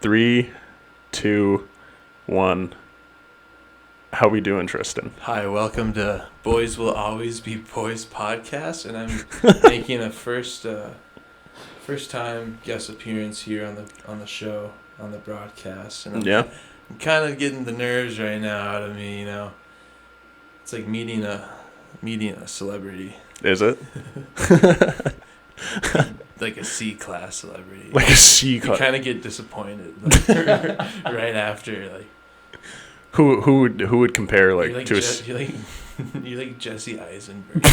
3, 2, 1. How we doing, Tristan? Hi, welcome to Boys Will Always Be Boys podcast, and I'm making a first time guest appearance here on the show, on the broadcast, and I'm kind of getting the nerves right now out of me. You know, it's like meeting a celebrity. Is it? Like a C-class celebrity. Like a C-class. You kind of get disappointed right after, like. Who would compare like to you're like Jesse Eisenberg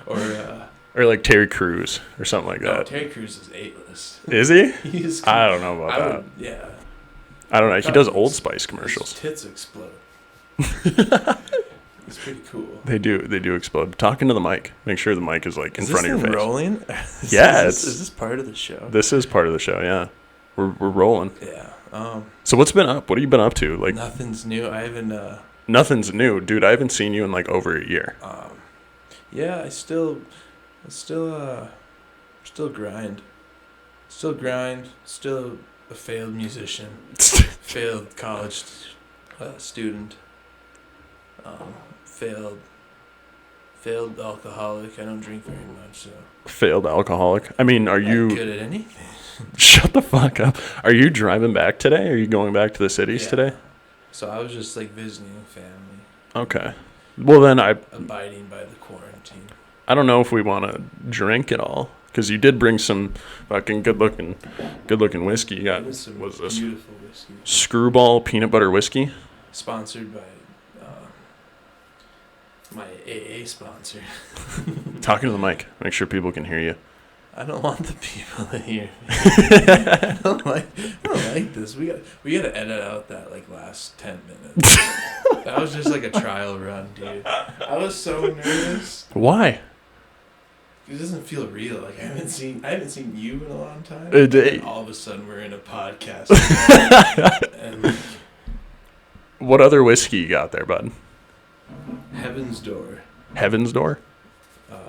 or like Terry Crews or something like that. Terry Crews is A-list. Is he? I don't know about that. Yeah. I don't know. He does Old Spice commercials. His tits explode. It's pretty cool. They do explode. Talking to the mic. Make sure the mic is like in front of your face. Rolling? Yeah. Is this part of the show? This is part of the show. Yeah. We're rolling. Yeah. So what's been up? What have you been up to? Like nothing's new. I haven't. Nothing's new, dude. I haven't seen you in like over a year. Yeah. I still grind. Still grind. Still a failed musician. Failed college student. Failed alcoholic. I don't drink very much, so. Failed alcoholic. I mean, are you good at anything? Shut the fuck up. Are you driving back today? Are you going back to the cities today? So I was just like visiting family. Okay. Well then abiding by the quarantine. I don't know if we want to drink at all because you did bring some fucking good looking whiskey. You got was this beautiful whiskey? Screwball peanut butter whiskey. Sponsored by my AA sponsor. Talking to the mic. Make sure people can hear you. I don't want the people to hear me. I don't like this. We got to edit out that like last 10 minutes. That was just like a trial run, dude. I was so nervous. Why? It doesn't feel real. Like I haven't seen you in a long time. And all of a sudden we're in a podcast. And like, what other whiskey you got there, bud? Heaven's Door. Heaven's Door?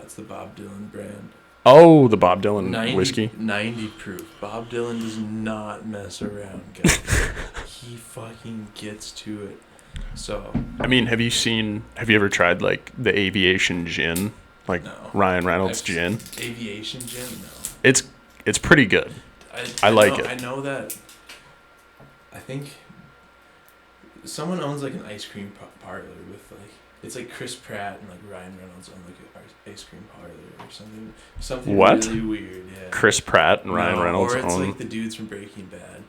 It's the Bob Dylan brand. Oh, the Bob Dylan whiskey. 90 proof. Bob Dylan does not mess around, guys. He fucking gets to it. So. I mean, have you ever tried like the Aviation Gin? Like no. Ryan Reynolds gin? Aviation Gin? No. It's pretty good. I like it. I know that. I think someone owns like an ice cream parlor with like. It's like Chris Pratt and like Ryan Reynolds on like an ice cream parlor or something. Something what? Really weird, yeah. Chris Pratt and Ryan Reynolds or it's own. like the dudes from Breaking Bad.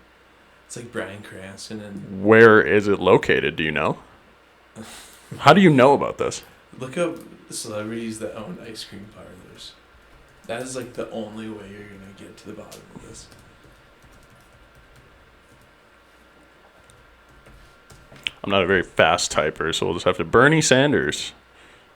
It's like Bryan Cranston and. Where is it located? Do you know? How do you know about this? Look up celebrities that own ice cream parlors. That is like the only way you're gonna get to the bottom of this. I'm not a very fast typer, so we'll just have to. Bernie Sanders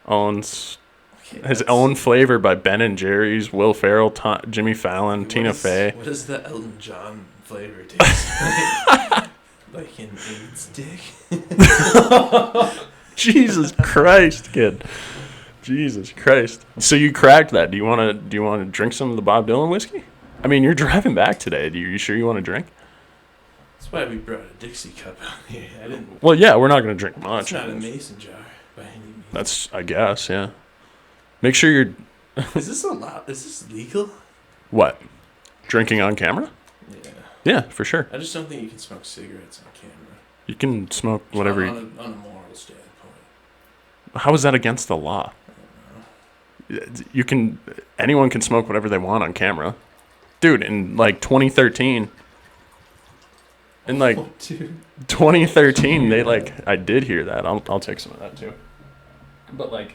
owns his own flavor by Ben & Jerry's, Will Ferrell, Jimmy Fallon, Tina Fey. What does the Elton John flavor taste like? Like an AIDS dick? Jesus Christ, kid. Jesus Christ. So you cracked that. Do you want to drink some of the Bob Dylan whiskey? I mean, you're driving back today. Are you sure you want to drink? That's why we brought a Dixie cup out here. Well, yeah, we're not going to drink much. It's not a mason jar by any means. That's, I guess, yeah. Make sure you're... Is this allowed? Is this legal? What? Drinking on camera? Yeah. Yeah, for sure. I just don't think you can smoke cigarettes on camera. You can smoke whatever... On a moral standpoint. How is that against the law? I don't know. You can... Anyone can smoke whatever they want on camera. Dude, in like 2013... In like 2013, they like... I did hear that. I'll take some of that too. But like...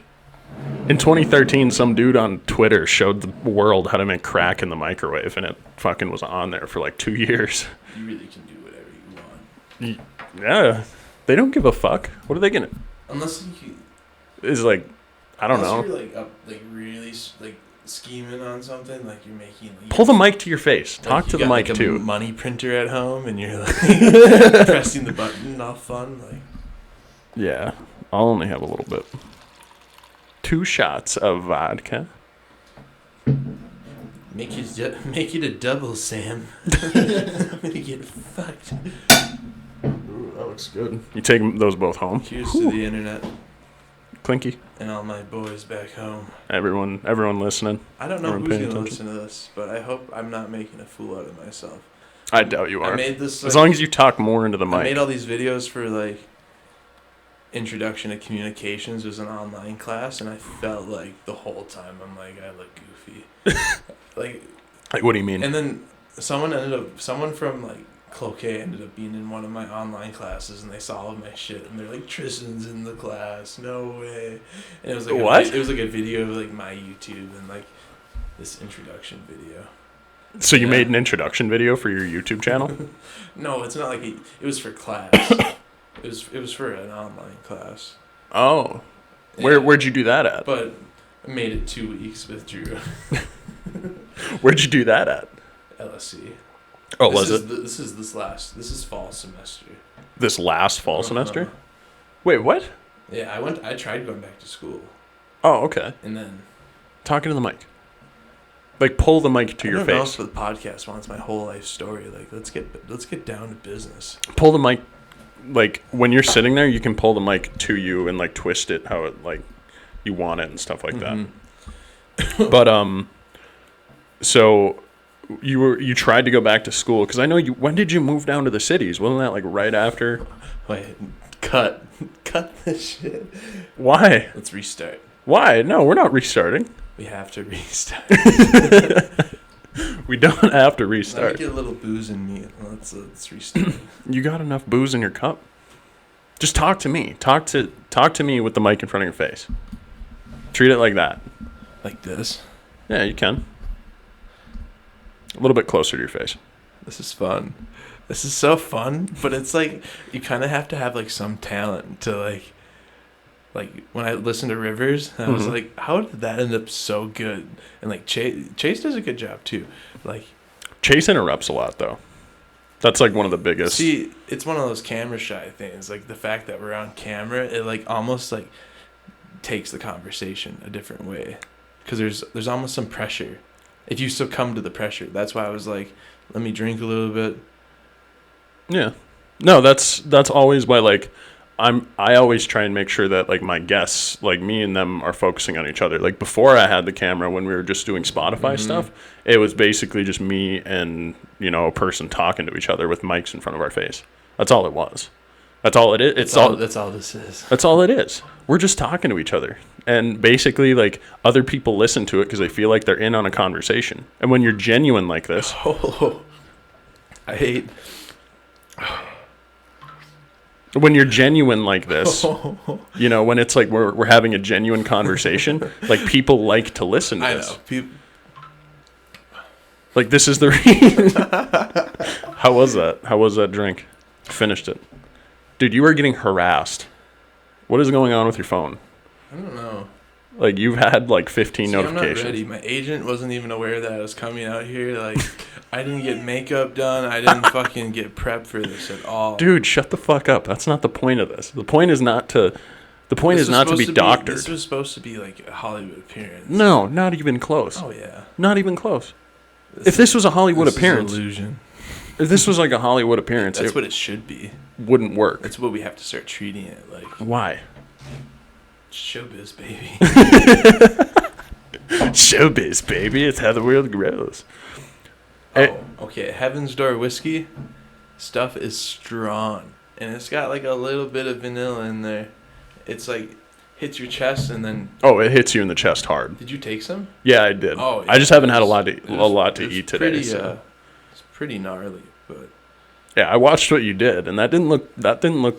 In 2013, some dude on Twitter showed the world how to make crack in the microwave, and it fucking was on there for like 2 years. You really can do whatever you want. Yeah. They don't give a fuck. What are they gonna... Unless you... It's like... I don't know. Unless you're like up, like really like scheming on something, like you're making... Like, pull the mic to your face. Talk to the mic like too. A money printer at home, and you're like pressing the button, all fun. Like. Yeah. I'll only have a little bit. 2 shots of vodka. Make it a double, Sam. I'm gonna get fucked. Ooh, that looks good. You take those both home? Cheers to the internet. Clinky. And all my boys back home. Everyone listening. I don't know who's going to listen to this, but I hope I'm not making a fool out of myself. I doubt you are. I made this, as long as you talk more into the mic. I made all these videos for, like, Introduction to Communications. It was an online class, and I felt like the whole time, I'm like, I look goofy. like, what do you mean? And then someone from, like, Cloquet ended up being in one of my online classes, and they saw all of my shit, and they're like, Tristan's in the class, no way. And it was like what? It was like a video of like my YouTube and like this introduction video. So you made an introduction video for your YouTube channel? No, it's not like it was for class. it was for an online class. Oh, where'd you do that at? But I made it 2 weeks with Drew. Where'd you do that at? LSC. Oh, was it? This is fall semester. This last fall semester? Wait, what? Yeah, I tried going back to school. Oh, okay. And then talking to the mic. Like, pull the mic to your face. I don't know if the podcast wants my whole life story. Like, let's get down to business. Pull the mic. Like, when you're sitting there, you can pull the mic to you and like twist it how it like you want it and stuff like that. But so. You tried to go back to school because I know you. When did you move down to the cities? Wasn't that like right after? Wait, cut this shit. Why? Let's restart. Why? No, we're not restarting. We have to restart. We don't have to restart. Let me get a little booze in me. Let's restart. You got enough booze in your cup? Just talk to me. Talk to me with the mic in front of your face. Treat it like that. Like this? Yeah, you can. A little bit closer to your face. This is fun. This is so fun, but it's like you kind of have to have like some talent to like when I listened to Rivers, I was like, how did that end up so good? And like Chase does a good job too. Like Chase interrupts a lot though. That's like one of the biggest. See, it's one of those camera shy things. Like the fact that we're on camera, it like almost like takes the conversation a different way because there's almost some pressure. If you succumb to the pressure, that's why I was like, let me drink a little bit. Yeah, no, that's always why. Like, I always try and make sure that like my guests, like me and them, are focusing on each other. Like before I had the camera, when we were just doing Spotify stuff, it was basically just me and a person talking to each other with mics in front of our face. That's all it was. That's all it is. That's all this is. That's all it is. We're just talking to each other. And basically, like, other people listen to it because they feel like they're in on a conversation. And when you're genuine like this... I hate... When you're genuine like this, when it's like we're having a genuine conversation, like, people like to listen to this. I know. Like, this is the reason... How was that? How was that drink? Finished it. Dude, you are getting harassed. What is going on with your phone? I don't know. Like, you've had, like, 15 notifications. I'm not ready. My agent wasn't even aware that I was coming out here. Like, I didn't get makeup done. I didn't fucking get prepped for this at all. Dude, shut the fuck up. That's not the point of this. The point is not to... The point is not to be doctored. This was supposed to be, like, a Hollywood appearance. No, not even close. Oh, yeah. Not even close. If this was a Hollywood appearance... Is an illusion. If this was, like, a Hollywood appearance... That's what it should be. Wouldn't work. That's what we have to start treating it like. Why? Showbiz, baby. Showbiz, baby. It's how the world grows. Okay. Heaven's Door whiskey stuff is strong. And it's got like a little bit of vanilla in there. It's like hits your chest and then... Oh, it hits you in the chest hard. Did you take some? Yeah, I did. Oh, yeah. I just haven't had a lot to eat today. Pretty, it's pretty gnarly, but... Yeah, I watched what you did, and that didn't look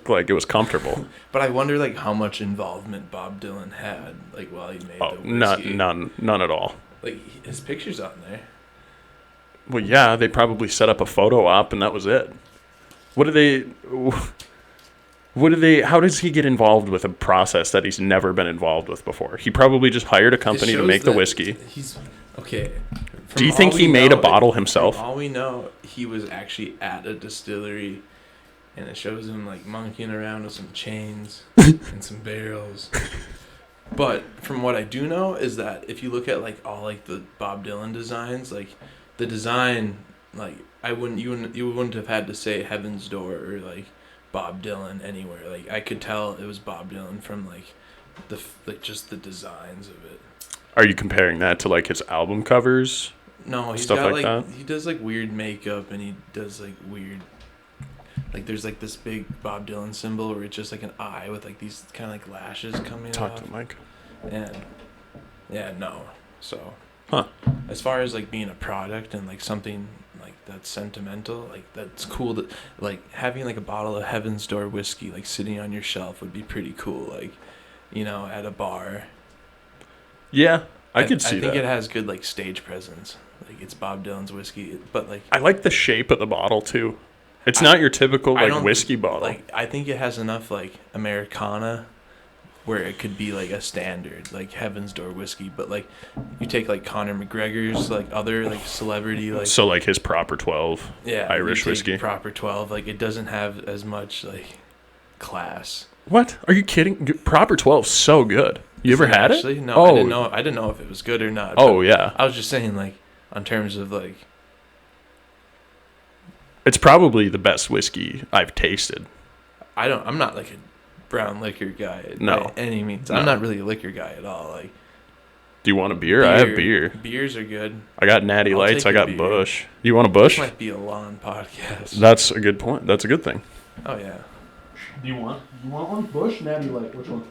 like it was comfortable. But I wonder like how much involvement Bob Dylan had, like while he made the whiskey. None at all. Like his picture's on there. Well, yeah, they probably set up a photo op, and that was it. How does he get involved with a process that he's never been involved with before? He probably just hired a company to make the whiskey. Okay. Do you think he made a bottle himself? All we know, he was actually at a distillery, and it shows him like monkeying around with some chains and some barrels. But from what I do know is that if you look at like all like the Bob Dylan designs, like the design, like you wouldn't have had to say Heaven's Door or like Bob Dylan anywhere. Like I could tell it was Bob Dylan from like just the designs of it. Are you comparing that to like his album covers? No, he's Stuff got like like that? he does like weird makeup and he does like weird. Like there's like this big Bob Dylan symbol where it's just like an eye with like these kind of like lashes coming Talk off. to the mic. And yeah, no. So, Huh. as far as like being a product and like something like that's sentimental, like that's cool. That like having like a bottle of Heaven's Door whiskey like sitting on your shelf would be pretty cool. Like, you know, at a bar. Yeah, I could see I think that. it has good like stage presence. Like it's Bob Dylan's whiskey, but like I like the shape of the bottle too. It's not your typical I like don't whiskey bottle. Like I think it has enough like Americana where it could be like a standard like Heaven's Door whiskey, but like you take like Conor McGregor's like other like celebrity like So like his proper 12 Irish you take whiskey. proper 12, like it doesn't have as much like class. What? Are you kidding? Proper 12 's so good. You ever had Actually, it? no, Oh. I didn't know if it was good or not. Oh but yeah. I was just saying like on terms of like It's probably the best whiskey I've tasted. I'm not like a brown liquor guy No. by any means. No. I'm not really a liquor guy at all. Like Do you want a beer? I have beer. Beers are good. I got Natty I'll Lights. take I a got beer. Bush. You want a This Bush? might be a lawn podcast. That's a good point. That's a good thing. Oh yeah. Do you want one? Bush, Natty Light. Which one?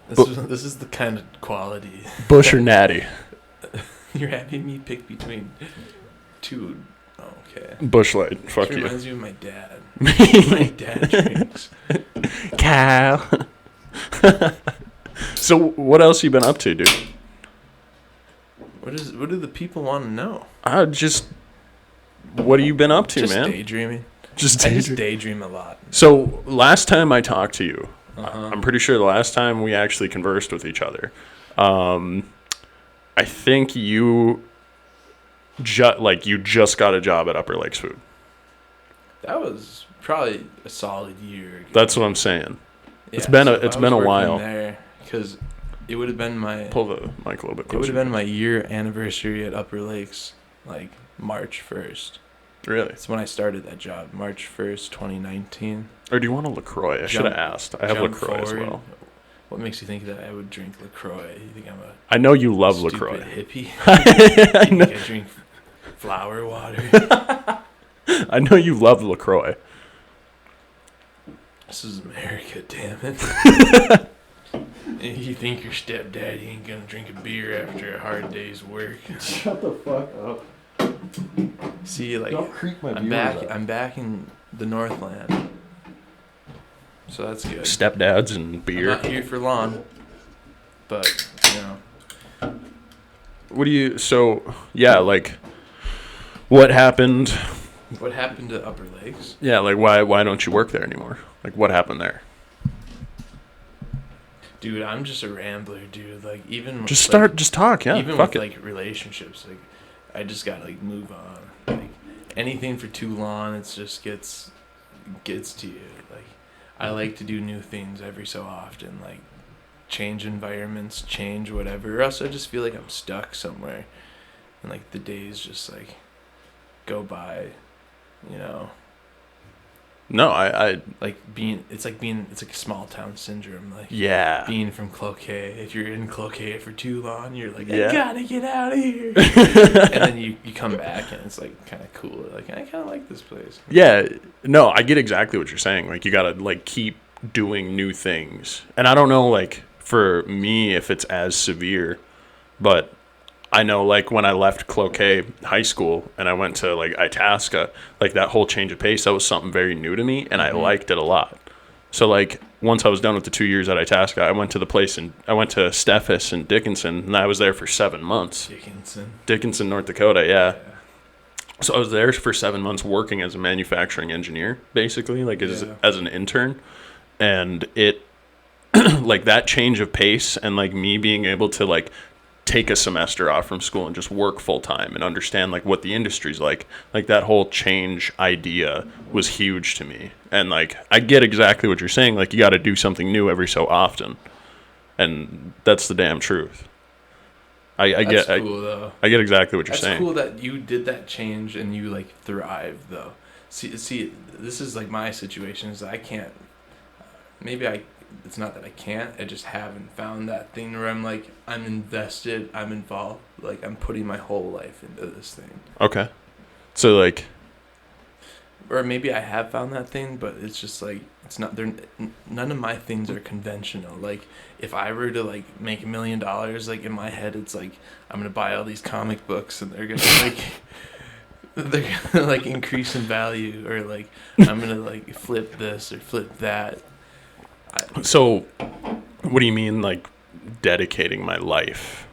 This is the kind of quality Bush or Natty? you're having me pick between two. Okay. Bush Light. Fuck This you. reminds me of my dad. My dad drinks. Cow. So what else you been up to, dude? What do the people want to know? Just what have you been up to, Just man? daydreaming. Just I just daydream. daydream a lot. So last time I talked to you, Uh-huh. I'm pretty sure the last time we actually conversed with each other, I think you just got a job at Upper Lakes Food. That was probably a solid year ago. That's what I'm saying. Yeah, it's been so a if it's I been a was working while. there because it would have been my Pull the mic a little bit it would closer. have been my year anniversary at Upper Lakes, like March 1st. Really? That's when I started that job, March 1st, 2019. Or do you want a LaCroix? I should have Jump- asked. I have Jump LaCroix as forward. well. What makes you think that I would drink LaCroix? You think I'm a I know you love stupid LaCroix. hippie? I You know, think I drink flower water? I know you love LaCroix. This is America, damn it. You think your stepdaddy ain't gonna drink a beer after a hard day's work? Shut the fuck up. See, like, creak my I'm back in the Northland. So that's good. Stepdads and I'm beer. not here for long. But, you know. What do you? So yeah, like, what happened? What happened to Upper Lakes? Yeah, like why don't you work there anymore? Like, what happened there? Dude, I'm just a rambler, dude. Like, even Just like, start, just talk. Yeah, even fuck with it. like relationships, like I just gotta like move on. Like anything for too long, it's just gets to you. Like I like to do new things every so often, like change environments, change whatever. Or else I just feel like I'm stuck somewhere, and like the days just like go by, you know. No, I Like it's like a small town syndrome. Like yeah. being from Cloquet, if you're in Cloquet for too long, you're like, Yeah. I gotta get out of here. And then you come back and it's like kind of cool. Like I kind of like this place. Yeah, no, I get exactly what you're saying. Like, you gotta like keep doing new things, and I don't know, like, for me if it's as severe, but I know, like, when I left Cloquet High School and I went to like Itasca, like that whole change of pace, that was something very new to me, and I liked it a lot. So like once I was done with the 2 years at Itasca, I went to Steffes in Dickinson, and I was there for 7 months. Dickinson, North Dakota, yeah. So I was there for 7 months working as a manufacturing engineer, basically, like as an intern. And it, like, that change of pace and, like, me being able to, like, take a semester off from school and just work full time and understand, like, what the industry's like that whole change idea was huge to me. And, like, I get exactly what you're saying. Like, you got to do something new every so often. And that's the damn truth. I That's get cool though. I get exactly what you're That's saying. cool that you did that change and you like thrived though. See, this is like my situation is I can't. Maybe I. It's not that I can't. I just haven't found that thing where I'm like I'm invested. I'm involved. Like I'm putting my whole life into this thing. Okay. So like, Or maybe I have found that thing, but it's just like it's not. There. None of my things are conventional. Like if I were to like make $1 million, like in my head, it's like I'm gonna buy all these comic books and they're gonna like. They're gonna like increase in value, or like I'm gonna like flip this or flip that. so what do you mean like dedicating my life?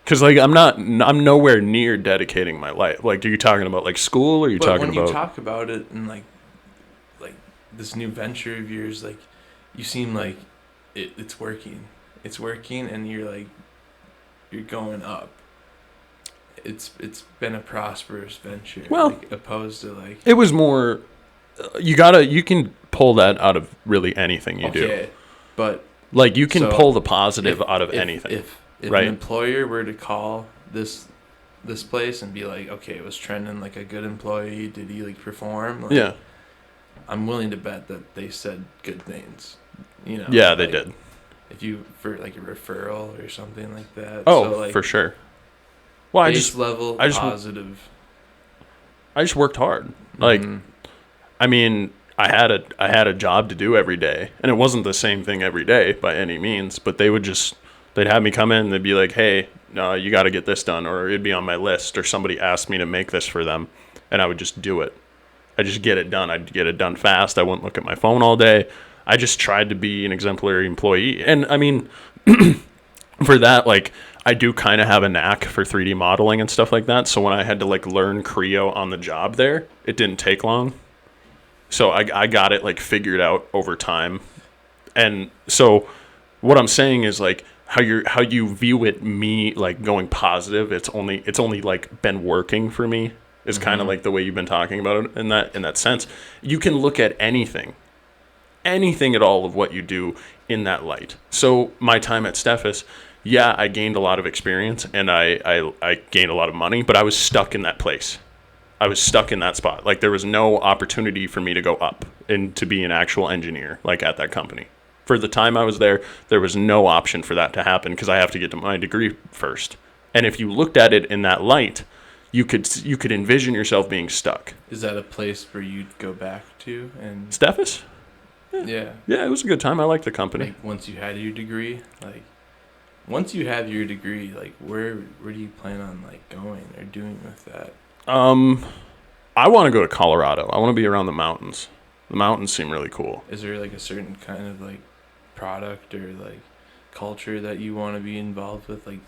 Because like I'm nowhere near dedicating my life. Like, are you talking about like school, or are you But talking when you about? talk about it and like this new venture of yours, like you seem like it's working. It's working, and you're going up. It's been a prosperous venture. Well, like, opposed to like it was more. You can pull that out of really anything you do. okay, but Like you can so pull the positive if- out of if- anything. If right? an employer were to call this place and be like, okay, was Trendon like a good employee? Did he like perform? Like, Yeah. I'm willing to bet that they said good things. You know. Yeah, they like, did. If you for like a referral or something like that. Oh, so, like, for sure. Well, I just positive. I just worked hard. Like, I mean, I had a job to do every day, and it wasn't the same thing every day by any means. But they'd have me come in and they'd be like, "Hey, no, you got to get this done," or it'd be on my list, or somebody asked me to make this for them, and I would just do it. I just get it done. I'd get it done fast. I wouldn't look at my phone all day. I just tried to be an exemplary employee, and I mean, for that, like, I do kind of have a knack for 3D modeling and stuff like that. So when I had to like learn Creo on the job there, it didn't take long. So I got it like figured out over time. And so what I'm saying is like how you view it, me like going positive, it's only like been working for me is kind of like the way you've been talking about it in that sense. You can look at anything at all of what you do in that light. So my time at Steffes, yeah, I gained a lot of experience and I gained a lot of money, but I was stuck in that place. I was stuck in that spot. Like there was no opportunity for me to go up and to be an actual engineer like at that company. For the time I was there was no option for that to happen because I have to get to my degree first. And if you looked at it in that light, you could envision yourself being stuck. Is that a place where you'd go back to? And Steffes? Yeah, it was a good time. I liked the company. like once you had your degree, like once you have your degree, like where do you plan on like going or doing with that? I want to go to Colorado. I want to be around the mountains. The mountains seem really cool. Is there like a certain kind of like product or like culture that you want to be involved with? Like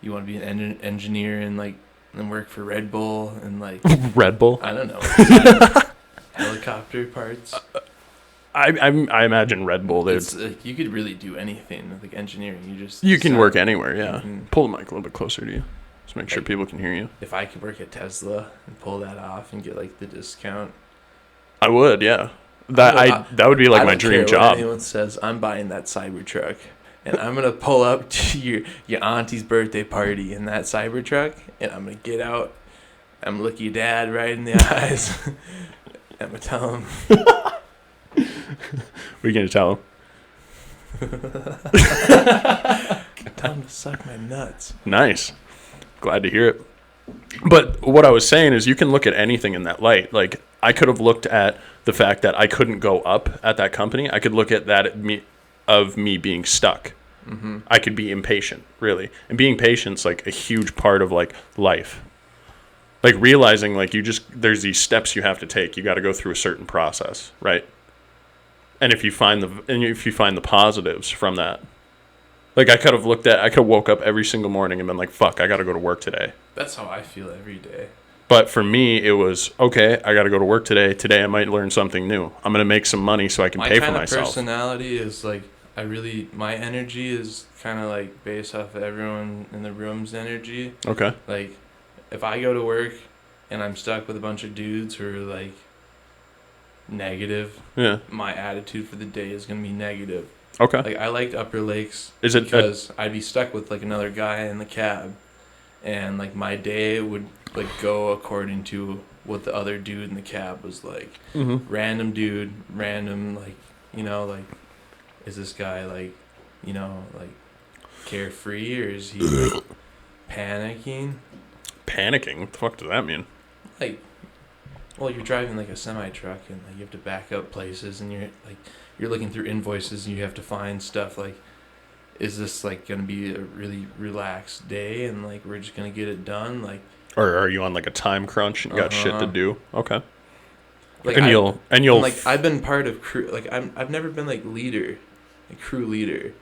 you want to be an engineer and like and work for Red Bull and like Red Bull? I don't know. Helicopter parts. I imagine Red Bull. It's like you could really do anything with like engineering. You can work anywhere. Yeah. Mm-hmm. Pull the mic a little bit closer to you. Just make sure people can hear you. If I could work at Tesla and pull that off and get like the discount, I would. Yeah. That would be like my dream job. When anyone says I'm buying that Cybertruck, and I'm gonna pull up to your auntie's birthday party in that Cybertruck, and I'm gonna get out, I'm gonna look your dad right in the eyes, I'm gonna tell him. What are you gonna tell him? Tell him to suck my nuts. Nice. Glad to hear it. But what I was saying is you can look at anything in that light. Like I could have looked at the fact that I couldn't go up at that company. I could look at that of me being stuck. Mm-hmm. I could be impatient, really. And being patient's like a huge part of like life. Like realizing like there's these steps you have to take. You got to go through a certain process, right? And if you find the positives from that. Like I could have woke up every single morning and been like, fuck, I got to go to work today. That's how I feel every day. But for me, it was, okay, I got to go to work today. Today I might learn something new. I'm going to make some money so I can pay for myself. My kind of personality is like, my energy is kind of like based off of everyone in the room's energy. Okay. Like, if I go to work and I'm stuck with a bunch of dudes who are like negative, yeah, my attitude for the day is going to be negative. Okay. Like, I liked Upper Lakes Is it because I'd be stuck with, like, another guy in the cab. And, like, my day would, like, go according to what the other dude in the cab was like. Mm-hmm. Random dude, random, like, like, is this guy, like, like, carefree, or is he, like, panicking? Panicking? What the fuck does that mean? Like, well, you're driving, like, a semi-truck, and, like, you have to back up places, and you're looking through invoices, and you have to find stuff, like, is this, like, going to be a really relaxed day, and, like, we're just going to get it done, like... Or are you on, like, a time crunch and got shit to do? Okay. Like, and you'll like, I've been part of crew, like, I've never been, like, leader, like, crew leader,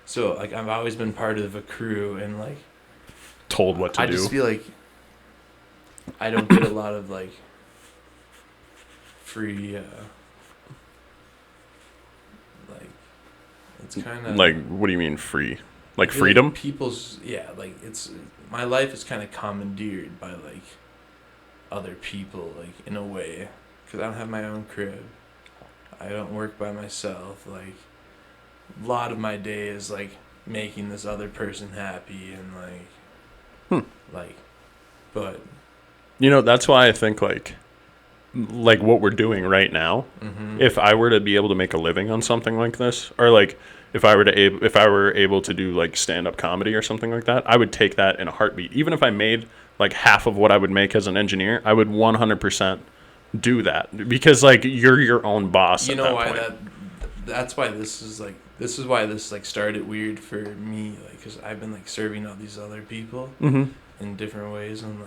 so, like, I've always been part of a crew, and, like... told what to do. I just feel like I don't get a lot of, like, free, like, it's kind of... Like, what do you mean free? Like, freedom? Like people's... Yeah, like, it's... My life is kind of commandeered by, like, other people, like, in a way. Because I don't have my own crib. I don't work by myself. Like, a lot of my day is, like, making this other person happy and, like... Like, but... That's why I think, like what we're doing right now, if I were to be able to make a living on something like this, or, like, if I were able to do, like, stand-up comedy or something like that, I would take that in a heartbeat. Even if I made, like, half of what I would make as an engineer, I would 100% do that. Because, like, you're your own boss at that point. You know why that's why this is why this, like, started weird for me, like, because I've been, like, serving all these other people in different ways, and,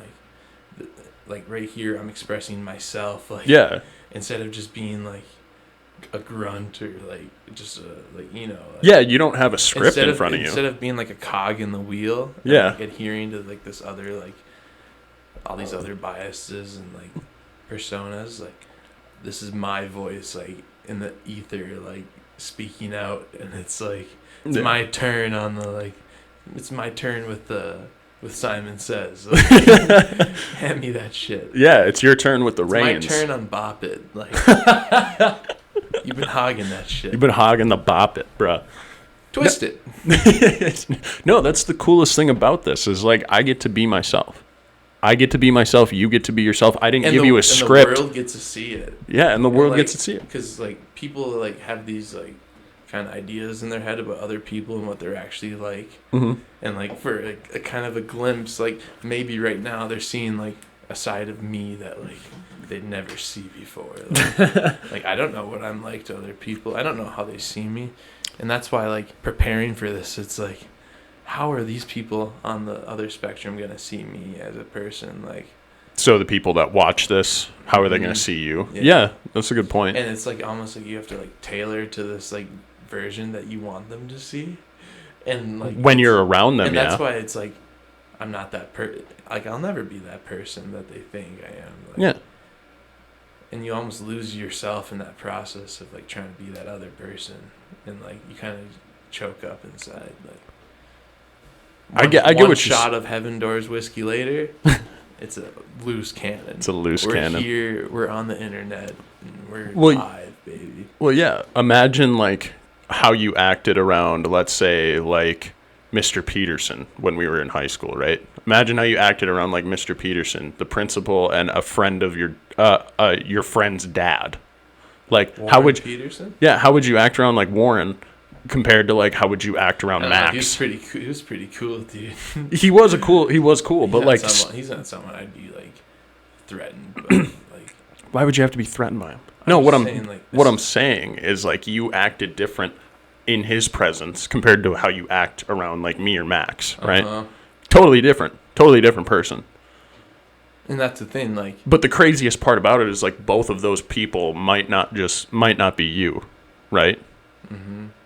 like right here I'm expressing myself, like, instead of just being, like, a grunt, or, like, just like, like, you don't have a script in front of you, instead of being, like, a cog in the wheel, and, like, adhering to, like, this other, like, all these other biases and, like, personas. Like, this is my voice, like, in the ether, like, speaking out, and it's, like, it's my turn on the, like, it's my turn with Simon Says. Like, hand me that shit. Yeah, it's your turn with the reins. My turn on Bop It. Like, you've been hogging that shit. You've been hogging the Bop It, bruh. Twist it. No, that's the coolest thing about this, is, like, I get to be myself. You get to be yourself. I didn't give you a script. And the world gets to see it. Yeah, and the world gets to see it. Because, like, people, like, have these, like, kind of ideas in their head about other people and what they're actually like. And, like, for a kind of a glimpse, like, maybe right now they're seeing, like, a side of me that, like, they'd never see before. Like, I don't know what I'm like to other people. I don't know how they see me. And that's why, like, preparing for this, it's like, how are these people on the other spectrum going to see me as a person? Like, so the people that watch this, how are they going to see you? Yeah, that's a good point. And it's, like, almost like you have to, like, tailor to this, like, version that you want them to see. And, like, when you're around them, and that's why it's like, I'm not that like, I'll never be that person that they think I am. Like, and you almost lose yourself in that process of, like, trying to be that other person, and, like, you kind of choke up inside. Like, I get what shot of Heaven Doors whiskey later, it's a loose cannon. It's a loose cannon. We're here. We're on the internet. And we're live, baby. Well, yeah. Imagine, like, how you acted around, let's say, like, Mr. Peterson when we were in high school, right? Imagine how you acted around, like, Mr. Peterson, the principal, and a friend of your friend's dad. Like, Warren how would Peterson? Yeah, how would you act around, like, Warren compared to, like, how would you act around Max? He was pretty cool, dude. He was cool, but, like, he's not someone I'd be, like, threatened by. Like, why would you have to be threatened by him? What I'm saying is, like, you acted different in his presence compared to how you act around, like, me or Max, right? Totally different person. And that's the thing, like. But the craziest part about it is, like, both of those people might not be you, right?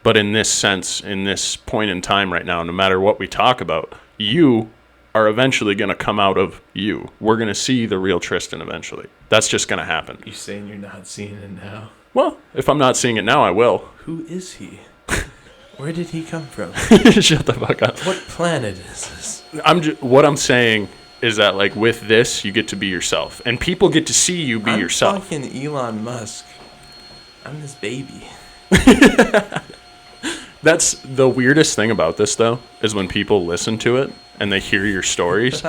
But in this sense, in this point in time right now, no matter what we talk about, you are eventually going to come out of you. We're going to see the real Tristan eventually. That's just going to happen. You saying you're not seeing it now? Well, if I'm not seeing it now, I will. Who is he? Where did he come from? Shut the fuck up. What planet is this? What I'm saying is that, like, with this, you get to be yourself. And people get to see you be yourself. I'm fucking Elon Musk. I'm this baby. That's the weirdest thing about this, though, is when people listen to it and they hear your stories,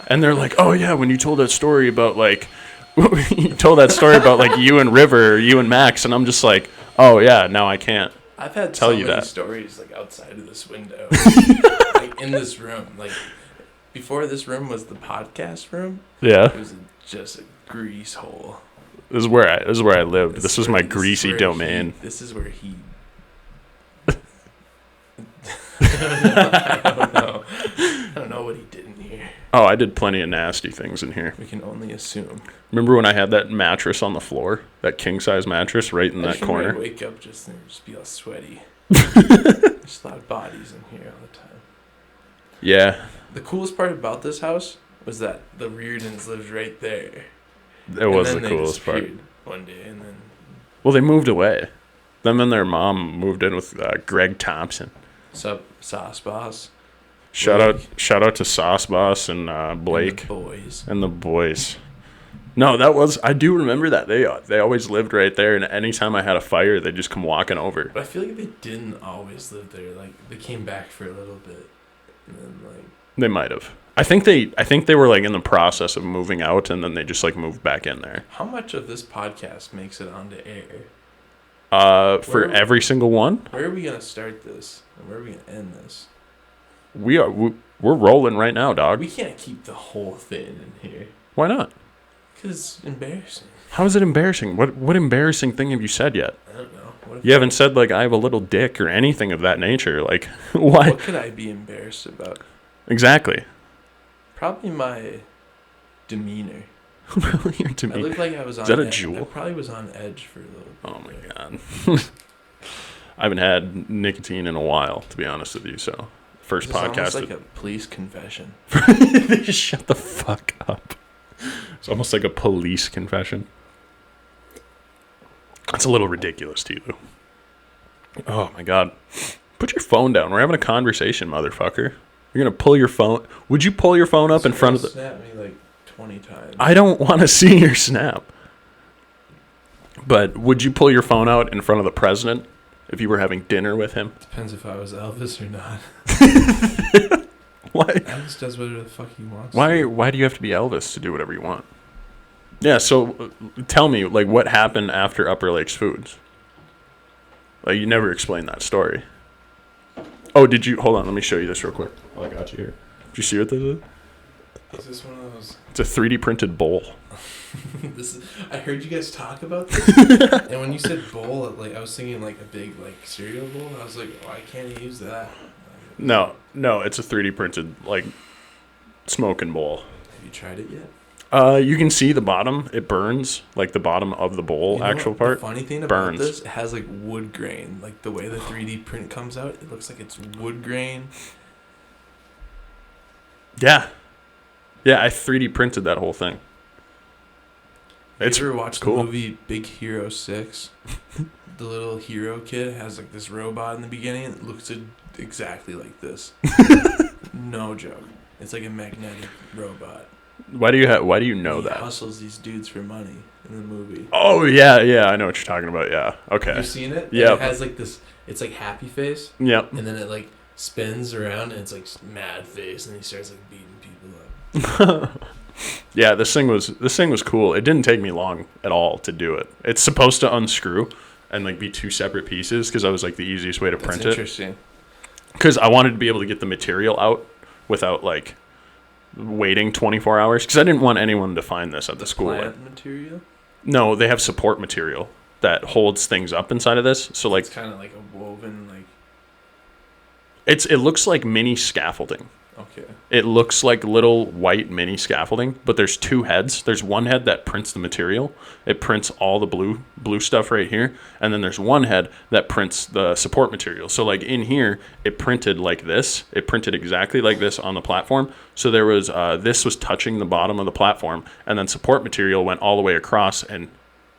and they're like, "Oh yeah, when you told that story about like, you told that story about like you and River, or you and Max," and I'm just like, "Oh yeah, now I can't." I've had tell so you many that stories like outside of this window, like in this room. Like before this room was the podcast room. Yeah, it was just a grease hole. This is where I lived. This was my greasy domain. This is where he. I don't know what he did in here. Oh, I did plenty of nasty things in here. We can only assume. Remember when I had that mattress on the floor? That king-size mattress right in that corner? I wake up just be all sweaty. There's a lot of bodies in here all the time. Yeah. The coolest part about this house was that the Reardons lived right there. It was the coolest part. One day and then... Well, they moved away. Them and their mom moved in with Greg Thompson. Sup, Sauce Boss? Shout out to Sauce Boss and Blake. And the boys. No, I do remember that. They always lived right there, and anytime I had a fire, they'd just come walking over. But I feel like they didn't always live there. Like, they came back for a little bit. And then, like... They might have. I think they were, like, in the process of moving out, and then they just, like, moved back in there. How much of this podcast makes it onto air? For every single one? Where are we going to start this? And where are we going to end this? We're rolling right now, dog. We can't keep the whole thing in here. Why not? Because it's embarrassing. How is it embarrassing? What embarrassing thing have you said yet? I don't know. You haven't said, like, I have a little dick or anything of that nature. Like, what? What could I be embarrassed about? Exactly. Probably my demeanor. Really, your demeanor? I looked like I was on edge. Is that a edge. jewel? I probably was on edge for a little bit. Oh, my God. I haven't had nicotine in a while, to be honest with you, so... First podcast. It's almost like a police confession. Just shut the fuck up. It's almost like a police confession. That's a little ridiculous, Tilu. Oh my God. Put your phone down. We're having a conversation, motherfucker. You're gonna pull your phone. Would you pull your phone up in front of the... Snap me like 20 times. I don't want to see your snap. But would you pull your phone out in front of the president? If you were having dinner with him? Depends if I was Elvis or not. Why? Elvis does whatever the fuck he wants. Why do you have to be Elvis to do whatever you want? Yeah, so tell me, like, what happened after Upper Lakes Foods? Like, you never explained that story. Oh, did you? Hold on, let me show you this real quick. Oh, I got you here. Did you see what this is? Is this one of those? It's a 3D printed bowl. I heard you guys talk about this, and when you said bowl, like I was thinking like a big like cereal bowl. I was like, why can't you use that? No, it's a 3D printed like smoking bowl. Have you tried it yet? You can see the bottom. It burns, like the bottom of the bowl, actual part. The funny thing about this, it has like wood grain. Like the way the 3D print comes out, it looks like it's wood grain. Yeah, I 3D printed that whole thing. Have you ever watched the movie Big Hero 6? The little hero kid has like this robot in the beginning. It looks exactly like this. No joke. It's like a magnetic robot. Why do you know that? He hustles these dudes for money in the movie. Oh yeah, I know what you're talking about. Yeah, okay. You've seen it? Yeah. It has like this. It's like happy face. Yep. And then it like spins around and it's like mad face, and he starts like beating people up. Yeah, this thing was cool. It didn't take me long at all to do it. It's supposed to unscrew and like be two separate pieces because I was like the easiest way to print it. Interesting. Because I wanted to be able to get the material out without like waiting 24 hours because I didn't want anyone to find this at the school. Plant material? No, they have support material that holds things up inside of this. So like it's kind of like a woven like. It looks like mini scaffolding. Okay. It looks like little white mini scaffolding, but there's two heads. There's one head that prints the material. It prints all the blue stuff right here. And then there's one head that prints the support material. So like in here, it printed like this. It printed exactly like this on the platform. So there was, this was touching the bottom of the platform, and then support material went all the way across and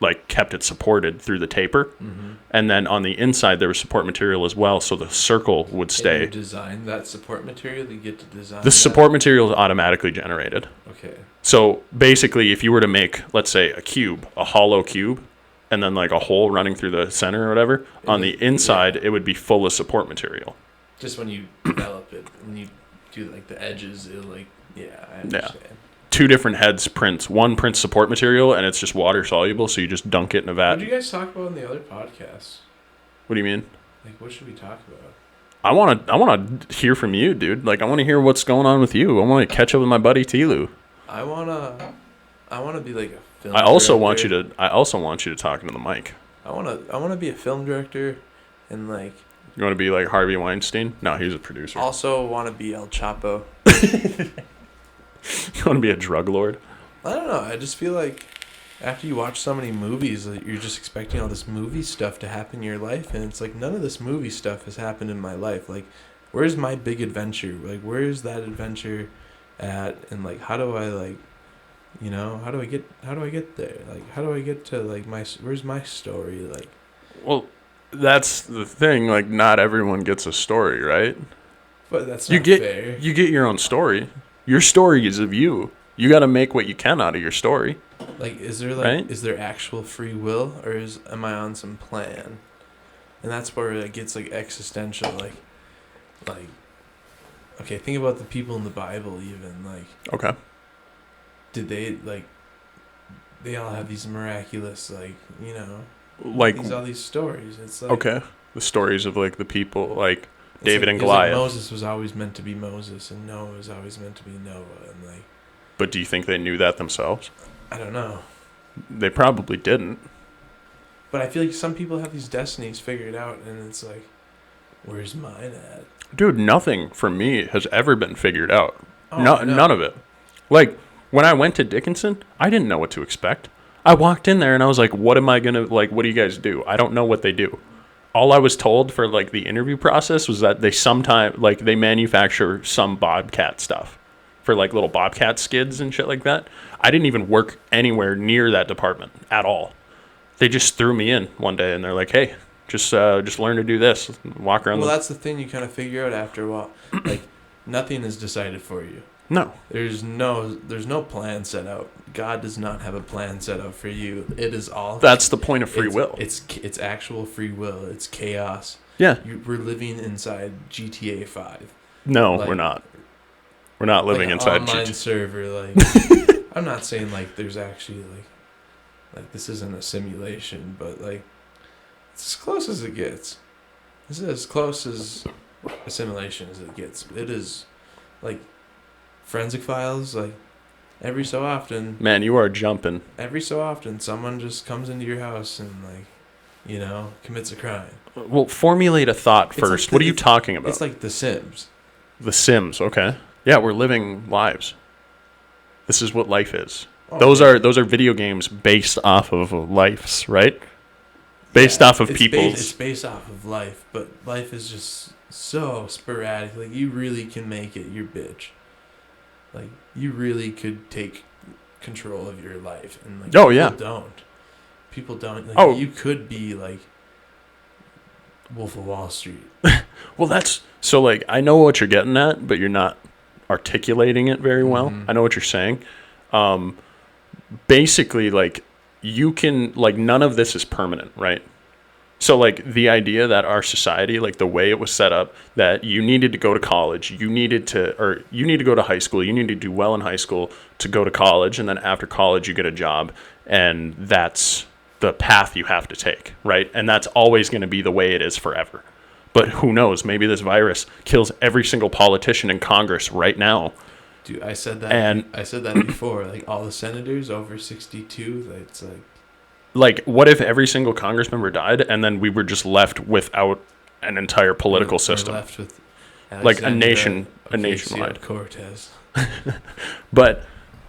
like kept it supported through the taper. Mm-hmm. And then on the inside there was support material as well, so the circle would stay. And you design that support material? You get to design the support material is automatically generated. Okay. So basically if you were to make, let's say, a hollow cube, and then like a hole running through the center or whatever. On the inside, it would be full of support material. Just when you develop it, when you do like the edges, it like, I understand. Yeah. 2 different heads prints. One prints support material, and it's just water soluble, so you just dunk it in a vat. What did you guys talk about in the other podcasts? What do you mean? Like, what should we talk about? I want to hear from you, dude. Like, I want to hear what's going on with you. I want to catch up with my buddy Tilu. I wanna be like a film. I also want you to talk into the mic. I wanna be a film director, and like. You want to be like Harvey Weinstein? No, he's a producer. Also, want to be El Chapo. You want to be a drug lord? I don't know. I just feel like after you watch so many movies, you're just expecting all this movie stuff to happen in your life, and it's like none of this movie stuff has happened in my life. Like, where's my big adventure? Like, where's that adventure at? And like, how do I like, how do I get there? Like, how do I get to like where's my story? Like, well, that's the thing. Like, not everyone gets a story, right? But that's not fair. You get your own story. Your story is of you. You got to make what you can out of your story. Like, is there actual free will, or am I on some plan? And that's where it gets like existential. Like, okay, think about the people in the Bible. Even like, okay, did they like? They all have these miraculous all these stories. It's like, okay, the stories of like the people like David like, and Goliath. Like Moses was always meant to be Moses, and Noah was always meant to be Noah, and like. But do you think they knew that themselves? I don't know. They probably didn't. But I feel like some people have these destinies figured out, and it's like, where's mine at? Dude, nothing for me has ever been figured out. Oh, None of it. Like, when I went to Dickinson, I didn't know what to expect. I walked in there and I was like, what am I going to, like, what do you guys do? I don't know what they do. All I was told for, like, the interview process was that they manufacture some Bobcat stuff. For like little Bobcat skids and shit like that. I didn't even work anywhere near that department at all. They just threw me in one day and they're like, "Hey, just learn to do this. Walk around." Well, that's the thing you kind of figure out after a while. Like, nothing is decided for you. No. There's no plan set out. God does not have a plan set out for you. It is all. That's the point of free will. It's actual free will. It's chaos. Yeah. We're living inside GTA 5. No, we're not. We're not living like inside online server. Like, I'm not saying like there's actually like this isn't a simulation, but like it's as close as it gets. This is as close as a simulation as it gets. It is like forensic files. Like every so often, man, you are jumping. Every so often, someone just comes into your house and like commits a crime. Well, formulate a thought first. Like what are you talking about? It's like The Sims. The Sims, okay. Yeah, we're living lives. This is what life is. Oh, those are video games based off of lives, right? Based off of people's. It's based off of life, but life is just so sporadic. Like, you really can make it your bitch. Like, you really could take control of your life, and like people don't. Like, you could be like Wolf of Wall Street. Well, that's so. Like, I know what you're getting at, but you're not articulating it very well. I know what you're saying. Basically, like, you can, like, none of this is permanent, right? So, like, the idea that our society, like, the way it was set up, that you needed to go to college, you need to go to high school, you need to do well in high school to go to college, and then after college you get a job, and that's the path you have to take, right? And that's always going to be the way it is forever. But who knows? Maybe this virus kills every single politician in Congress right now. Dude, I said that before. Like, all the senators over 62, it's like, what if every single Congress member died and then we were just left without an entire political system? Left with like a nationwide. Cortez. But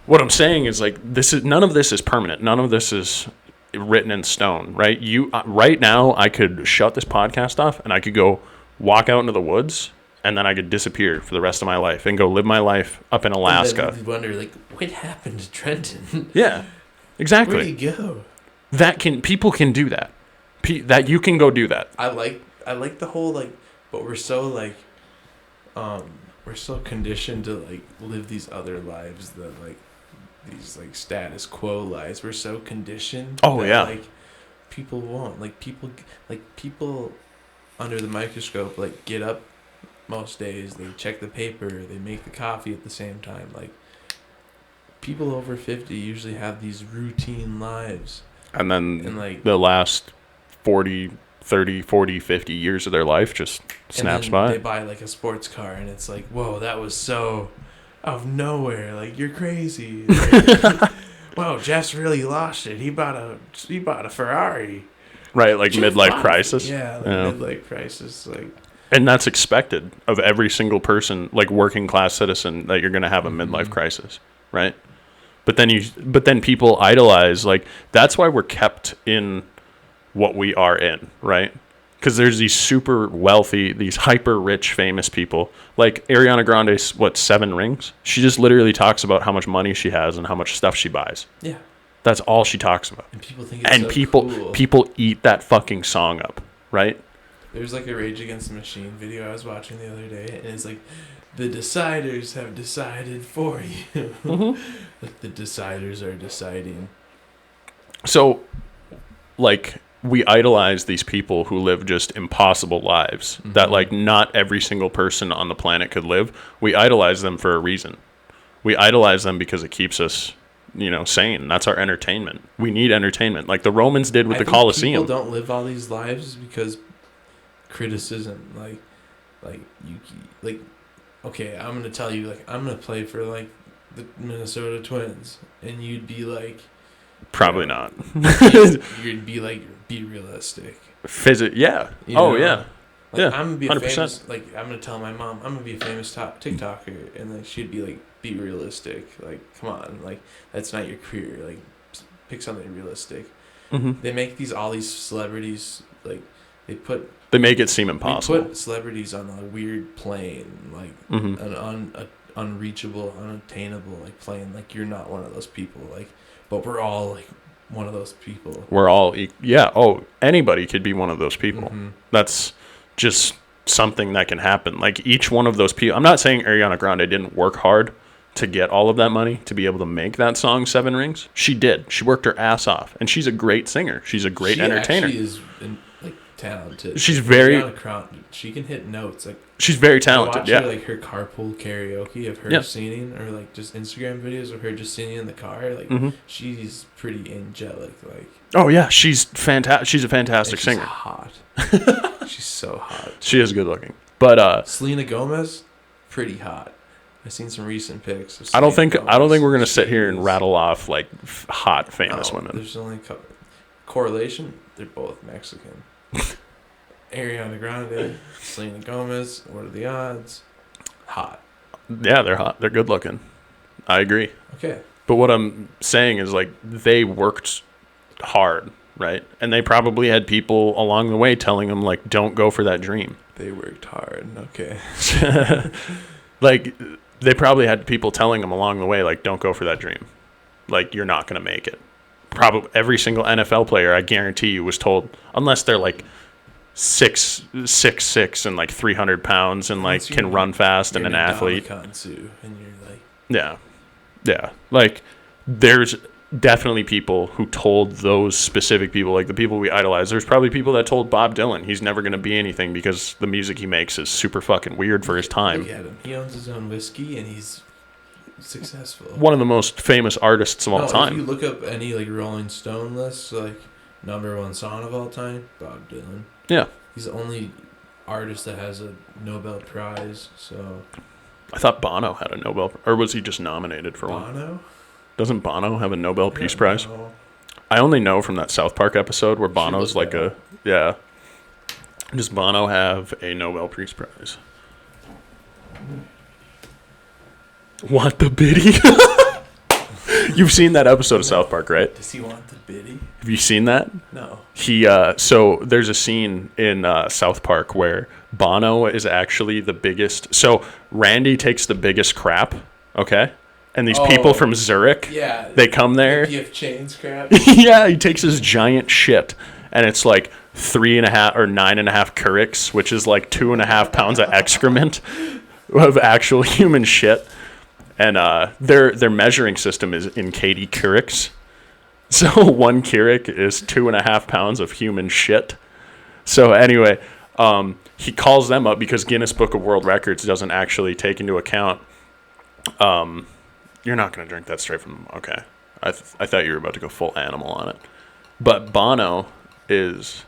what I'm saying is, like, none of this is permanent. None of this is written in stone, right? Right now, I could shut this podcast off and I could go walk out into the woods, and then I could disappear for the rest of my life and go live my life up in Alaska. And then you wonder, like, what happened to Trenton? Yeah, exactly. Where'd he go? People can do that. That you can go do that. I like the whole, like, but we're so like, we're so conditioned to like live these other lives that like these like status quo lives. We're so conditioned. Oh, that, yeah. Like, people won't. Like people under the microscope like get up most days, they check the paper, they make the coffee at the same time. Like people over 50 usually have these routine lives. And then and like the last 40, 30, 40, 50 years of their life just snaps by. They buy like a sports car and it's like, whoa, that was so out of nowhere. Like, you're crazy. Like, whoa, Jeff's really lost it. He bought a Ferrari. Right, like midlife crisis. Yeah, like midlife crisis. Like, and that's expected of every single person, like working class citizen, that you're going to have a midlife crisis, right? But then people idolize, like, that's why we're kept in what we are in, right? Because there's these super wealthy, these hyper rich, famous people, like Ariana Grande's 7 rings. She just literally talks about how much money she has and how much stuff she buys. Yeah, that's all she talks about. And people think it's cool. People eat that fucking song up, right? There's like a Rage Against the Machine video I was watching the other day, and it's like, the deciders have decided for you. Like, the deciders are deciding. So, like, we idolize these people who live just impossible lives that, like, not every single person on the planet could live. We idolize them for a reason. We idolize them because it keeps us, sane. That's our entertainment. We need entertainment, like the Romans did with the Colosseum. People don't live all these lives because criticism, okay, I'm gonna tell you, like, I'm gonna play for like the Minnesota Twins, and you'd be like, probably not. You'd be like, be realistic. Yeah. Yeah. Like, yeah. I'm gonna be 100%. famous. Like, I'm gonna tell my mom I'm gonna be a famous TikToker, and like she'd be like, be realistic. Like, come on, like, that's not your career. Like, pick something realistic. They make all these celebrities, like, they make it seem impossible. They put celebrities on a weird plane, like an unreachable, unattainable, like, plane. Like, you're not one of those people. Like, but we're all like one of those people. We're all anybody could be one of those people. That's just something that can happen. Like, each one of those people. I'm not saying Ariana Grande didn't work hard to get all of that money to be able to make that song 7 Rings. She did. She worked her ass off, and she's a great singer. She's a great entertainer. She is talented. She's very. She can hit notes. Like, she's very talented. Her, like, her carpool karaoke of her singing, or like just Instagram videos of her just singing in the car. Like, she's pretty angelic. Like, oh yeah, she's fantastic. She's a fantastic singer. Hot. She's so hot. She is good looking. But Selena Gomez, pretty hot. I've seen some recent pics. I don't think we're gonna sit here and rattle off like hot famous women. There's only a couple. Correlation. They're both Mexican. Ariana Grande, Selena Gomez. What are the odds? Hot. Yeah, they're hot. They're good looking. I agree. Okay. But what I'm saying is, like, they worked hard, right? And they probably had people along the way telling them, like, don't go for that dream. They worked hard. Okay. Like, they probably had people telling them along the way, like, don't go for that dream. Like, you're not going to make it. Probably every single NFL player, I guarantee you, was told, unless they're like 6'6" and like 300 pounds and like can run fast and an athlete. And you're like, yeah. Like, there's definitely people who told those specific people, like the people we idolize. There's probably people that told Bob Dylan he's never going to be anything because the music he makes is super fucking weird for his time. Look at him. He owns his own whiskey and he's successful. One of the most famous artists of all time. If you look up any like Rolling Stone lists, like #1 song of all time, Bob Dylan. Yeah. He's the only artist that has a Nobel Prize. So I thought Bono had a Nobel, or was he just nominated for one? Bono? Doesn't Bono have a Nobel Peace Prize? I only know from that South Park episode where Bono's like does Bono have a Nobel Peace Prize? Want the biddy? You've seen that episode of South Park, right? Does he want the biddy? Have you seen that? No. So there's a scene in South Park where Bono is actually the biggest. So Randy takes the biggest crap, okay? And these people from Zurich, they come there. PF Chains crap. Yeah, he takes his giant shit, and it's like 3.5 or 9.5 Keurigs, which is like 2.5 pounds of excrement of actual human shit. And their measuring system is in Katie Keurigs. So 1 Keurig is 2.5 pounds of human shit. So anyway, he calls them up because Guinness Book of World Records doesn't actually take into account. You're not going to drink that straight from... Okay. I thought you were about to go full animal on it. But Bono is...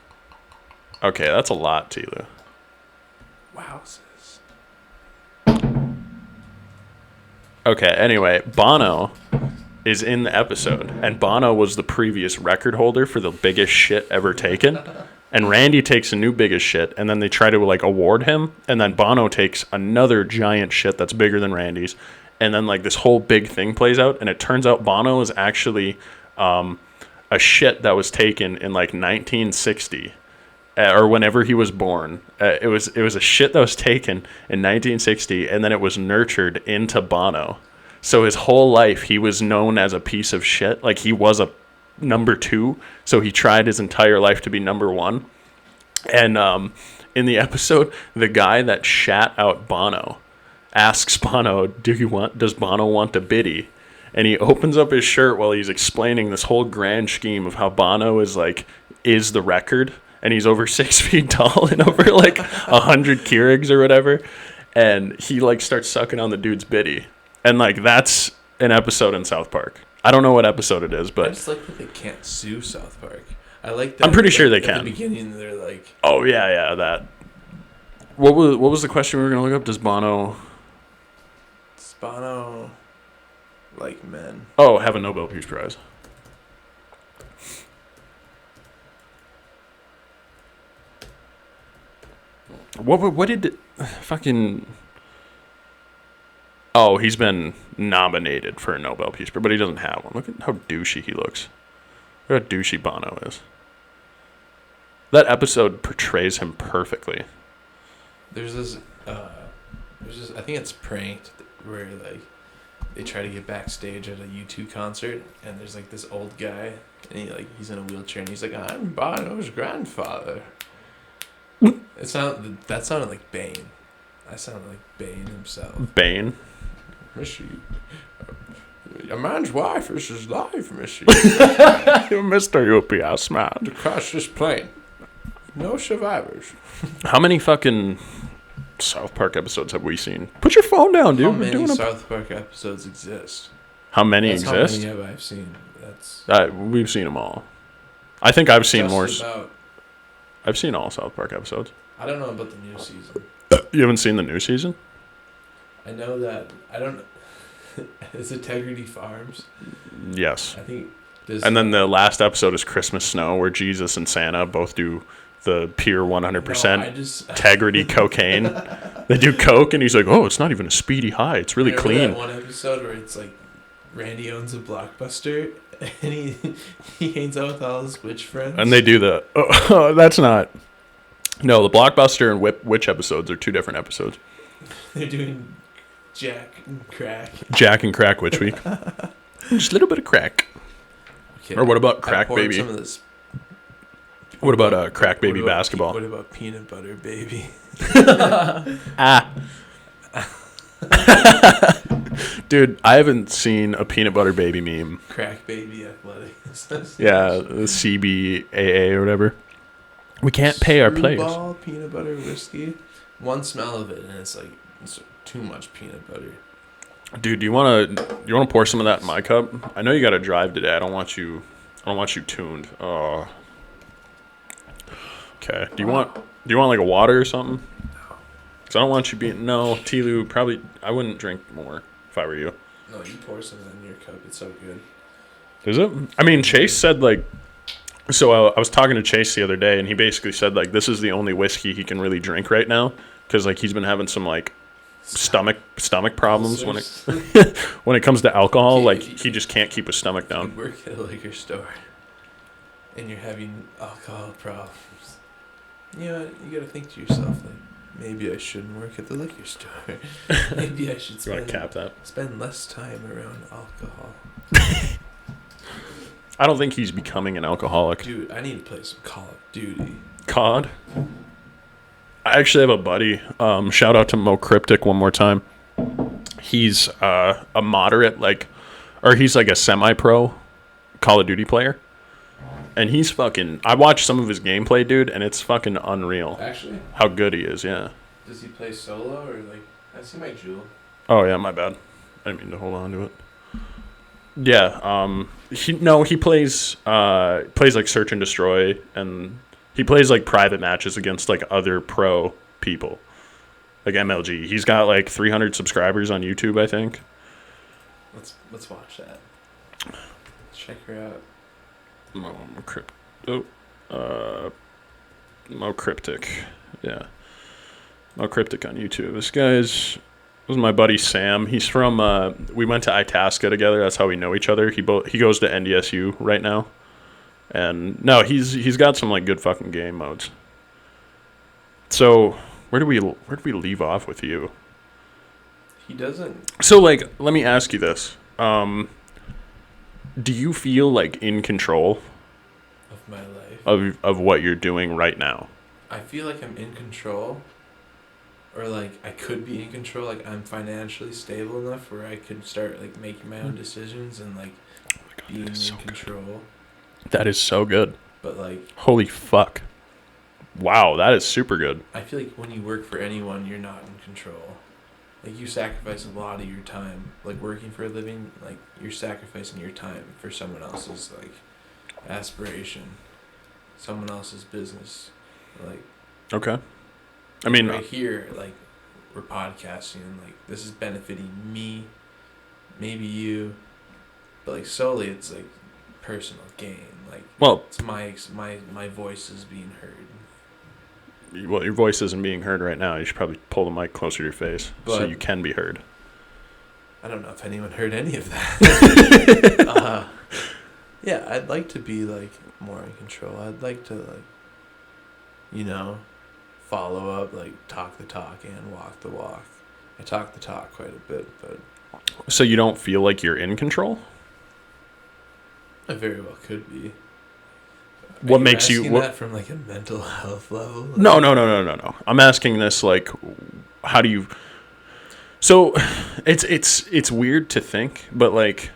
Okay, that's a lot, Tilu. Wowzers. Okay, anyway, Bono is in the episode, and Bono was the previous record holder for the biggest shit ever taken. And Randy takes a new biggest shit, and then they try to like award him, and then Bono takes another giant shit that's bigger than Randy's, and then like this whole big thing plays out, and it turns out Bono is actually a shit that was taken in like 1960. Or whenever he was born. It was a shit that was taken in 1960, and then it was nurtured into Bono. So his whole life, he was known as a piece of shit. Like, he was a number 2, so he tried his entire life to be number 1. And in the episode, the guy that shat out Bono asks Bono, does Bono want a biddy? And he opens up his shirt while he's explaining this whole grand scheme of how Bono is the record. And he's over 6 feet tall and over like 100 Keurigs or whatever. And he like starts sucking on the dude's biddy. And like that's an episode in South Park. I don't know what episode it is, but I just like that they can't sue South Park. I like that. I'm pretty sure they can. At the beginning, they're like, "Oh yeah, that." What was the question we were gonna look up? Does Bono like men? Oh, have a Nobel Peace Prize. What did fucking... Oh, he's been nominated for a Nobel Peace Prize, but he doesn't have one. Look at how douchey he looks. Look how douchey Bono is. That episode portrays him perfectly. There's this, I think it's Pranked, where like they try to get backstage at a U2 concert, and there's like this old guy, and he's in a wheelchair, and he's like, "I'm Bono's grandfather." That sounded like Bane. I sounded like Bane himself. Bane? Mister, a man's wife is his life, mister. Mr. UPS man. To crash this plane. No survivors. How many fucking South Park episodes have we seen? Put your phone down, dude. How many South Park episodes exist? How many exist? How many have I seen? We've seen them all. I think I've seen more. About. I've seen all South Park episodes. I don't know about the new season. You haven't seen the new season? I know that. I don't. Is Integrity Farms? Yes. I think. And then the last episode is Christmas Snow, where Jesus and Santa both do the pure 100% integrity cocaine. They do coke, and he's like, "Oh, it's not even a speedy high. It's really clean." That one episode where it's like Randy owns a Blockbuster, and he hangs out with all his witch friends. And they do the... Oh, that's not... No, the Blockbuster and Witch episodes are 2 different episodes. They're doing Jack and Crack. Jack and Crack Witch Week. Just a little bit of crack. Okay. Or what about Crack Baby? Some of this. What about Crack Baby basketball? What about Peanut Butter Baby? Dude, I haven't seen a Peanut Butter Baby meme. Crack Baby Athletics. Yeah, the CBAA or whatever. We can't pay our players. Screwball, peanut butter, whiskey. One smell of it, and it's like too much peanut butter. Dude, do you want to pour some of that in my cup? I know you got to drive today. I don't want you tuned. Oh. Okay. Do you want like a water or something? No. Cuz I don't want you being... No, Tilu, probably I wouldn't drink more if I were you. No, you pour some in your cup. It's so good. Is it? I mean, Chase said like... So I was talking to Chase the other day, and he basically said like this is the only whiskey he can really drink right now because like he's been having some like stomach problems when it comes to alcohol. Like he just can't keep his stomach down. You work at a liquor store, and you're having alcohol problems. You know, you gotta think to yourself like maybe I shouldn't work at the liquor store. Maybe I should spend less time around alcohol. I don't think he's becoming an alcoholic. Dude, I need to play some Call of Duty. COD? I actually have a buddy. Shout out to Mo Cryptic one more time. He's a moderate, or he's like a semi-pro Call of Duty player. And he's fucking... I watched some of his gameplay, dude, and it's fucking unreal. Actually? How good he is, yeah. Does he play solo or like... I see my jewel. Oh, yeah, my bad. I didn't mean to hold on to it. Yeah, he plays like Search and Destroy, and he plays like private matches against like other pro people. Like MLG. He's got like 300 subscribers on YouTube, I think. Let's watch that. Check her out. Mo Cryptic. Yeah. Mo Cryptic on YouTube. This was my buddy Sam. He's from we went to Itasca together. That's how we know each other. He goes to NDSU right now. And no, he's got some like good fucking game modes. So, where do we leave off with you? He doesn't. So like, let me ask you this. Do you feel like in control of my life? Of what you're doing right now? I feel like I'm in control, or like I could be in control. Like I'm financially stable enough where I could start like making my own decisions and like being in control. Good. That is so good. But like, holy fuck. Wow, that is super good. I feel like when you work for anyone, you're not in control. Like, you sacrifice a lot of your time. Like, working for a living, like, you're sacrificing your time for someone else's, like, aspiration. Someone else's business. Like... Okay. I mean... Right here, like, we're podcasting, and, like, this is benefiting me, maybe you, but, like, solely it's, like, personal gain. Like, well... It's my voice is being heard. Well, your voice isn't being heard right now. You should probably pull the mic closer to your face so you can be heard. I don't know if anyone heard any of that. Yeah, I'd like to be, like, more in control. I'd like to, like, you know, follow up, like, talk the talk and walk the walk. I talk the talk quite a bit, but... So you don't feel like you're in control? I very well could be. What makes you that from like a mental health level? Like, No. I'm asking this like, how do you? So, it's weird to think, but like,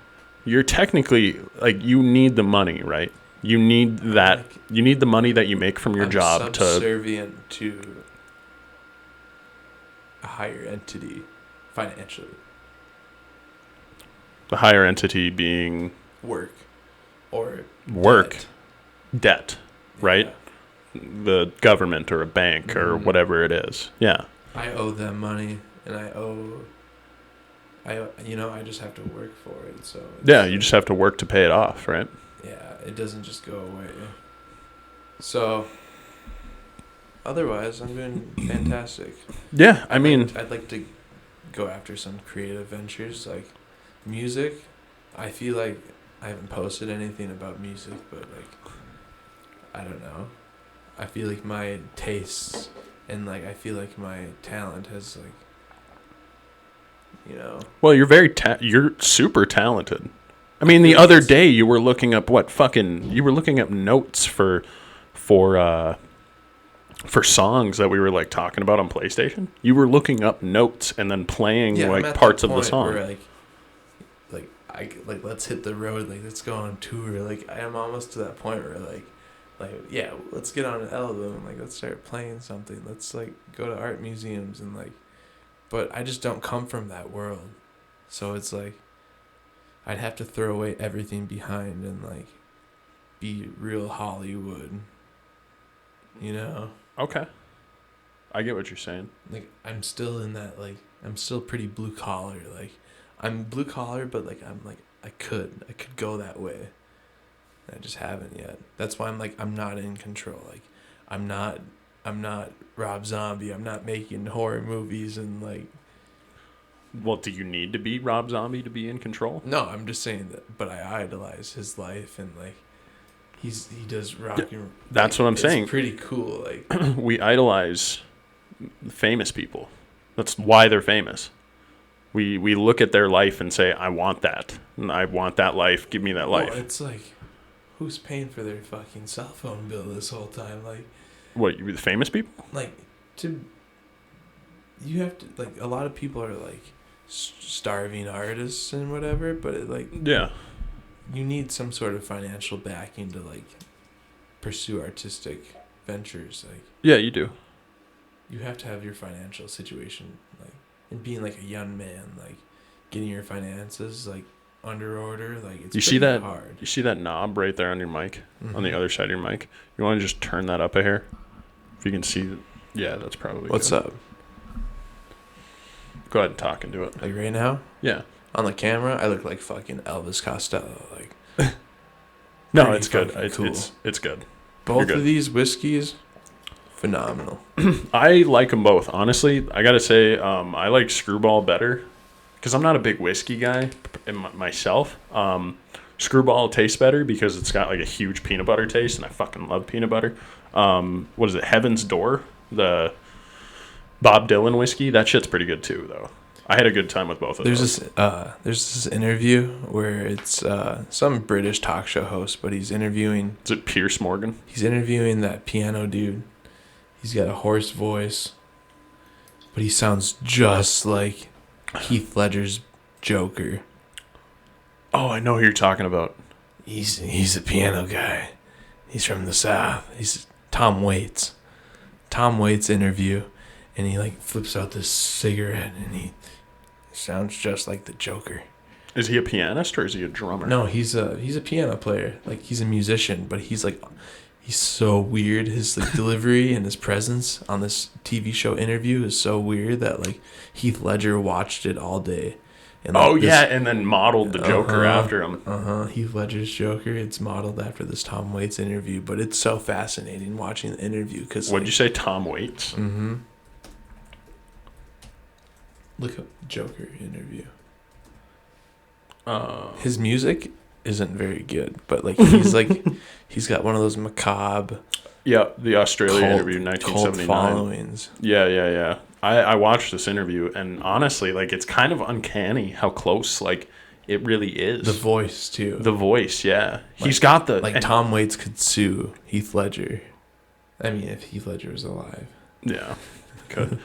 you're technically like you need the money, right? You need that. Like, you need the money that you make from your job subservient to a higher entity financially. The higher entity being work or debt, right? Yeah. The government or a bank or whatever it is. Yeah. I owe them money, and I just have to work for it. So yeah, you just have to work to pay it off, right? Yeah, it doesn't just go away. So otherwise, I'm doing fantastic. Yeah, I mean, I'd like to go after some creative ventures like music. I feel like I haven't posted anything about music, but like, I don't know. I feel like my tastes and like I feel like my talent has like, you know. Well, you're super talented. I mean, the other day you were looking up notes for songs that we were like talking about on PlayStation. You were looking up notes and then playing like parts of the song. Where, like let's hit the road, like let's go on tour. Like I am almost to that point where like yeah, let's get on an album, like let's start playing something. Let's like go to art museums and like, but I just don't come from that world, so it's like I'd have to throw away everything behind and like be real Hollywood, you know? Okay, I get what you're saying. Like I'm still in that, like I'm still pretty blue collar. Like I'm blue collar, but like I'm like I could go that way. I just haven't yet. That's why I'm like I'm not in control. Like I'm not Rob Zombie. I'm not making horror movies and like. Well, do you need to be Rob Zombie to be in control? No, I'm just saying that. But I idolize his life and like he does rock. Yeah, that's what I'm saying. It's pretty cool. Like we idolize famous people. That's why they're famous. We look at their life and say, I want that. And I want that life. Give me that life. Well, it's like, who's paying for their fucking cell phone bill this whole time? Like, what, you the famous people? Like, you have to, like, a lot of people are, like, starving artists and whatever, but, it, like... Yeah. you need some sort of financial backing to like pursue artistic ventures. Like, Yeah, you do. you have to have your financial situation, like, and being like a young man, like getting your finances like under order, like it's You see pretty that? hard. You see that knob right there on your mic, on the Mhm. other side of your mic? You want to just turn that up a hair? If you can see, yeah, that's probably What's good. up? Go ahead and talk into it. Like right now Yeah. on the camera, I look like fucking Elvis Costello. Like, No, pretty it's good. fucking cool. It's good. Both good. of these whiskeys, phenomenal. I like them both. Honestly, I gotta say, I like Screwball better because I'm not a big whiskey guy myself. Screwball tastes better because it's got like a huge peanut butter taste, and I fucking love peanut butter. What is it? Heaven's Door, the Bob Dylan whiskey. That shit's pretty good too, though. I had a good time with both of those. There's this interview where it's some British talk show host, but he's interviewing Is it Pierce Morgan? that piano dude. He's got a hoarse voice, but he sounds just like Heath Ledger's Joker. Oh, I know who you're talking about. He's a piano guy. He's from the South. He's Tom Waits. Tom Waits interview, and he like flips out this cigarette, and he sounds just like the Joker. Is he a pianist or is he a drummer? No, he's a piano player. Like, he's a musician, but he's so weird. His like delivery and his presence on this TV show interview is so weird that like Heath Ledger watched it all day. And, like, and then modeled the Joker after him. Heath Ledger's Joker. It's modeled after this Tom Waits interview, but it's so fascinating watching the interview because. What'd you say, Tom Waits? Mm-hmm. Look up Joker interview. His music isn't very good, but like he's got one of those macabre. Yeah, the Australia interview in cult 1979. followings. Yeah. I watched this interview, and honestly, like, it's kind of uncanny how close, like, it really is. The voice too. The voice, yeah. He's got the Tom Waits could sue Heath Ledger. I mean, if Heath Ledger was alive. Yeah, could.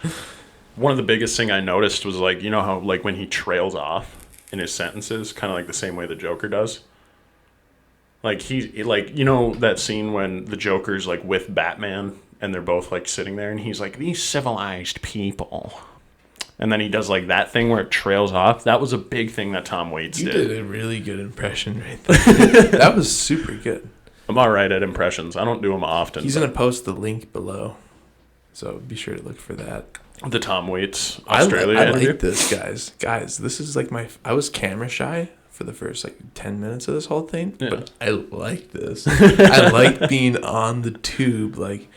One of the biggest thing I noticed was, like, you know how, like, when he trails off in his sentences, kind of like the same way the Joker does. Like, you know that scene when the Joker's, like, with Batman, and they're both, like, sitting there, and he's like, these civilized people. And then he does, like, that thing where it trails off. That was a big thing that Tom Waits did. You did a really good impression right there. That was super good. I'm all right at impressions. I don't do them often. He's going to post the link below, so be sure to look for that. The Tom Waits Australia I interview. like this, guys. Guys, this is like I was camera shy for the first like 10 minutes of this whole thing, Yeah. but I like this. I like being on the tube. Like,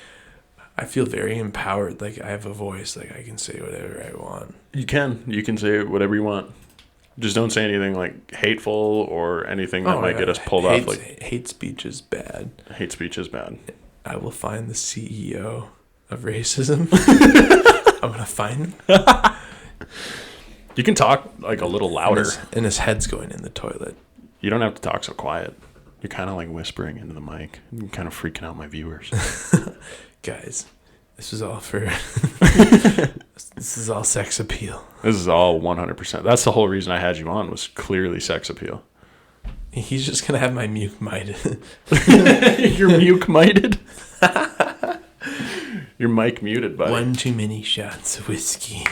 I feel very empowered. Like, I have a voice. Like, I can say whatever I want. You can say whatever you want. Just don't say anything like hateful or anything that might get us pulled off. Like, hate speech is bad. hate speech is bad. I will find the CEO of racism. I'm gonna find him. You can talk like a little louder. And his head's going in the toilet. You don't have to talk so quiet. You're kind of like whispering into the mic. You're kind of freaking out my viewers. Guys, this is all for. This is all sex appeal. This is all 100%. That's the whole reason I had you on, was clearly sex appeal. He's just gonna have my mute mited. You're mute-mited? Your mic muted, buddy. One too many shots of whiskey.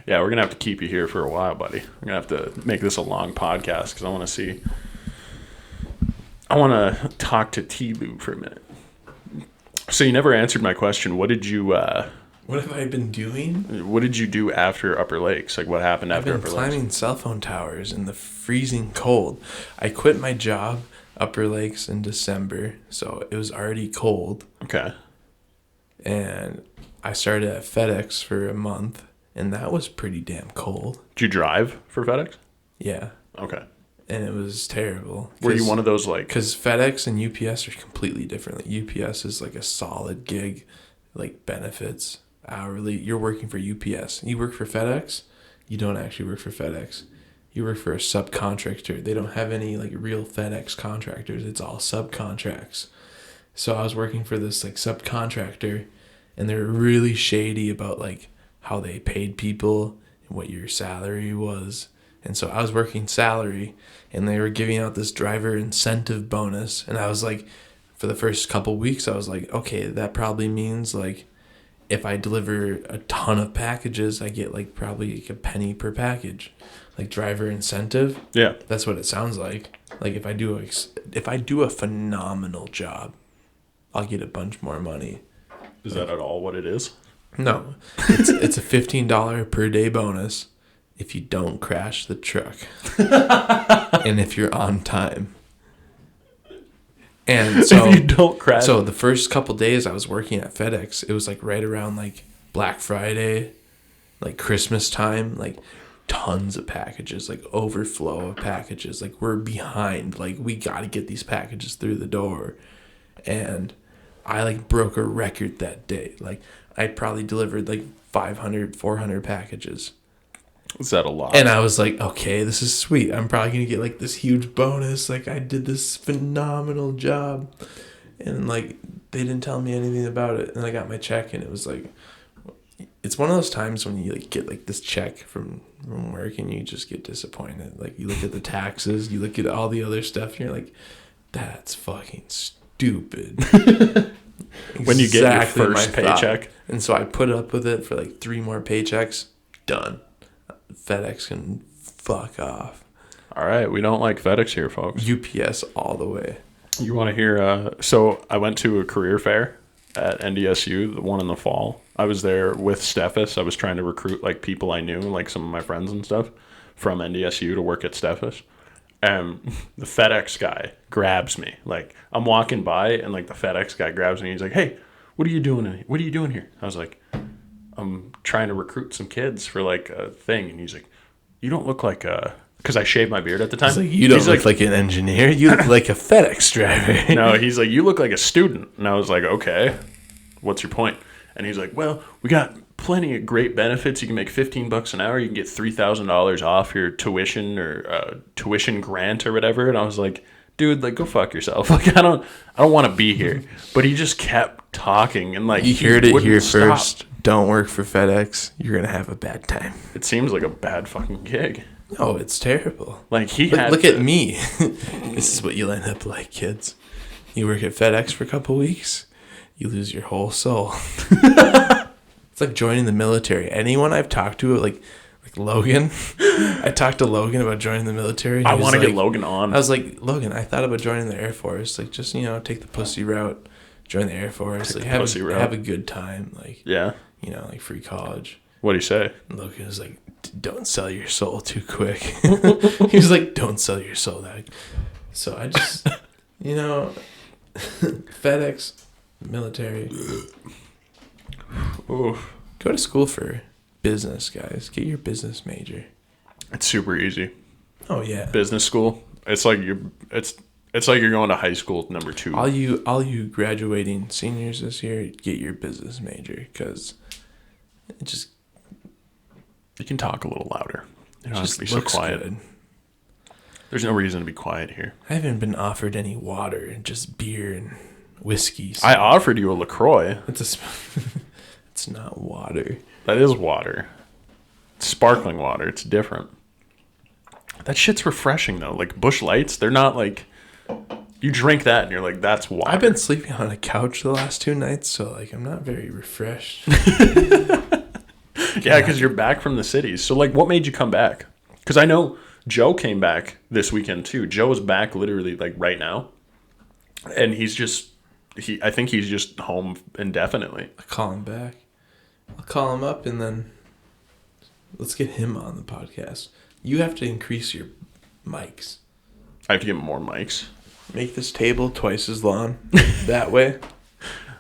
Yeah, we're going to have to keep you here for a while, buddy. We're going to have to make this a long podcast because I want to talk to T-Lou for a minute. So you never answered my question. What did you What have I been doing? What did you do after Upper Lakes? Like, what happened after Upper Lakes? I've been climbing cell phone towers in the freezing cold. I quit my job, Upper Lakes, in December, so it was already cold. Okay. And I started at FedEx for a month, and that was pretty damn cold. Did you drive for FedEx? Yeah. Okay. And it was terrible. Were you one of those, like... Because FedEx and UPS are completely different. Like, UPS is like a solid gig, like benefits, hourly. You're working for UPS. You work for FedEx, you don't actually work for FedEx. You work for a subcontractor. They don't have any like real FedEx contractors. It's all subcontracts. So I was working for this like subcontractor, and they're really shady about like how they paid people and what your salary was. And so I was working salary, and they were giving out this driver incentive bonus. And I was like, for the first couple weeks, I was like, okay, that probably means like if I deliver a ton of packages, I get like probably like a penny per package, like driver incentive. Yeah, That's what it sounds like. Like if I do a phenomenal job, I'll get a bunch more money. is that at all what it is? No, it's a $15 per day bonus if you don't crash the truck and if you're on time. And so if you don't crash. So the first couple days I was working at FedEx, it was like right around like Black Friday, like Christmas time, like tons of packages, like overflow of packages. Like we're behind, like we got to get these packages through the door. And I like broke a record that day. Like I probably delivered like 500, 400 packages. Is that a lot? And I was like, okay, this is sweet. I'm probably going to get like this huge bonus. Like I did this phenomenal job. And like they didn't tell me anything about it. And I got my check, and it was like, it's one of those times when you like get like this check from work and you just get disappointed. Like you look at the taxes, you look at all the other stuff, and you're like, that's fucking stupid. When you get your first paycheck. And so I put up with it for like 3 more paychecks. Done. FedEx can fuck off. All right, we don't like FedEx here, folks. UPS all the way. You want to hear? So I went to a career fair at NDSU, the one in the fall. I was there with Steffes. I was trying to recruit like people I knew, like some of my friends and stuff, from NDSU to work at Steffes. And the FedEx guy grabs me. Like I'm walking by, and like the FedEx guy grabs me. He's like, "Hey, what are you doing? What are you doing here?" I was like, I'm trying to recruit some kids for like a thing. And he's like, you don't look like a, because I shaved my beard at the time. He's like, you don't look like an engineer. You look like a FedEx driver. No, he's like, you look like a student. And I was like, okay, what's your point? And he's like, well, we got plenty of great benefits. You can make $15 an hour. You can get $3,000 off your tuition or tuition grant or whatever. And I was like, dude, like, go fuck yourself. Like, I don't want to be here. But he just kept talking, and like, you heard it here first. Don't work for FedEx. You're going to have a bad time. It seems like a bad fucking gig. No, it's terrible. Like look at me. This is what you'll end up like, kids. You work at FedEx for a couple weeks, you lose your whole soul. It's like joining the military. Anyone I've talked to, like Logan, I talked to Logan about joining the military. I want to get Logan on. I was like, Logan, I thought about joining the Air Force. Like, just, take the pussy route, join the Air Force, like have a good time. Like, yeah. Like free college. What'd he say? Logan was like, don't sell your soul too quick. He was like, don't sell your soul that. So I just, FedEx, military. Oof. Go to school for business, guys. Get your business major. It's super easy. Oh yeah. Business school. It's like it's like you're going to high school number 2. All you graduating seniors this year, get your business major, because it just, you can talk a little louder. You don't have just to be so quiet. Good. There's no reason to be quiet here. I haven't been offered any water, just beer and whiskey. So I offered you a LaCroix. It's not water. That is water. It's sparkling water. It's different. That shit's refreshing though. Like Busch Lights, they're not like, you drink that and you're like, that's water. I've been sleeping on a couch the last 2 nights, so like I'm not very refreshed. Yeah, because you're back from the cities. So like, what made you come back? Because I know Joe came back this weekend too. Joe is back literally like right now, and I think he's just home indefinitely. I'll call him back. I'll call him up, and then let's get him on the podcast. You have to increase your mics. I have to get more mics. Make this table twice as long. That way.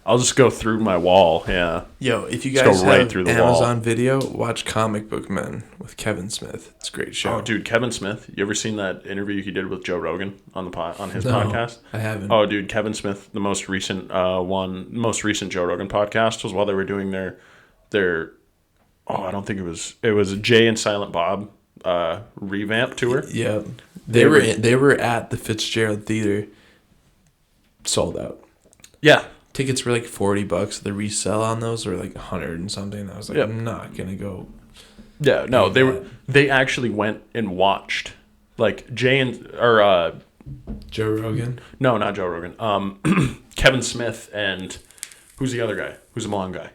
I'll just go through my wall, yeah. Yo, if you guys go right have through the Amazon wall. Video, watch Comic Book Men with Kevin Smith. It's a great show. Oh, dude, Kevin Smith. You ever seen that interview he did with Joe Rogan on his No, podcast? I haven't. Oh, dude, Kevin Smith, the most recent Joe Rogan podcast was while they were doing their I don't think it was Jay and Silent Bob revamp tour. Yeah. They were at the Fitzgerald Theater, sold out. Yeah. Tickets were like $40. The resell on those were like 100 and something. I was like, Yep. I'm not gonna go Yeah, no, they actually went and watched, like Joe Rogan. No, not Joe Rogan. Kevin Smith and who's the other guy? Who's the Milan guy?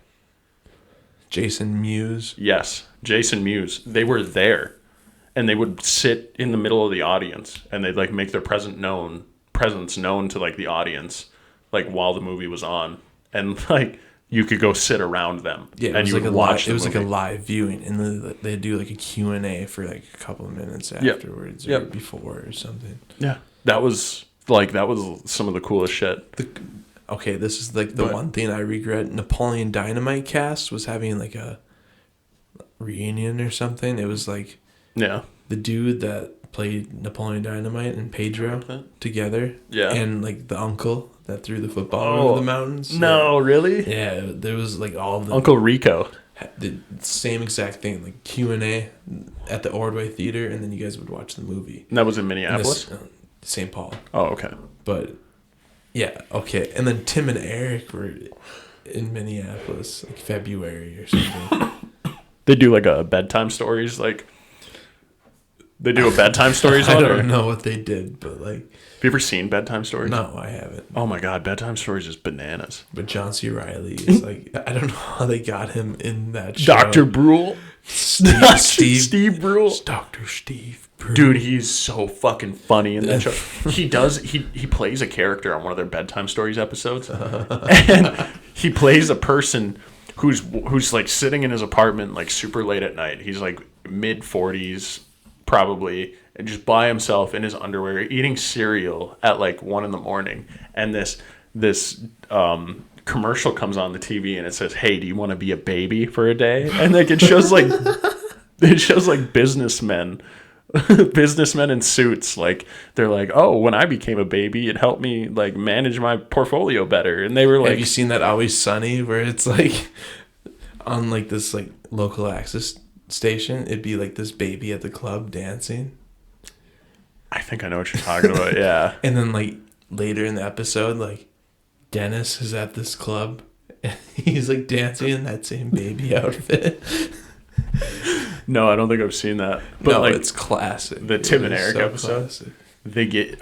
Jason Mewes. Yes, Jason Mewes. They were there, and they would sit in the middle of the audience, and they'd like make their presence known to like the audience, like while the movie was on, and like you could go sit around them. Yeah, and you would watch. It was like a live viewing, and they'd do like a Q&A for like a couple of minutes afterwards or before or something. Yeah, that was some of the coolest shit. This is like the one thing I regret. Napoleon Dynamite cast was having like a reunion or something. It was like the dude that played Napoleon Dynamite and Pedro together. Yeah, and like the uncle that threw the football over the mountains. No, really? Yeah, there was like all the Uncle Rico. The same exact thing, like Q&A at the Ordway Theater, and then you guys would watch the movie. And that was in Minneapolis? St. Paul. Oh, okay. But, yeah, okay. And then Tim and Eric were in Minneapolis, like February or something. They do like a bedtime stories, like... They do a bedtime stories I don't know what they did, but like... Have you ever seen bedtime stories? No, I haven't. Oh my god, bedtime stories is bananas. But John C. Reilly is like... I don't know how they got him in that show. Dr. Brule? Steve Brule? It's Dr. Steve Brule. Dude, he's so fucking funny in that show. He plays a character on one of their bedtime stories episodes. And he plays a person who's like sitting in his apartment like super late at night. He's like mid-40s probably, and just by himself in his underwear eating cereal at like 1 a.m. And this commercial comes on the TV and it says, "Hey, do you want to be a baby for a day?" And like it shows like businessmen in suits, like they're like, "Oh, when I became a baby, it helped me like manage my portfolio better." And they were like, "Have you seen that Always Sunny where it's like on like this like local access station, it'd be like this baby at the club dancing?" I think I know what you're talking about. Yeah. And then like later in the episode, like Dennis is at this club and he's like dancing in that same baby outfit. No, I don't think I've seen that. But no, like, it's classic. The Tim and Eric episode. Classic. They get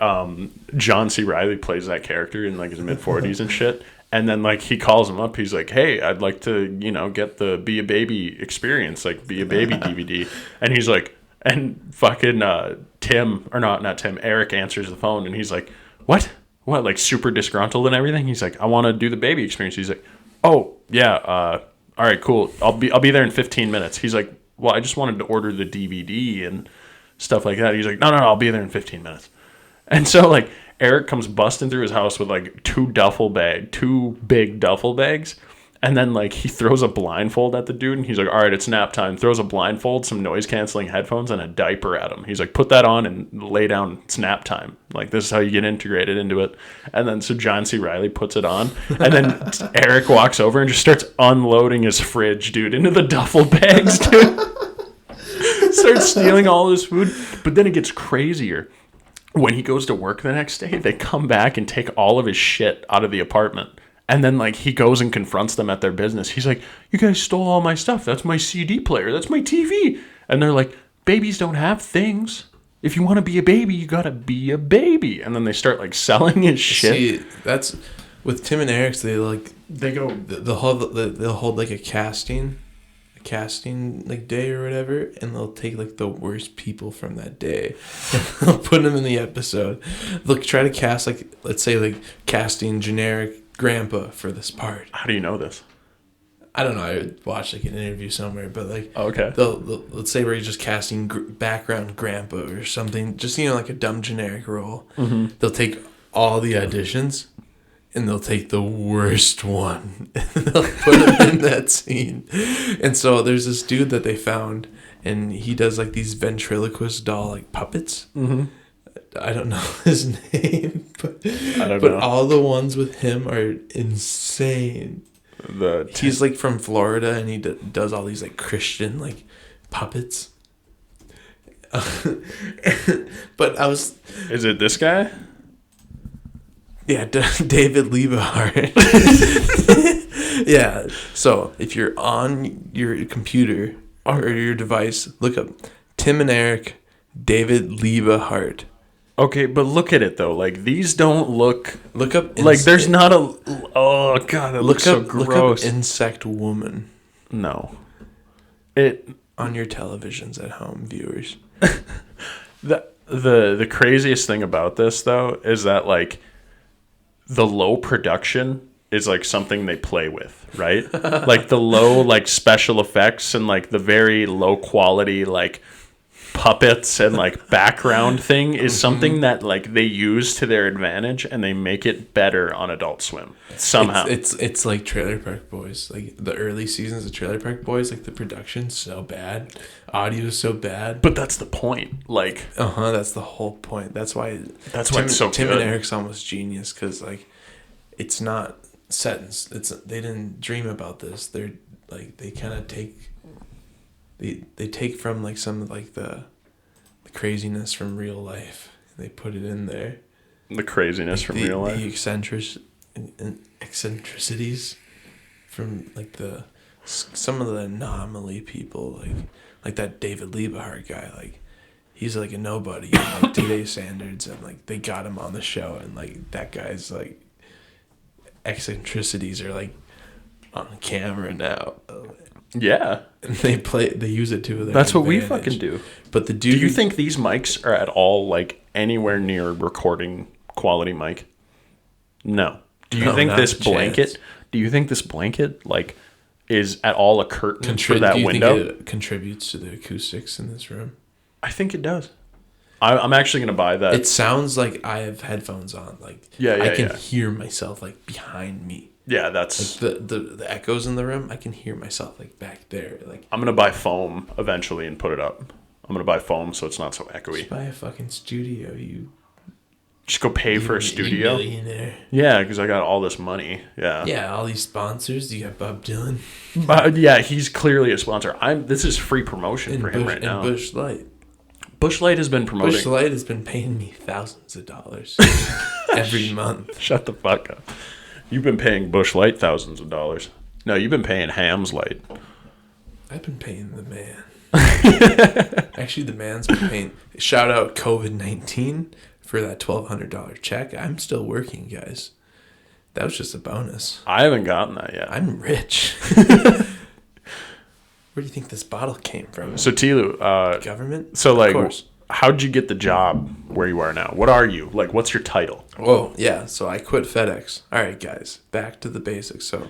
John C. Reilly plays that character in like his mid-40s and shit. And then like he calls him up. He's like, "Hey, I'd like to, get the Be a Baby experience, like Be a Baby DVD." And he's like, and fucking Eric answers the phone and he's like, "What? What?" Like super disgruntled and everything. He's like, "I want to do the baby experience." He's like, "Oh, yeah, all right, cool. I'll be there in 15 minutes." He's like, "Well, I just wanted to order the DVD and stuff like that." He's like, No, I'll be there in 15 minutes. And so like Eric comes busting through his house with like two big duffel bags. And then like he throws a blindfold at the dude and he's like, "All right, it's nap time." Throws a blindfold, some noise canceling headphones, and a diaper at him. He's like, "Put that on and lay down. It's nap time. Like this is how you get integrated into it." And then so John C. Reilly puts it on, and then Eric walks over and just starts unloading his fridge, dude, into the duffel bags, dude. Starts stealing all his food. But then it gets crazier. When he goes to work the next day, they come back and take all of his shit out of the apartment. And then, like, he goes and confronts them at their business. He's like, "You guys stole all my stuff. That's my CD player. That's my TV." And they're like, "Babies don't have things. If you want to be a baby, you got to be a baby." And then they start, like, selling his shit. See, that's... With Tim and Eric's, they'll hold, like, a casting like day or whatever, and they'll take like the worst people from that day and they'll put them in the episode. They'll try to cast like, let's say like casting generic grandpa for this part. How do you know this? I don't know. I watched like an interview somewhere, but like, okay, they'll let's say we're just casting background grandpa or something, just like a dumb generic role. Mm-hmm. They'll take all the auditions and they'll take the worst one and they'll put him in that scene. And so there's this dude that they found, and he does like these ventriloquist doll like puppets. Mm-hmm. I don't know his name, but know. All the ones with him are insane. He's like from Florida, and he does all these like Christian like puppets. But Is it this guy? Yeah, David Liebehart. Yeah. So if you're on your computer or your device. Look up Tim and Eric, David Liebehart. Okay, but look at it though. Like these don't look up like there's not a. Oh god, it looks so gross. Look up insect woman. No, it on your televisions at home, viewers. The craziest thing about this though is that like the low production is like something they play with, right? Like the low like special effects and like the very low quality like puppets and like background thing is something that like they use to their advantage and they make it better on Adult Swim somehow. It's like Trailer Park Boys, like the early seasons of Trailer Park Boys. Like the production's so bad, audio's so bad. But that's the point. Like that's the whole point. That's why it's so Tim good. and Eric's almost genius because like it's not set in, they didn't dream about this. They're like they kind of take. They take from like some of like the craziness from real life. They put it in there. The craziness from real life. The eccentricities from like some of the anomaly people like that David Liebehart guy. Like he's like a nobody in like today's standards, and like they got him on the show, and like that guy's like eccentricities are like on camera now. Yeah. And they use it to their That's what we advantage. fucking do. But the dude, do you think these mics are at all like anywhere near recording quality mic? No. Do you think this blanket? Chance. Do you think this blanket like is at all a curtain for that window? Do you think it contributes to the acoustics in this room? I think it does. I'm actually gonna buy that. It sounds like I have headphones on. Like I can hear myself like behind me. Yeah, that's like the echoes in the room. I can hear myself like back there. Like I'm gonna buy foam eventually and put it up. I'm gonna buy foam so it's not so echoey. Just buy a fucking studio. You just go pay for a studio. Millionaire. Yeah, because I got all this money. Yeah. Yeah, all these sponsors. You got Bob Dylan. Yeah, he's clearly a sponsor. This is free promotion for him right now. And Busch Light. Busch Light has been promoting. Busch Light has been paying me thousands of dollars every month. Shut the fuck up. You've been paying Busch Light thousands of dollars. No, you've been paying Ham's Light. I've been paying the man. Actually, the man's been paying. Shout out COVID-19 for that $1,200 check. I'm still working, guys. That was just a bonus. I haven't gotten that yet. I'm rich. Where do you think this bottle came from? So Tilu, government? So like, of course. How'd you get the job where you are now? What are you? Like, what's your title? Whoa, yeah. So I quit FedEx. All right, guys, back to the basics. So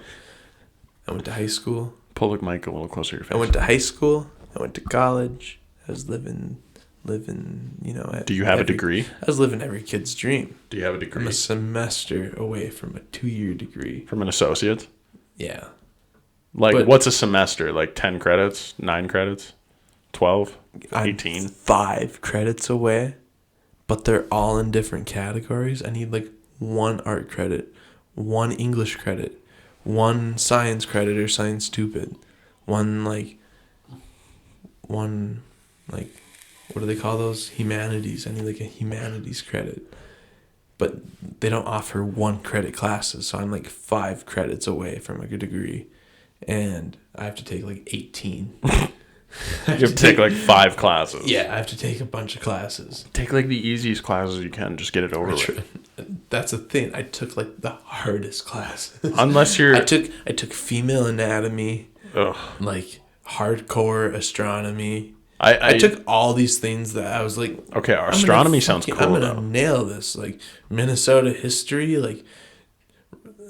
I went to high school. Pull the mic a little closer to your face. I went to high school. I went to college. I was living, you know. Do you have a degree? I was living every kid's dream. Do you have a degree? I'm a semester away from a 2-year degree. From an associate? Yeah. Like, what's a semester? Like 10 credits? 9 credits? 12? 18? I'm 5 credits away, but they're all in different categories. I need like 1 art credit, 1 English credit, 1 science credit or science stupid, one what do they call those? Humanities. I need like a humanities credit. But they don't offer 1 credit classes, so I'm like 5 credits away from a degree, and I have to take like 18. You have to take like 5 classes. Yeah, I have to take a bunch of classes. Take like the easiest classes you can. Just get it over with. That's the thing. I took like the hardest classes. Unless you're... I took female anatomy. Ugh. Like hardcore astronomy. I took all these things that I was like... Okay, our astronomy sounds cool, I'm going though. to nail this. Like Minnesota history, like...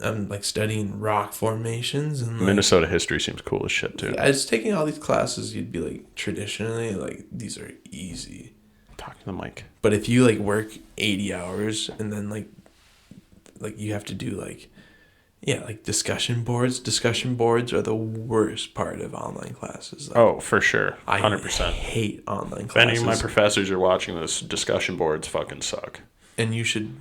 I'm like studying rock formations and like, Minnesota history seems cool as shit too. I was taking all these classes. You'd be like traditionally like these are easy. Talk to the mic. But if you like work 80 hours and then like you have to do like discussion boards. Discussion boards are the worst part of online classes. Like, oh, for sure, 100%. I hate online classes. If any of my professors are watching this, discussion boards fucking suck. And you should.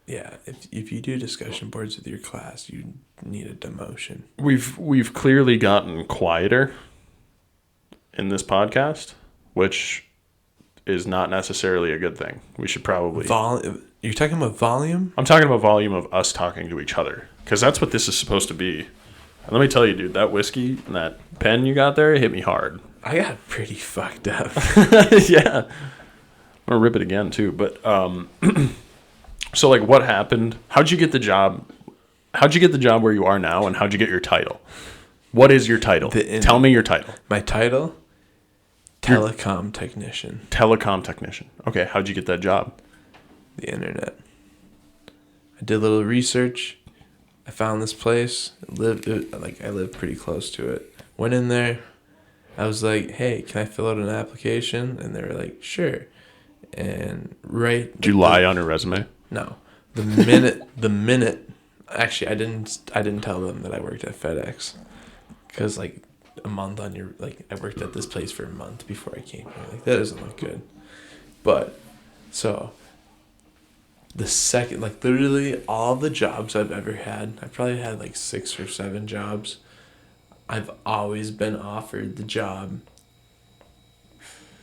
Yeah, if you do discussion boards with your class, you need a demotion. We've clearly gotten quieter in this podcast, which is not necessarily a good thing. We should probably... You're talking about volume? I'm talking about volume of us talking to each other, because that's what this is supposed to be. And let me tell you, dude, that whiskey and that pen you got there hit me hard. I got pretty fucked up. Yeah. I'm gonna rip it again too. But so like, what happened? How'd you get the job? How'd you get the job where you are now, and how'd you get your title? What is your title? Tell me your title. My title? Telecom technician. Telecom technician. Okay, how'd you get that job? The internet. I did a little research. I found this place. I lived pretty close to it. Went in there. I was like, "Hey, can I fill out an application?" And they were like, "Sure." And Did you lie on your resume? No. The minute actually I didn't tell them that I worked at FedEx, because like a month on your I worked at this place for a month before I came here. Like, that doesn't look good. But so the second, literally all the jobs I've ever had, I've probably had like 6 or 7 jobs. I've always been offered the job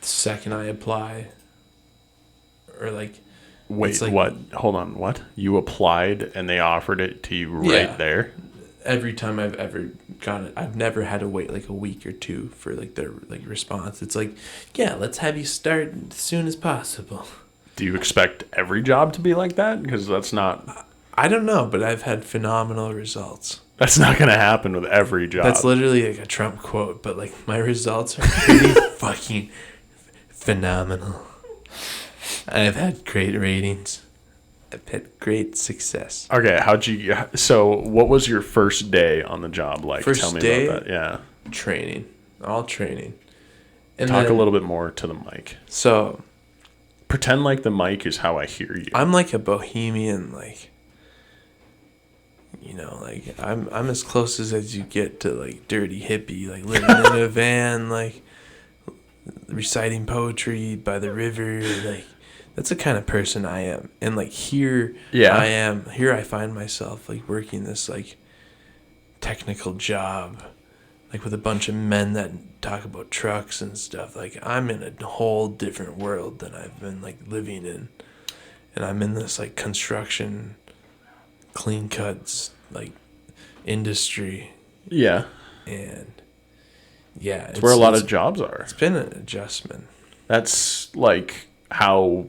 the second I apply. Or wait, what? Hold on, what? You applied and they offered it to you right there? Every time I've ever gotten it, I've never had to wait a week or two for their response. It's like, yeah, let's have you start as soon as possible. Do you expect every job to be like that? Because that's not... I don't know, but I've had phenomenal results. That's not going to happen with every job. That's literally a Trump quote, but my results are pretty fucking phenomenal. I've had great ratings. I've had great success. Okay, so what was your first day on the job like? First Tell me day, about that. Yeah. Training. All training. And Talk a little bit more to the mic. So... Pretend like the mic is how I hear you. I'm like a bohemian, I'm as close as you get to dirty hippie, living in a van, reciting poetry by the river, that's the kind of person I am. And here I find myself working this technical job, with a bunch of men that talk about trucks and stuff. I'm in a whole different world than I've been living in, and I'm in this construction, clean cuts industry. Yeah. And yeah, it's where a lot of jobs are. It's been an adjustment. That's how